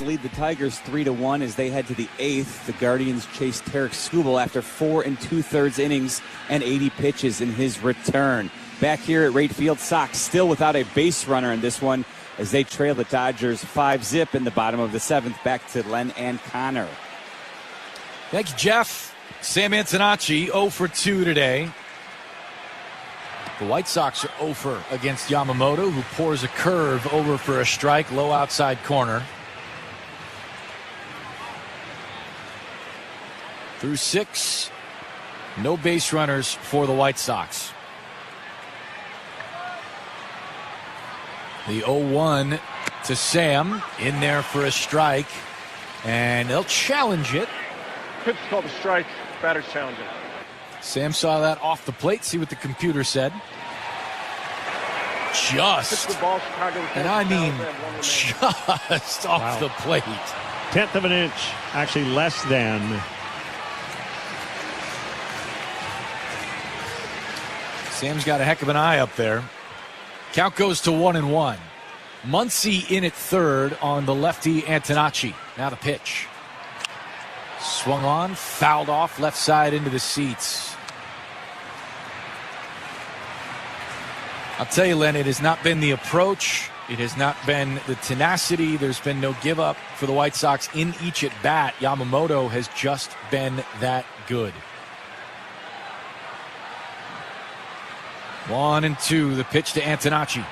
Lead the Tigers 3-1 as they head to the 8th. The Guardians chase Tarek Skubal after 4 2/3 innings and 80 pitches in his return. Back here at Wright Field, Sox still without a base runner in this one as they trail the Dodgers 5-0 in the bottom of the 7th. Back to Len and Connor. Thank you, Jeff. Sam Antonacci 0 for 2 today. The White Sox are 0 for against Yamamoto, who pours a curve over for a strike, low outside corner. Through 6, no base runners for the White Sox. The 0-1 to Sam, in there for a strike, and they'll challenge it. Pitch called a strike, batter's challenging. Sam saw that off the plate, see what the computer said. Just, and I mean just off the plate. 1/10 of an inch, actually less than. Sam's got a heck of an eye up there. Count goes to 1-1. Muncy in at third on the lefty Antonacci. Now the pitch. Swung on, fouled off, left side into the seats. I'll tell you, Len, it has not been the approach. It has not been the tenacity. There's been no give up for the White Sox in each at bat. Yamamoto has just been that good. 1-2, the pitch to Antonacci.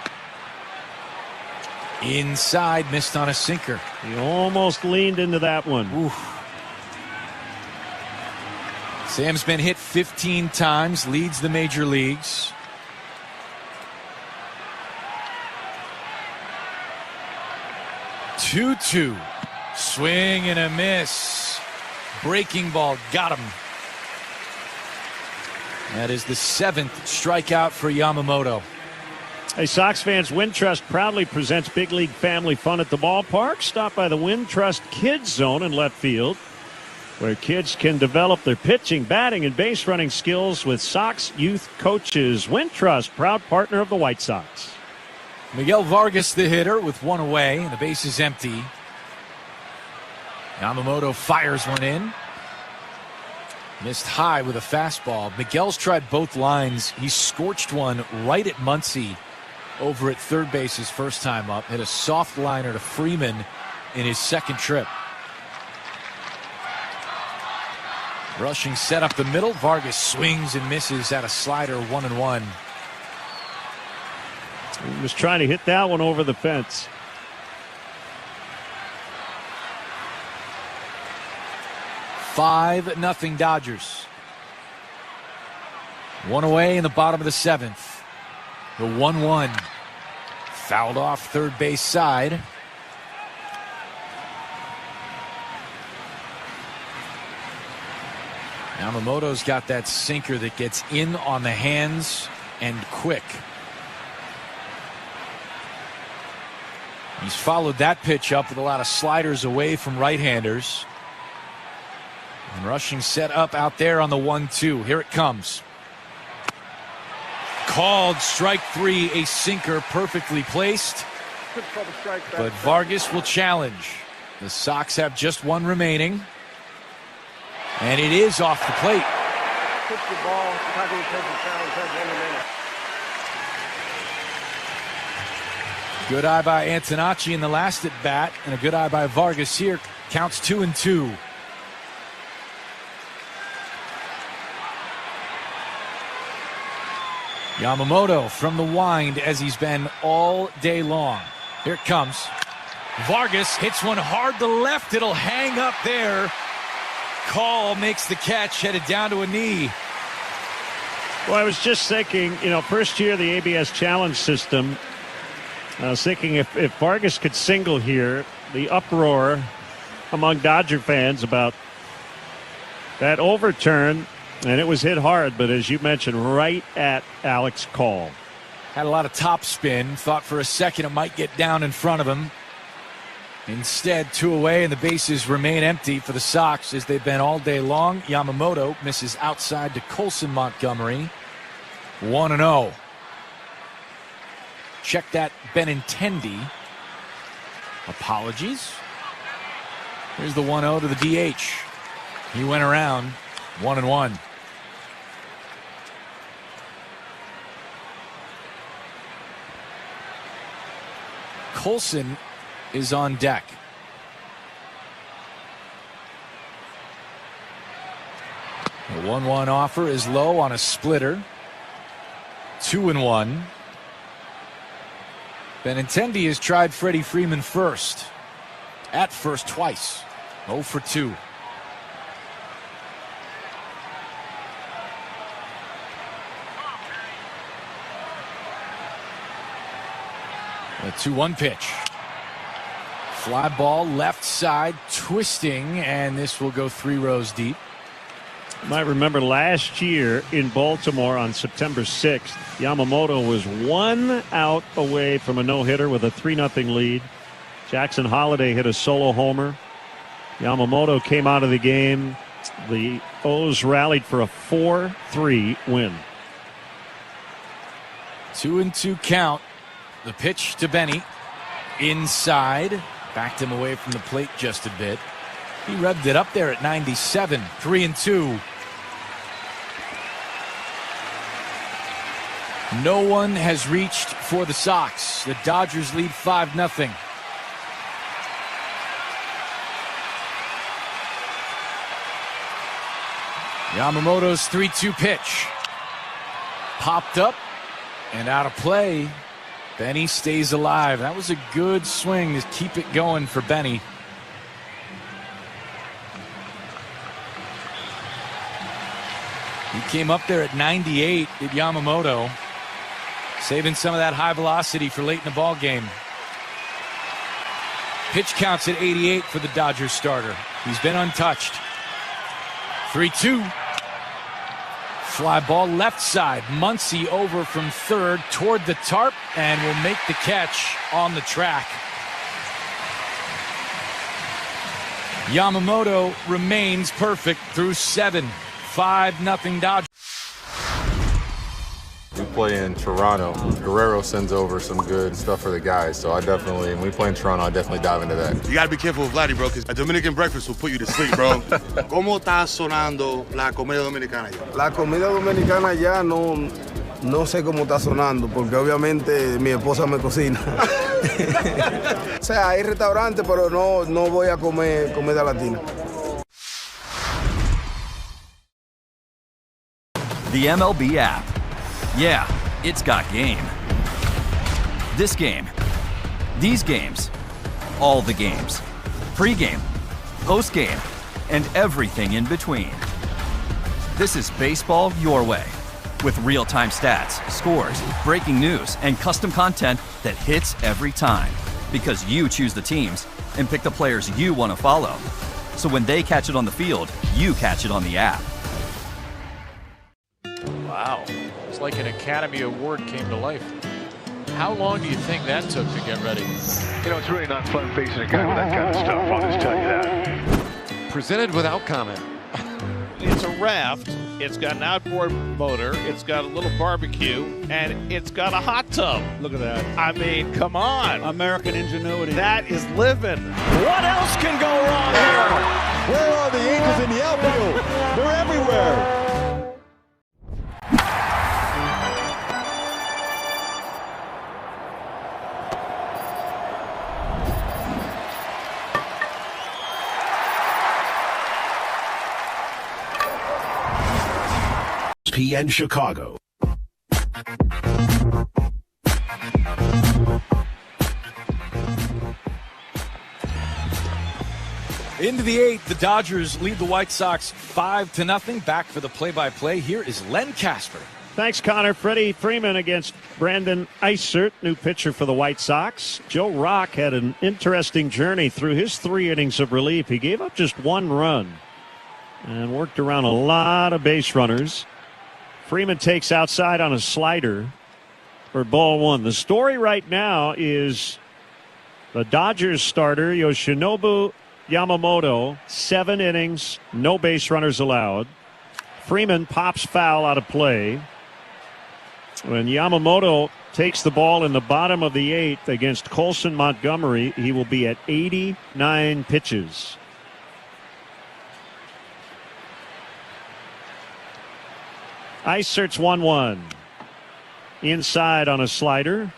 Inside, missed on a sinker. He almost leaned into that one. Oof. Sam's been hit 15 times, leads the major leagues. Two-two. Swing and a miss. Breaking ball, got him. That is the 7th strikeout for Yamamoto. Hey, Sox fans, Wintrust proudly presents big league family fun at the ballpark. Stop by the Wintrust Kids Zone in left field, where kids can develop their pitching, batting, and base running skills with Sox youth coaches. Wintrust, proud partner of the White Sox. Miguel Vargas, the hitter, with one away, and the base is empty. Yamamoto fires one in. Missed high with a fastball. Miguel's tried both lines. He scorched one right at Muncy over at third base his first time up. Hit a soft liner to Freeman in his second trip. Rushing set up the middle. Vargas swings and misses at a slider, 1-1. He was trying to hit that one over the fence. Nothing Dodgers. One away in the bottom of the 7th. The 1-1. Fouled off third base side. Yamamoto's got that sinker that gets in on the hands and quick. He's followed that pitch up with a lot of sliders away from right-handers. And rushing set up out there on the 1-2. Here it comes. Called strike 3, a sinker perfectly placed. But Vargas will challenge. The Sox have just one remaining. And it is off the plate. Good eye by Antonacci in the last at bat, and a good eye by Vargas here. Counts 2-2. Yamamoto from the wind as he's been all day long. Here it comes. Vargas hits one hard to left. It'll hang up there. Call makes the catch, headed down to a knee. Well, I was just thinking, first year of the ABS challenge system, I was thinking if Vargas could single here, the uproar among Dodger fans about that overturn, and it was hit hard, but as you mentioned, right at Alex Call. Had a lot of top spin, thought for a second it might get down in front of him. Instead, 2 away, and the bases remain empty for the Sox as they've been all day long. Yamamoto misses outside to Colson Montgomery. 1-0. Check that Benintendi. Apologies. Here's the 1-0 to the DH. He went around. 1-1. Colson is on deck. The 1-1 offer is low on a splitter. 2-1. Benintendi has tried Freddie Freeman first. At first twice. 0 for 2. A 2-1 pitch. Fly ball left side, twisting, and this will go 3 rows deep. You might remember last year in Baltimore on September 6th, Yamamoto was 1 out away from a no-hitter with a 3-0 lead. Jackson Holliday hit a solo homer. Yamamoto came out of the game. The O's rallied for a 4-3 win. 2-2 count. The pitch to Benny. Inside. Backed him away from the plate just a bit. He revved it up there at 97, 3-2. No one has reached for the Sox. The Dodgers lead 5-0. Yamamoto's 3-2 pitch. Popped up and out of play. Benny stays alive. That was a good swing to keep it going for Benny. He came up there at 98 at Yamamoto, saving some of that high velocity for late in the ball game. Pitch counts at 88 for the Dodgers starter. He's been untouched. 3-2. Fly ball left side. Muncy over from third toward the tarp and will make the catch on the track. Yamamoto remains perfect through 7. 5-0 Dodgers. We play in Toronto. Guerrero sends over some good stuff for the guys, so when we play in Toronto, I definitely dive into that. You gotta be careful with Vladdy, bro, because a Dominican breakfast will put you to sleep, bro. ¿Cómo está sonando la comida dominicana ya? La comida dominicana ya no sé cómo está sonando, porque obviamente mi esposa me cocina. O sea, hay restaurantes, pero no voy a comer comida latina. The MLB app. Yeah, it's got game. This game. These games. All the games. Pre-game, post-game, and everything in between. This is baseball your way. With real-time stats, scores, breaking news, and custom content that hits every time. Because you choose the teams and pick the players you want to follow. So when they catch it on the field, you catch it on the app. Wow. It's like an Academy Award came to life. How long do you think that took to get ready? You know, it's really not fun facing a guy with that kind of stuff, I'll just tell you that. Presented without comment. It's a raft. It's got an outboard motor. It's got a little barbecue. And it's got a hot tub. Look at that. I mean, come on. American ingenuity. That is living. What else can go wrong here? Where are the Angels in the outfield? They're everywhere. ESPN Chicago. Into the 8th, the Dodgers lead the White Sox 5-0. Back for the play-by-play. Here is Len Casper. Thanks, Connor. Freddie Freeman against Brandon Eisert, new pitcher for the White Sox. Joe Rock had an interesting journey through his 3 innings of relief. He gave up just 1 run and worked around a lot of base runners. Freeman takes outside on a slider for ball 1. The story right now is the Dodgers starter, Yoshinobu Yamamoto, 7 innings, no base runners allowed. Freeman pops foul out of play. When Yamamoto takes the ball in the bottom of the 8th against Colson Montgomery, he will be at 89 pitches. Eisert's 1-1. Inside on a slider.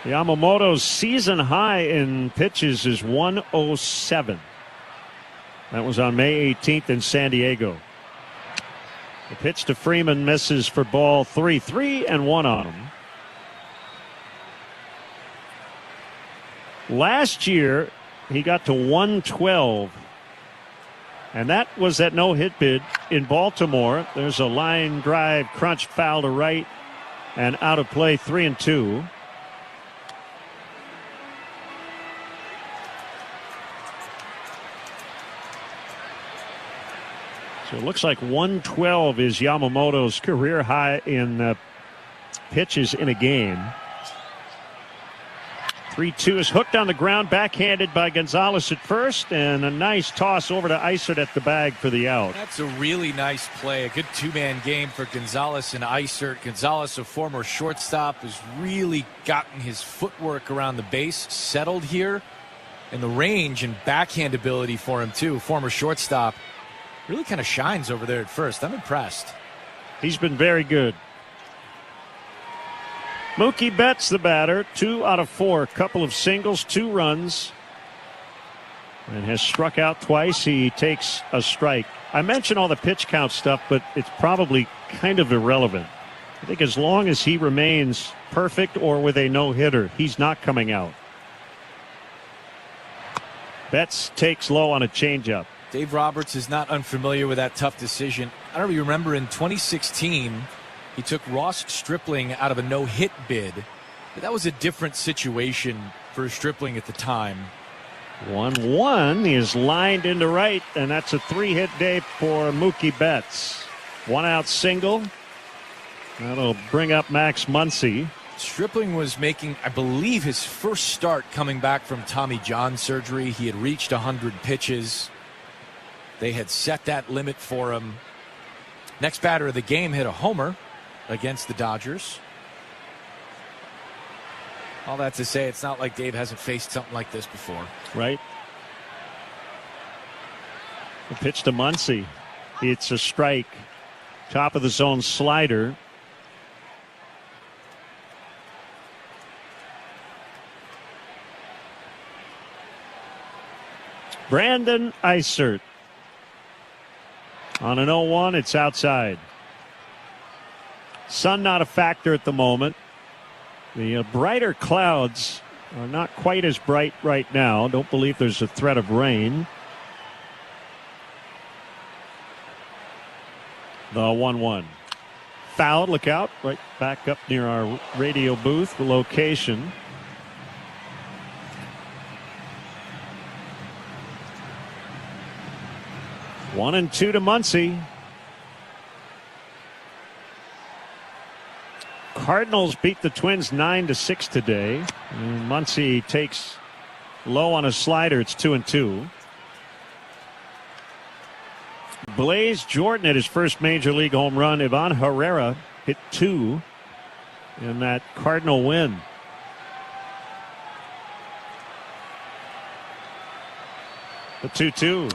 Yamamoto's season high in pitches is 107. That was on May 18th in San Diego. The pitch to Freeman misses for ball 3. 3-1 on him. Last year, he got to 112. And that was that no-hit bid in Baltimore. There's a line drive crunch foul to right and out of play, 3-2. So it looks like 112 is Yamamoto's career high in pitches in a game. 3-2 is hooked on the ground, backhanded by Gonzalez at first, and a nice toss over to Isert at the bag for the out. That's a really nice play. A good two-man game for Gonzalez and Isert. Gonzalez, a former shortstop, has really gotten his footwork around the base settled here. And the range and backhand ability for him, too. Former shortstop really kind of shines over there at first. I'm impressed. He's been very good. Mookie Betts, the batter, 2 out of 4. Couple of singles, 2 runs, and has struck out twice. He takes a strike. I mentioned all the pitch count stuff, but it's probably kind of irrelevant. I think as long as he remains perfect or with a no-hitter, he's not coming out. Betts takes low on a changeup. Dave Roberts is not unfamiliar with that tough decision. I don't remember in 2016, he took Ross Stripling out of a no-hit bid. But that was a different situation for Stripling at the time. 1-1 is lined into right, and that's a 3-hit day for Mookie Betts. 1-out single. That'll bring up Max Muncy. Stripling was making, I believe, his first start coming back from Tommy John surgery. He had reached 100 pitches. They had set that limit for him. Next batter of the game hit a homer against the Dodgers. All that to say, it's not like Dave hasn't faced something like this before. Right. The pitch to Muncy. It's a strike. Top of the zone slider. Brandon Isert. On an 0-1, it's outside. Sun not a factor at the moment. The brighter clouds are not quite as bright right now. Don't believe there's a threat of rain. The 1-1. Foul, look out, right back up near our radio booth location. One and 2 to Muncy. Cardinals beat the Twins 9-6 today. And Muncy takes low on a slider. It's 2-2. Blaze Jordan hit his first major league home run. Ivan Herrera hit 2 in that Cardinal win. The 2-2.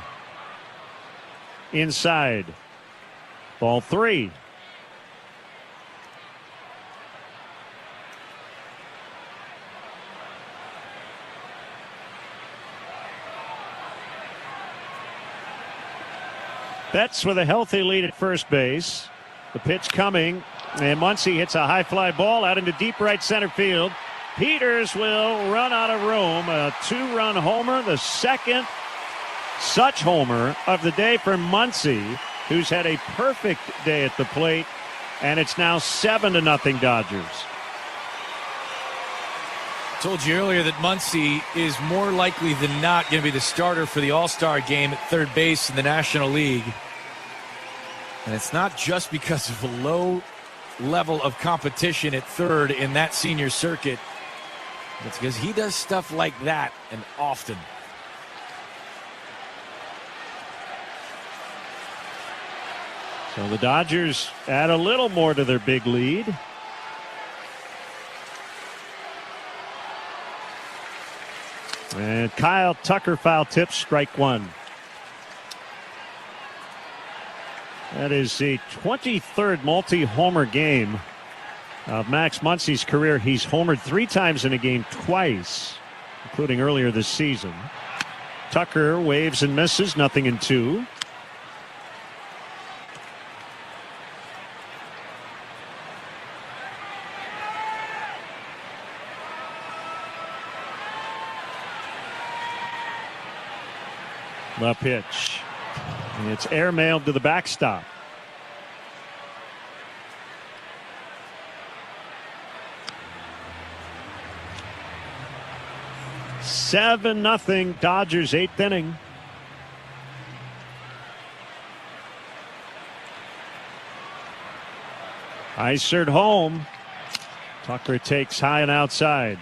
Inside. Ball 3. Betts with a healthy lead at first base. The pitch coming, and Muncy hits a high fly ball out into deep right center field. Peters will run out of room. A 2-run homer, the second such homer of the day for Muncy, who's had a perfect day at the plate, and it's now 7-0 Dodgers. Told you earlier that Muncy is more likely than not going to be the starter for the All-Star game at third base in the National League. And it's not just because of a low level of competition at third in that senior circuit. It's because he does stuff like that and often. So the Dodgers add a little more to their big lead. And Kyle Tucker foul tips, strike 1. That is the 23rd multi-homer game of Max Muncy's career. He's homered 3 times in a game twice, including earlier this season. Tucker waves and misses, 0-2. The pitch. And it's airmailed to the backstop. Seven nothing Dodgers, 8th inning. Isert home. Tucker takes high and outside.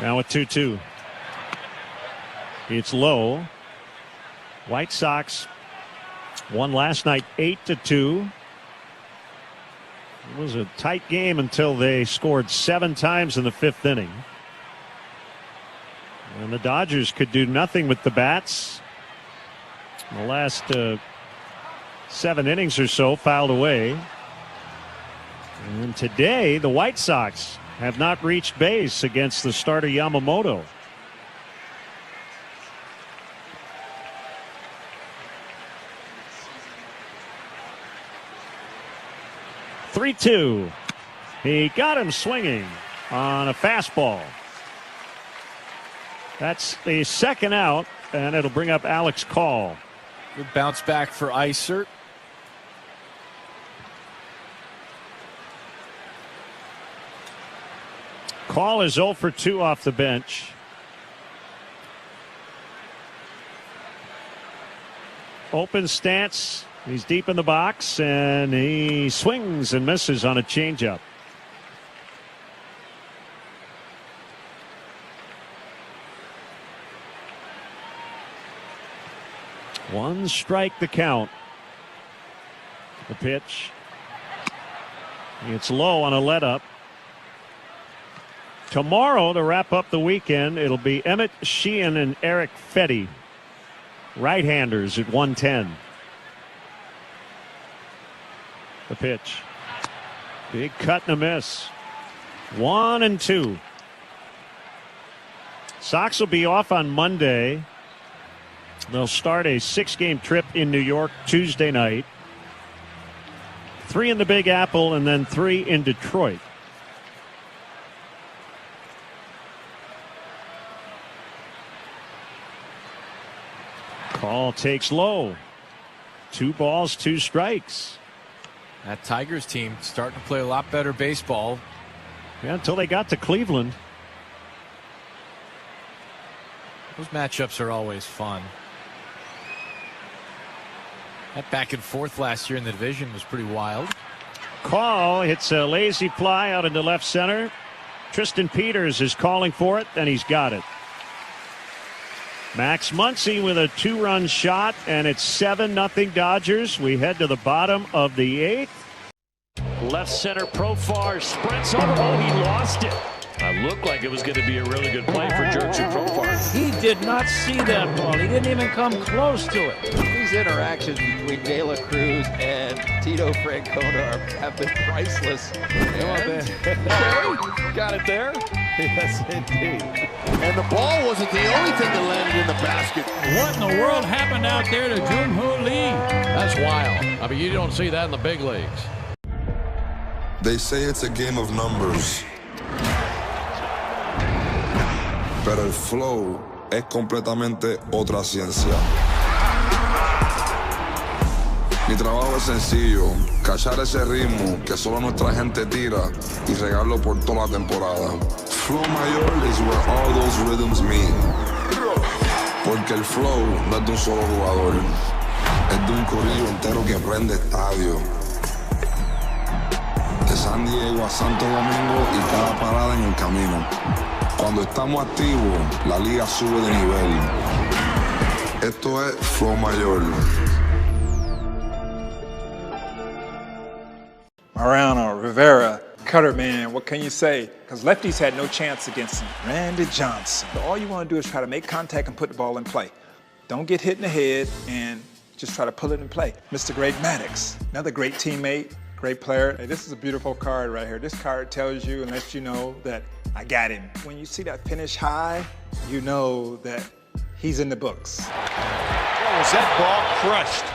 Now with 2-2. It's low. White Sox won last night 8-2. It was a tight game until they scored 7 times in the 5th inning. And the Dodgers could do nothing with the bats. The last 7 innings or so fouled away. And today the White Sox have not reached base against the starter Yamamoto. (3-2). He got him swinging on a fastball. That's the second out, and it'll bring up Alex Call. Good bounce back for Isert. Call is 0 for 2 off the bench. Open stance. He's deep in the box, and he swings and misses on a changeup. One strike the count. The pitch. It's low on a let up. Tomorrow, to wrap up the weekend, it'll be Emmett Sheehan and Eric Fetty, right-handers at 110. The pitch. Big cut and a miss. 1-2. Sox will be off on Monday. They'll start a 6-game trip in New York Tuesday night. 3 in the Big Apple and then 3 in Detroit. Call takes low. 2 balls, 2 strikes. That Tigers team starting to play a lot better baseball. Yeah, until they got to Cleveland. Those matchups are always fun. That back and forth last year in the division was pretty wild. Call hits a lazy fly out into left center. Tristan Peters is calling for it, and he's got it. Max Muncy with a 2-run shot, and it's 7-0 Dodgers. We head to the bottom of the 8th. Left center Profar sprints over. Oh, he lost it. It looked like it was going to be a really good play for Jurgen Profar. He did not see that ball. He didn't even come close to it. These interactions between De La Cruz and Tito Francona have been priceless. Got it there. Yes, indeed. And the ball wasn't the only thing that landed in the basket. What in the world happened out there to Jung-Hoo Lee? That's wild. I mean, you don't see that in the big leagues. They say it's a game of numbers. Pero el flow es completamente otra ciencia. Mi trabajo es sencillo, cachar ese ritmo que solo nuestra gente tira y regarlo por toda la temporada. Flow mayor is where all those rhythms meet. Porque el flow no es de un solo jugador, es de un corillo entero que prende estadio. De San Diego a Santo Domingo y cada parada en el camino. Cuando estamos activos, la liga sube de nivel. Esto es Flow Mayor. Mariano, Rivera, Cutter, man, what can you say? Because lefties had no chance against him. Randy Johnson. So all you want to do is try to make contact and put the ball in play. Don't get hit in the head and just try to pull it in play. Mr. Greg Maddux, another great teammate, great player. Hey, this is a beautiful card right here. This card tells you and lets you know that I got him. When you see that finish high, you know that he's in the books. Oh, was that ball crushed?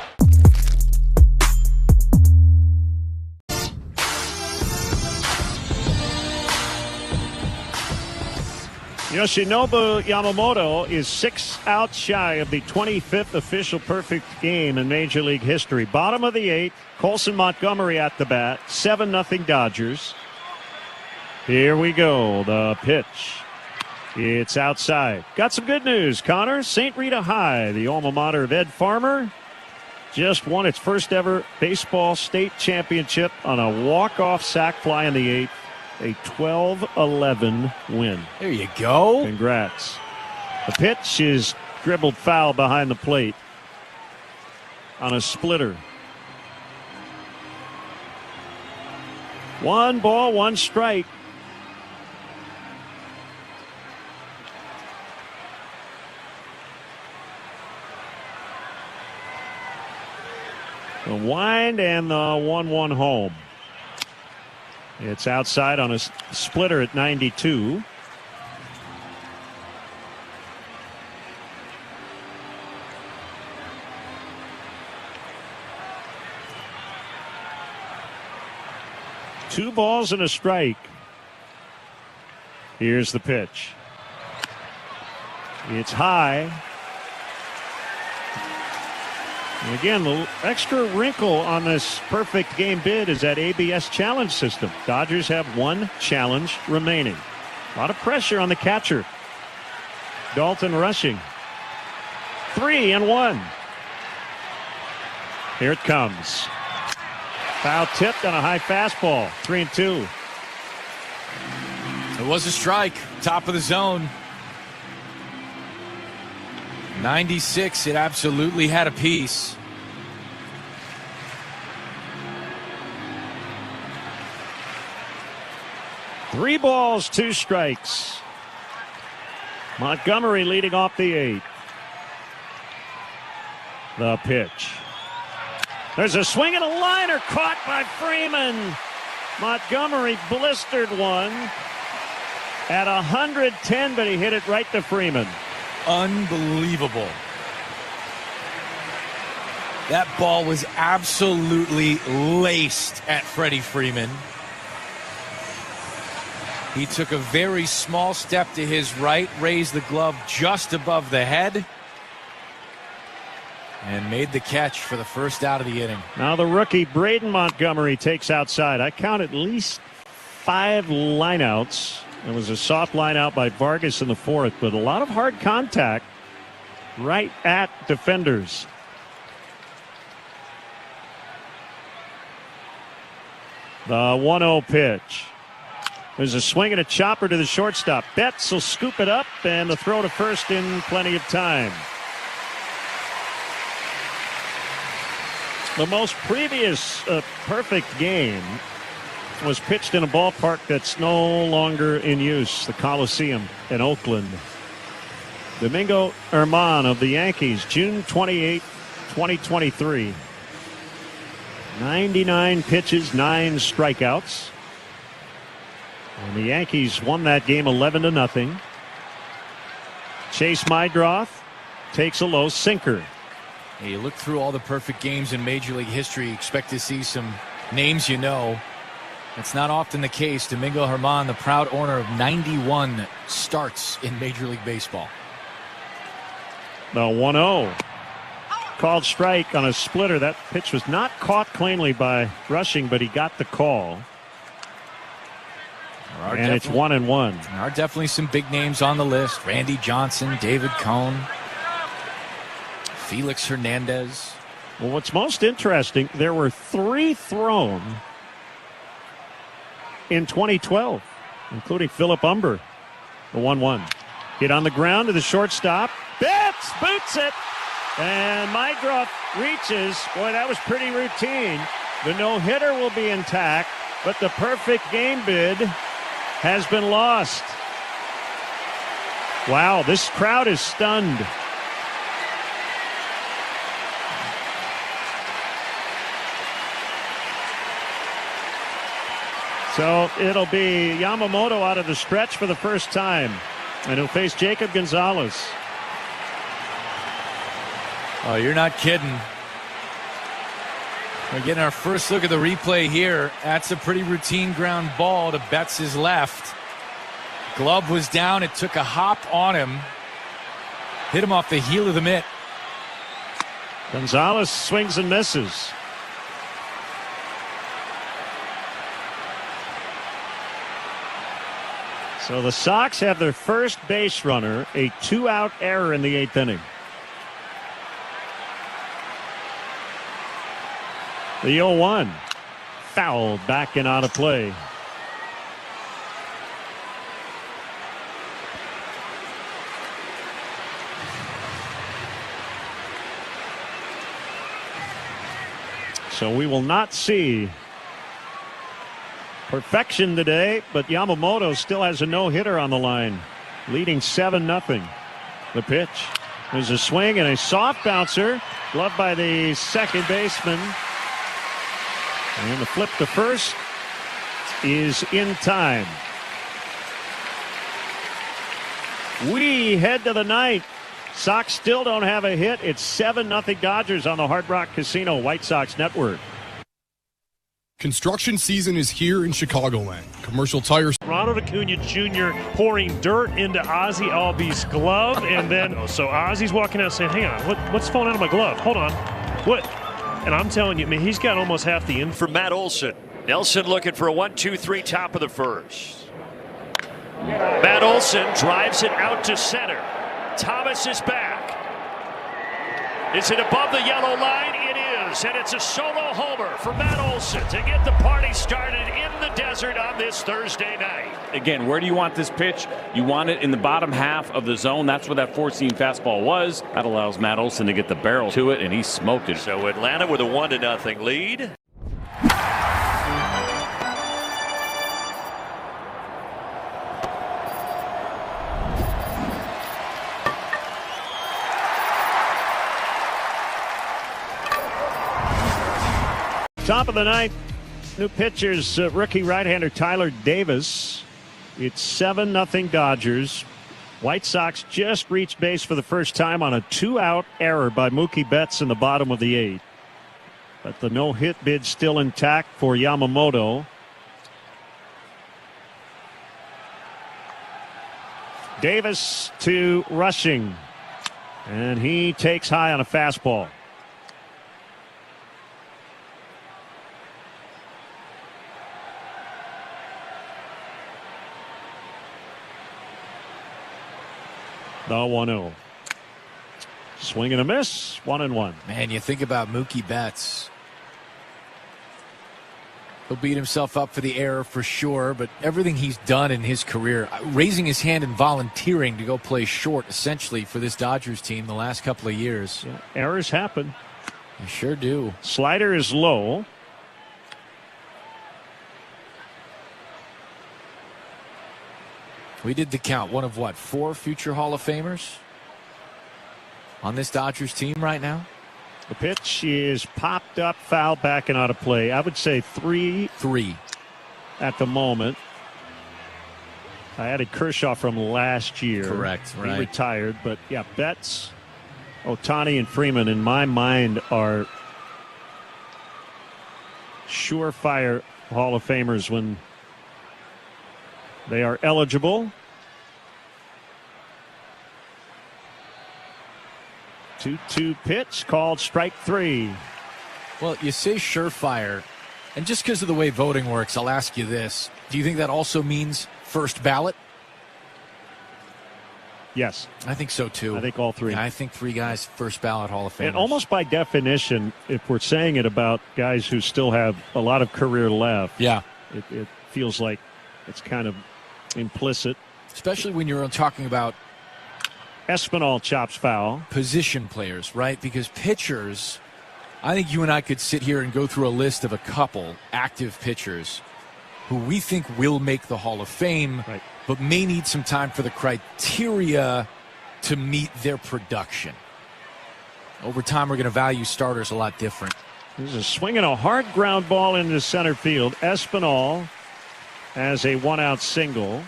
Yoshinobu Yamamoto is 6 outs shy of the 25th official perfect game in Major League history. Bottom of the 8th, Colson Montgomery at the bat, 7-0 Dodgers. Here we go, the pitch. It's outside. Got some good news, Connor. St. Rita High, the alma mater of Ed Farmer, just won its first ever baseball state championship on a walk-off sac fly in the 8th. a 12-11 win. There you go. Congrats. The pitch is dribbled foul behind the plate on a splitter. 1 ball, 1 strike. The wind and the 1-1 home. It's outside on a splitter at 92. Two balls and a strike. Here's the pitch. It's high. And again, the extra wrinkle on this perfect game bid is that ABS challenge system. Dodgers have 1 challenge remaining. A lot of pressure on the catcher. Dalton rushing. 3-1. Here it comes. Foul tipped on a high fastball. 3-2. It was a strike. Top of the zone. 96. It absolutely had a piece. Three balls, 2 strikes. Montgomery leading off the 8th. The pitch. There's a swing and a liner caught by Freeman. Montgomery blistered one at 110, but he hit it right to Freeman. Unbelievable. That ball was absolutely laced at Freddie Freeman. He took a very small step to his right, raised the glove just above the head, and made the catch for the first out of the inning. Now the rookie Braden Montgomery takes outside. I count at least 5 lineouts. There was a soft lineout by Vargas in the 4th, but a lot of hard contact right at defenders. The 1-0 pitch. There's a swing and a chopper to the shortstop. Betts will scoop it up, and the throw to first in plenty of time. The most previous perfect game was pitched in a ballpark that's no longer in use, the Coliseum in Oakland. Domingo Germán of the Yankees, June 28, 2023. 99 pitches, 9 strikeouts. And the Yankees won that game 11-0. Chase Mydroth takes a low sinker. Hey, you look through all the perfect games in Major League history, you expect to see some names you know. That's not often the case. Domingo Germán, the proud owner of 91 starts in Major League Baseball. The 1-0. Called strike on a splitter. That pitch was not caught cleanly by Rushing, but he got the call. And it's 1-1. There are definitely some big names on the list. Randy Johnson, David Cone, Felix Hernandez. Well, what's most interesting, there were 3 thrown in 2012, including Philip Umber. The 1-1. Hit on the ground to the shortstop. Betts boots it. And Mydroth reaches. Boy, that was pretty routine. The no-hitter will be intact, but the perfect game bid has been lost. Wow, this crowd is stunned. So it'll be Yamamoto out of the stretch for the first time, and he'll face Jacob Gonzalez. Oh, you're not kidding. We're getting our first look at the replay here. That's a pretty routine ground ball to Betts' left. Glove was down. It took a hop on him. Hit him off the heel of the mitt. Gonzalez swings and misses. So the Sox have their first base runner, a 2-out error in the 8th inning. The 0-1 fouled back and out of play. So we will not see perfection today, but Yamamoto still has a no-hitter on the line, leading 7-0. The pitch. There's a swing and a soft bouncer, gloved by the second baseman. And the flip to first is in time. We head to the ninth. Sox still don't have a hit. It's 7-0 Dodgers on the Hard Rock Casino White Sox Network. Construction season is here in Chicagoland. Commercial tires. Ronald Acuna Jr. pouring dirt into Ozzie Albies' glove, and then so Ozzie's walking out saying, "Hang on, what's falling out of my glove? Hold on, what?" And I'm telling you, I mean, he's got almost half the for Matt Olson. Nelson looking for a 1-2-3 top of the first. Matt Olson drives it out to center. Thomas is back. Is it above the yellow line? It is, and it's a solo homer for Matt Olson to get the party started in the desert on this Thursday night. Again, where do you want this pitch? You want it in the bottom half of the zone. That's where that four-seam fastball was. That allows Matt Olson to get the barrel to it, and he smoked it. So Atlanta with a 1-0 lead. Top of the ninth, new pitchers, rookie right-hander Tyler Davis. It's 7-0 Dodgers. White Sox just reached base for the first time on a 2-out error by Mookie Betts in the bottom of the 8th. But the no-hit bid still intact for Yamamoto. Davis to Rushing, and he takes high on a fastball. The 1-0. Swing and a miss. 1-1. Man, you think about Mookie Betts. He'll beat himself up for the error for sure, but everything he's done in his career, raising his hand and volunteering to go play short essentially for this Dodgers team the last couple of years. Yeah, errors happen. They sure do. Slider is low. We did the count. One of what? 4 future Hall of Famers on this Dodgers team right now? The pitch is popped up, foul back and out of play. I would say 3 at the moment. I added Kershaw from last year. Correct. Right. He retired, but yeah, Betts, Ohtani, and Freeman in my mind are surefire Hall of Famers when they are eligible. 2-2 pitch called strike 3. Well, you say surefire, and just because of the way voting works, I'll ask you this. Do you think that also means first ballot? Yes. I think so, too. I think all 3. Yeah, I think 3 guys first ballot Hall of Famers. And almost by definition, if we're saying it about guys who still have a lot of career left, yeah, it feels like it's kind of implicit. Especially when you're talking about Espinal chops foul. Position players, right? Because pitchers, I think you and I could sit here and go through a list of a couple active pitchers who we think will make the Hall of Fame, right, but may need some time for the criteria to meet their production. Over time, we're going to value starters a lot different. There's a swing and a hard ground ball into center field. Espinal has a 1-out single.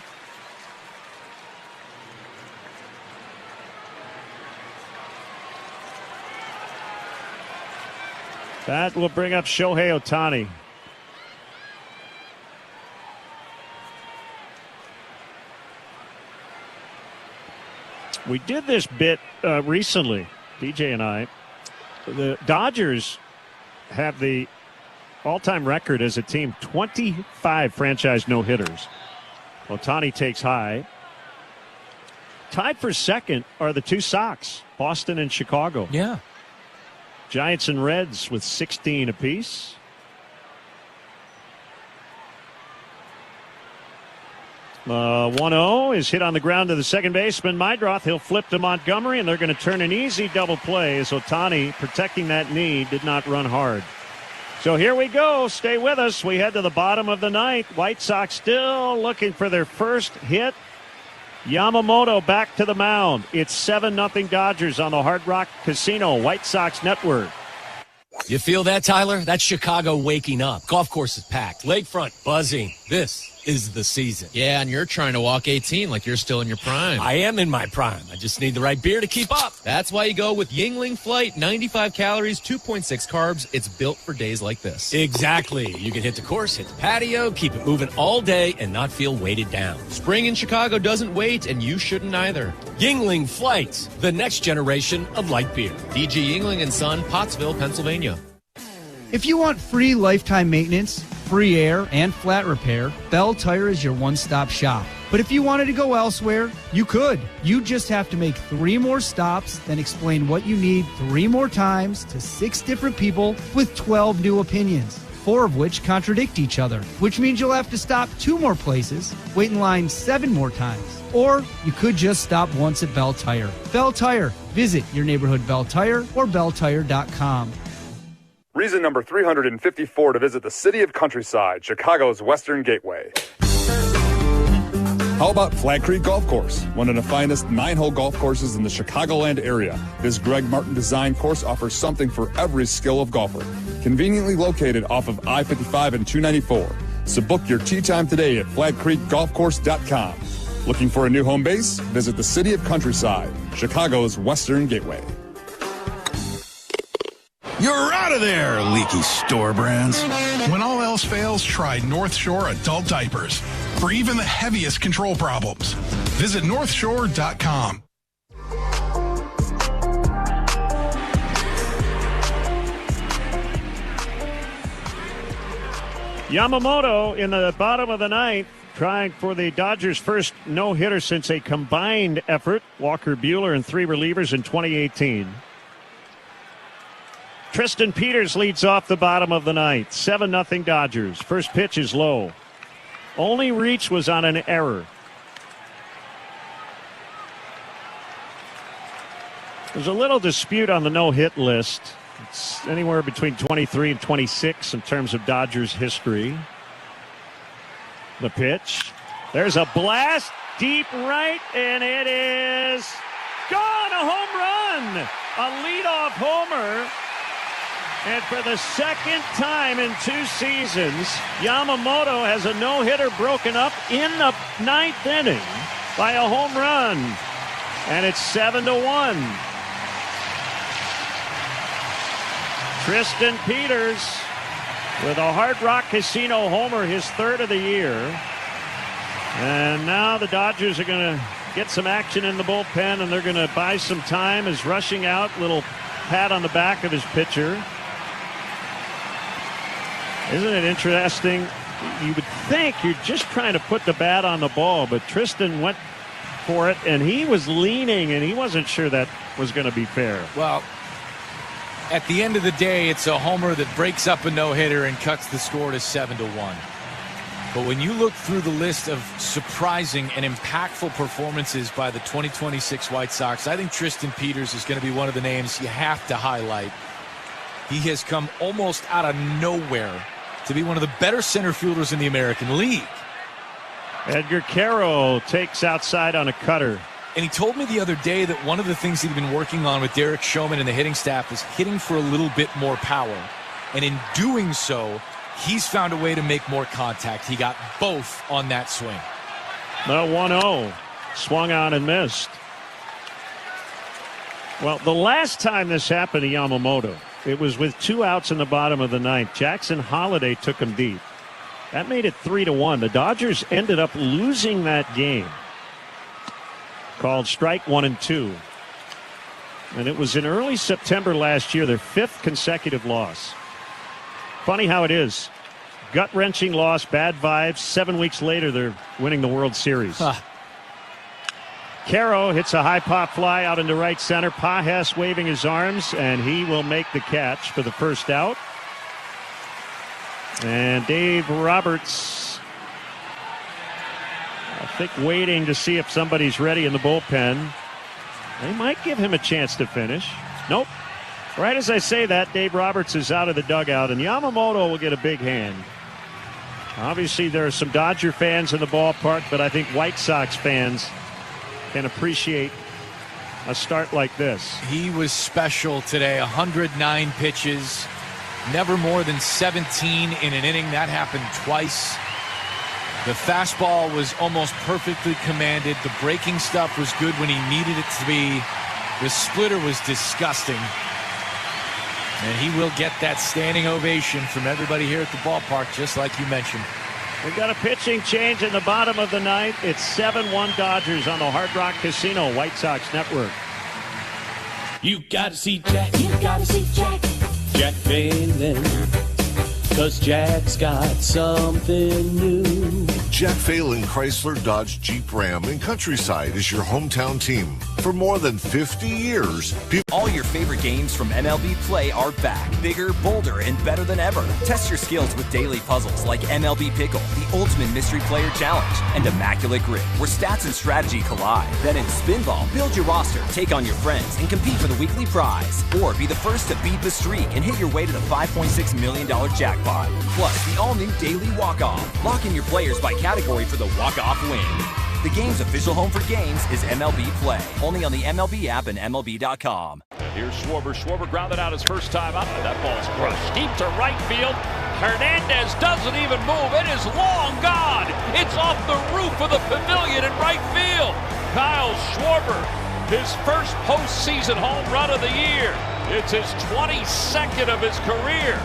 That will bring up Shohei Ohtani. We did this bit recently, DJ and I. The Dodgers have the all-time record as a team, 25 franchise no-hitters. Ohtani takes high. Tied for second are the 2 Sox, Boston and Chicago. Yeah. Giants and Reds with 16 apiece. Uh, 1-0 is hit on the ground to the second baseman, Meidroth. He'll flip to Montgomery, and they're going to turn an easy double play as Ohtani, protecting that knee, did not run hard. So here we go. Stay with us. We head to the bottom of the ninth. White Sox still looking for their first hit. Yamamoto back to the mound. It's 7-0 Dodgers on the Hard Rock Casino White Sox Network. You feel that, Tyler? That's Chicago waking up. Golf course is packed. Lakefront buzzing. This is the season. Yeah, and you're trying to walk 18 like you're still in your prime. I am in my prime. I just need the right beer to keep up. That's why you go with Yingling Flight. 95 calories, 2.6 carbs. It's built for days like this. Exactly. You can hit the course, hit the patio, keep it moving all day, and not feel weighted down. Spring in Chicago doesn't wait, and you shouldn't either. Yingling Flight, the next generation of light beer. DG Yingling & Son, Pottsville, Pennsylvania. If you want free lifetime maintenance, free air, and flat repair, Bell Tire is your one-stop shop. But if you wanted to go elsewhere, you could. You just have to make 3 more stops, then explain what you need 3 more times to 6 different people with 12 new opinions, 4 of which contradict each other, which means you'll have to stop 2 more places, wait in line 7 more times. Or you could just stop once at Bell Tire. Bell Tire. Visit your neighborhood Bell Tire or belltire.com. Reason number 354 to visit the city of Countryside, Chicago's Western Gateway. How about Flat Creek Golf Course, one of the finest 9-hole golf courses in the Chicagoland area? This Greg Martin designed course offers something for every skill of golfer. Conveniently located off of I-55 and 294. So book your tee time today at flatcreekgolfcourse.com. Looking for a new home base? Visit the city of Countryside, Chicago's Western Gateway. You're out of there, leaky store brands. When all else fails, try North Shore Adult Diapers for even the heaviest control problems. Visit northshore.com. Yamamoto in the bottom of the ninth, trying for the Dodgers' first no-hitter since a combined effort. Walker Buehler and 3 relievers in 2018. Tristan Peters leads off the bottom of the ninth. 7-0 Dodgers. First pitch is low. Only reach was on an error. There's a little dispute on the no-hit list. It's anywhere between 23 and 26 in terms of Dodgers history. The pitch. There's a blast deep right, and it is gone. A home run. A leadoff homer. And for the second time in 2 seasons, Yamamoto has a no-hitter broken up in the 9th inning by a home run. And it's 7-1. Tristan Peters with a Hard Rock Casino homer, his 3rd of the year. And now the Dodgers are going to get some action in the bullpen, and they're going to buy some time as rushing out. Little pat on the back of his pitcher. Isn't it interesting? You would think you're just trying to put the bat on the ball, but Tristan went for it, and he was leaning, and he wasn't sure that was going to be fair. Well, at the end of the day, it's a homer that breaks up a no-hitter and cuts the score to 7-1. But when you look through the list of surprising and impactful performances by the 2026 White Sox, I think Tristan Peters is going to be one of the names you have to highlight. He has come almost out of nowhere to be one of the better center fielders in the American League. Edgar Caro takes outside on a cutter. And he told me the other day that one of the things he'd been working on with Derek Showman and the hitting staff is hitting for a little bit more power. And in doing so, he's found a way to make more contact. He got both on that swing. The 1-0. Swung on and missed. Well, the last time this happened to Yamamoto, it was with 2 outs in the bottom of the ninth. Jackson Holliday took him deep. That made it 3-1. The Dodgers ended up losing that game. Called strike 1 and 2. And it was in early September last year, their 5th consecutive loss. Funny how it is. Gut-wrenching loss, bad vibes. 7 weeks later, they're winning the World Series. Caro hits a high pop fly out into right center. Pages waving his arms, and he will make the catch for the first out. And Dave Roberts, I think, waiting to see if somebody's ready in the bullpen. They might give him a chance to finish. Nope. Right as I say that, Dave Roberts is out of the dugout, and Yamamoto will get a big hand. Obviously, there are some Dodger fans in the ballpark, but I think White Sox fans can appreciate a start like this. He was special today. 109 pitches, never more than 17 in an inning. That happened twice. The fastball was almost perfectly commanded. The breaking stuff was good when he needed it to be. The splitter was disgusting. And he will get that standing ovation from everybody here at the ballpark, just like you mentioned. We've got a pitching change in the bottom of the ninth. It's 7-1 Dodgers on the Hard Rock Casino White Sox Network. You gotta see Jack. You gotta see Jack. Jack Phelan. 'Cause Jack's got something new. Jack Phelan Chrysler Dodge Jeep Ram in Countryside is your hometown team. For more than 50 years, all your favorite games from MLB Play are back, bigger, bolder, and better than ever. Test your skills with daily puzzles like MLB Pickle, the Ultimate Mystery Player Challenge, and Immaculate Grip, where stats and strategy collide. Then in Spinball, build your roster, take on your friends, and compete for the weekly prize. Or be the first to beat the streak and hit your way to the $5.6 million jackpot. Plus, the all-new Daily Walk-Off. Lock in your players by category for the walk-off win. The game's official home for games is MLB Play. Only on the MLB app and MLB.com. And here's Schwarber. Schwarber grounded out his first time out. And that ball's crushed deep to right field. Hernandez doesn't even move. It is long gone. It's off the roof of the pavilion in right field. Kyle Schwarber, his first postseason home run of the year. It's his 22nd of his career.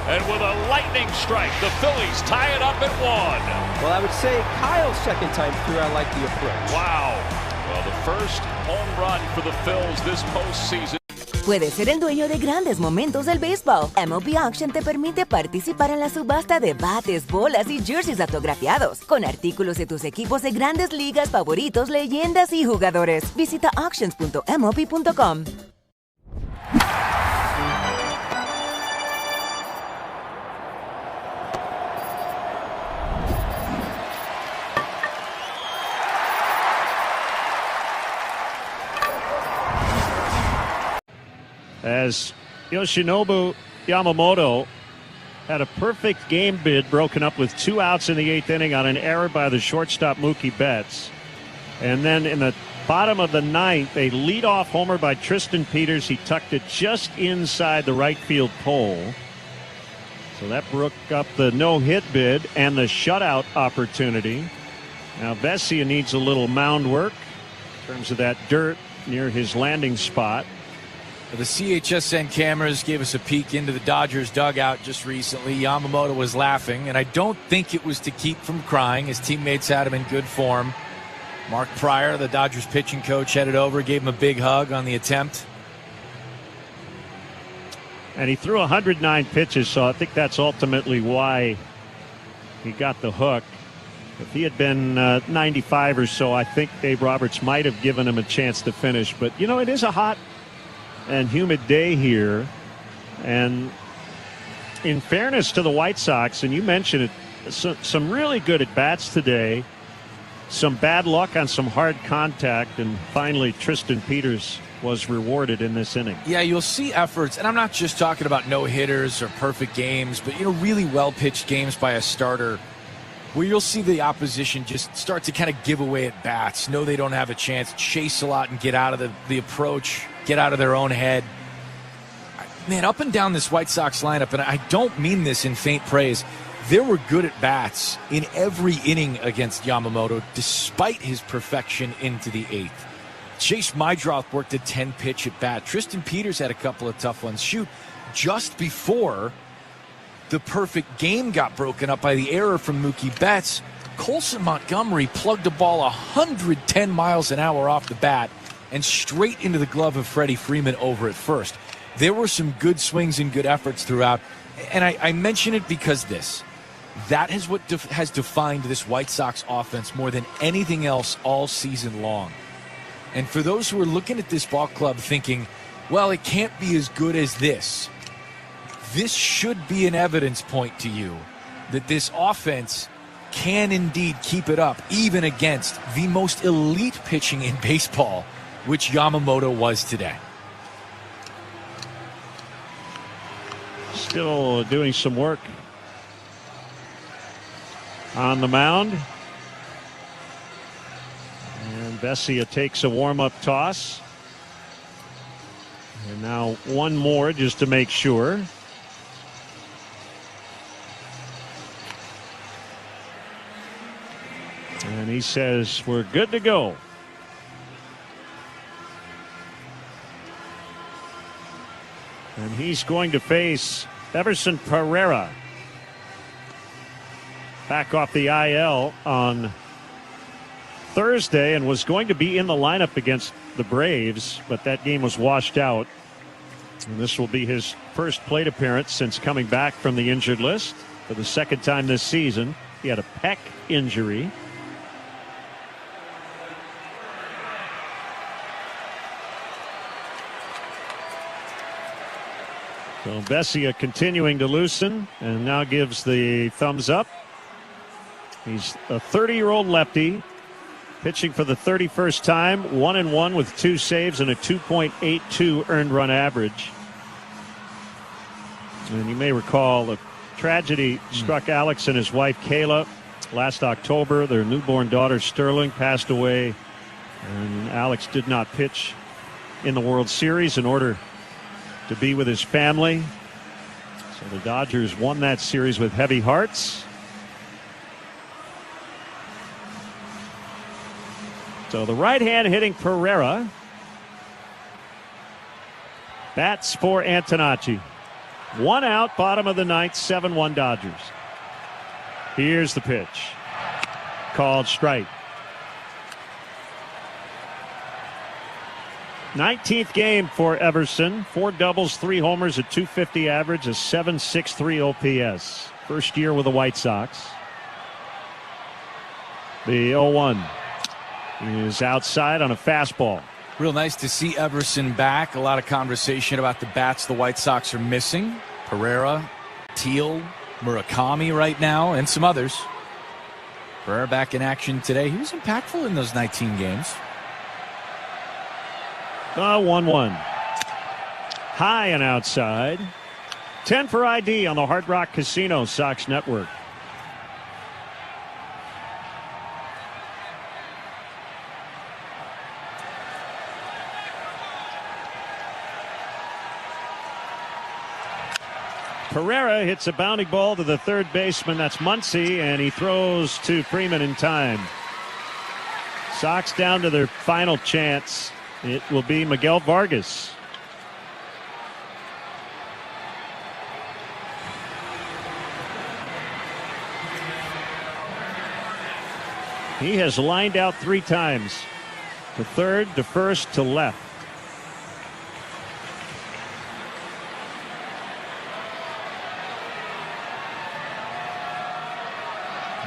And with a lightning strike, the Phillies tie it up at 1. Well, I would say Kyle's second time through, I like the approach. Wow. Well, the first home run for the Phils this postseason. Puedes ser el dueño de grandes momentos del béisbol. MLB Auction te permite participar en la subasta de bates, bolas y jerseys autografiados, con artículos de tus equipos de grandes ligas favoritos, leyendas y jugadores. Visita auctions.mlb.com. As Yoshinobu Yamamoto had a perfect game bid broken up with 2 outs in the 8th inning on an error by the shortstop Mookie Betts. And then in the bottom of the 9th, a leadoff homer by Tristan Peters. He tucked it just inside the right field pole. So that broke up the no-hit bid and the shutout opportunity. Now Vesia needs a little mound work in terms of that dirt near his landing spot. The CHSN cameras gave us a peek into the Dodgers dugout just recently. Yamamoto was laughing, and I don't think it was to keep from crying. His teammates had him in good form. Mark Pryor, the Dodgers pitching coach, headed over, gave him a big hug on the attempt. And he threw 109 pitches, so I think that's ultimately why he got the hook. If he had been 95 or so, I think Dave Roberts might have given him a chance to finish. But, you know, it is a hot and humid day here, and in fairness to the White Sox, and you mentioned it, some really good at bats today, some bad luck on some hard contact, and finally Tristan Peters was rewarded in this inning. Yeah, you'll see efforts, and I'm not just talking about no-hitters or perfect games, but, you know, really well-pitched games by a starter where you'll see the opposition just start to kind of give away at bats, know they don't have a chance, chase a lot and get out of the approach, get out of their own head. Man, up and down this White Sox lineup, and I don't mean this in faint praise, there were good at bats in every inning against Yamamoto, despite his perfection into the 8th. Chase Mydroth worked a 10-pitch at bat. Tristan Peters had a couple of tough ones. Shoot, just before the perfect game got broken up by the error from Mookie Betts, Colson Montgomery plugged a ball 110 miles an hour off the bat and straight into the glove of Freddie Freeman over at first. There were some good swings and good efforts throughout, and I mention it because that is what has defined this White Sox offense more than anything else all season long. And for those who are looking at this ball club thinking, well, it can't be as good as this should be an evidence point to you that this offense can indeed keep it up, even against the most elite pitching in baseball, which Yamamoto was today. still doing some work on the mound. And Vesia takes a warm-up toss. And now one more just to make sure. And he says we're good to go. And he's going to face Everson Pereira. Back off the IL on Thursday and was going to be in the lineup against the Braves, but that game was washed out. And this will be his first plate appearance since coming back from the injured list for the second time this season. He had a pec injury. So Vesia continuing to loosen and now gives the thumbs up. He's a 30-year-old lefty pitching for the 31st time, 1-1 with 2 saves and a 2.82 earned run average. And you may recall a tragedy struck Alex and his wife Kayla last October. Their newborn daughter Sterling passed away, and Alex did not pitch in the World Series in order to be with his family. So the Dodgers won that series with heavy hearts. So the right hand hitting Pereira bats for Antonacci. 1 out, bottom of the ninth, 7-1 Dodgers. Here's the pitch. Called strike. 19th game for Everson. 4 doubles, 3 homers, a .250 average, a .763 OPS. First year with the White Sox. The 0-1 is outside on a fastball. Real nice to see Everson back. A lot of conversation about the bats the White Sox are missing. Pereira, Teal, Murakami right now, and some others. Pereira back in action today. He was impactful in those 19 games. 1-1. High and outside. 10 for ID on the Hard Rock Casino Sox Network. Pereira hits a bounding ball to the third baseman. That's Muncy, and he throws to Freeman in time. Sox down to their final chance. It will be Miguel Vargas. He has lined out 3 times. To third, to first, to left.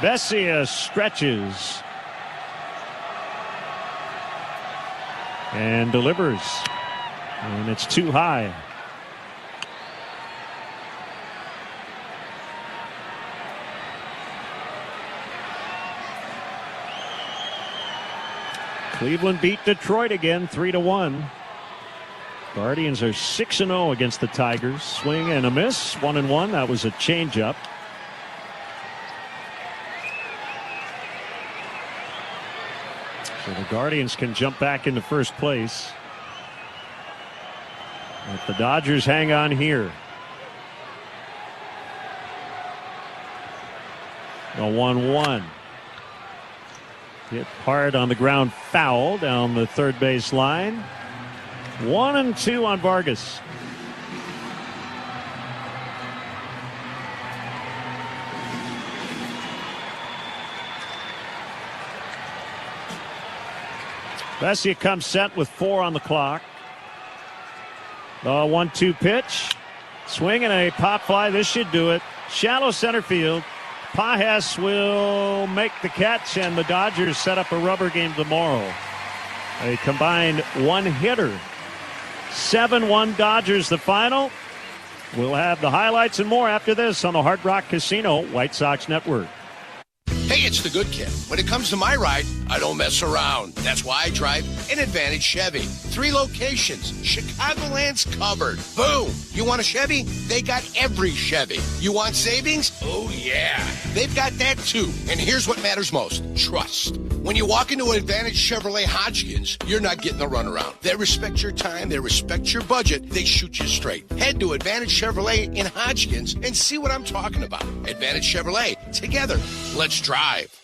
Vesia stretches and delivers, and it's too high. Cleveland beat Detroit again 3-1. Guardians are 6-0 against the Tigers. Swing and a miss, 1-1. That was a changeup. So the Guardians can jump back into first place. But the Dodgers hang on here. A 1-1. Hit hard on the ground, foul down the third base line. 1-2 on Vargas. Vesia comes set with 4 on the clock. The 1-2 pitch. Swing and a pop fly. This should do it. Shallow center field. Pajas will make the catch, and the Dodgers set up a rubber game tomorrow. A combined 1-hitter. 7-1 Dodgers the final. We'll have the highlights and more after this on the Hard Rock Casino White Sox Network. Hey, it's the good kid. When it comes to my ride, I don't mess around. That's why I drive an Advantage Chevy. 3 locations. Chicagoland's covered. Boom. You want a Chevy? They got every Chevy. You want savings? Oh, yeah. They've got that, too. And here's what matters most. Trust. When you walk into an Advantage Chevrolet Hodgkins, you're not getting the runaround. They respect your time. They respect your budget. They shoot you straight. Head to Advantage Chevrolet in Hodgkins and see what I'm talking about. Advantage Chevrolet. Together. Let's drive.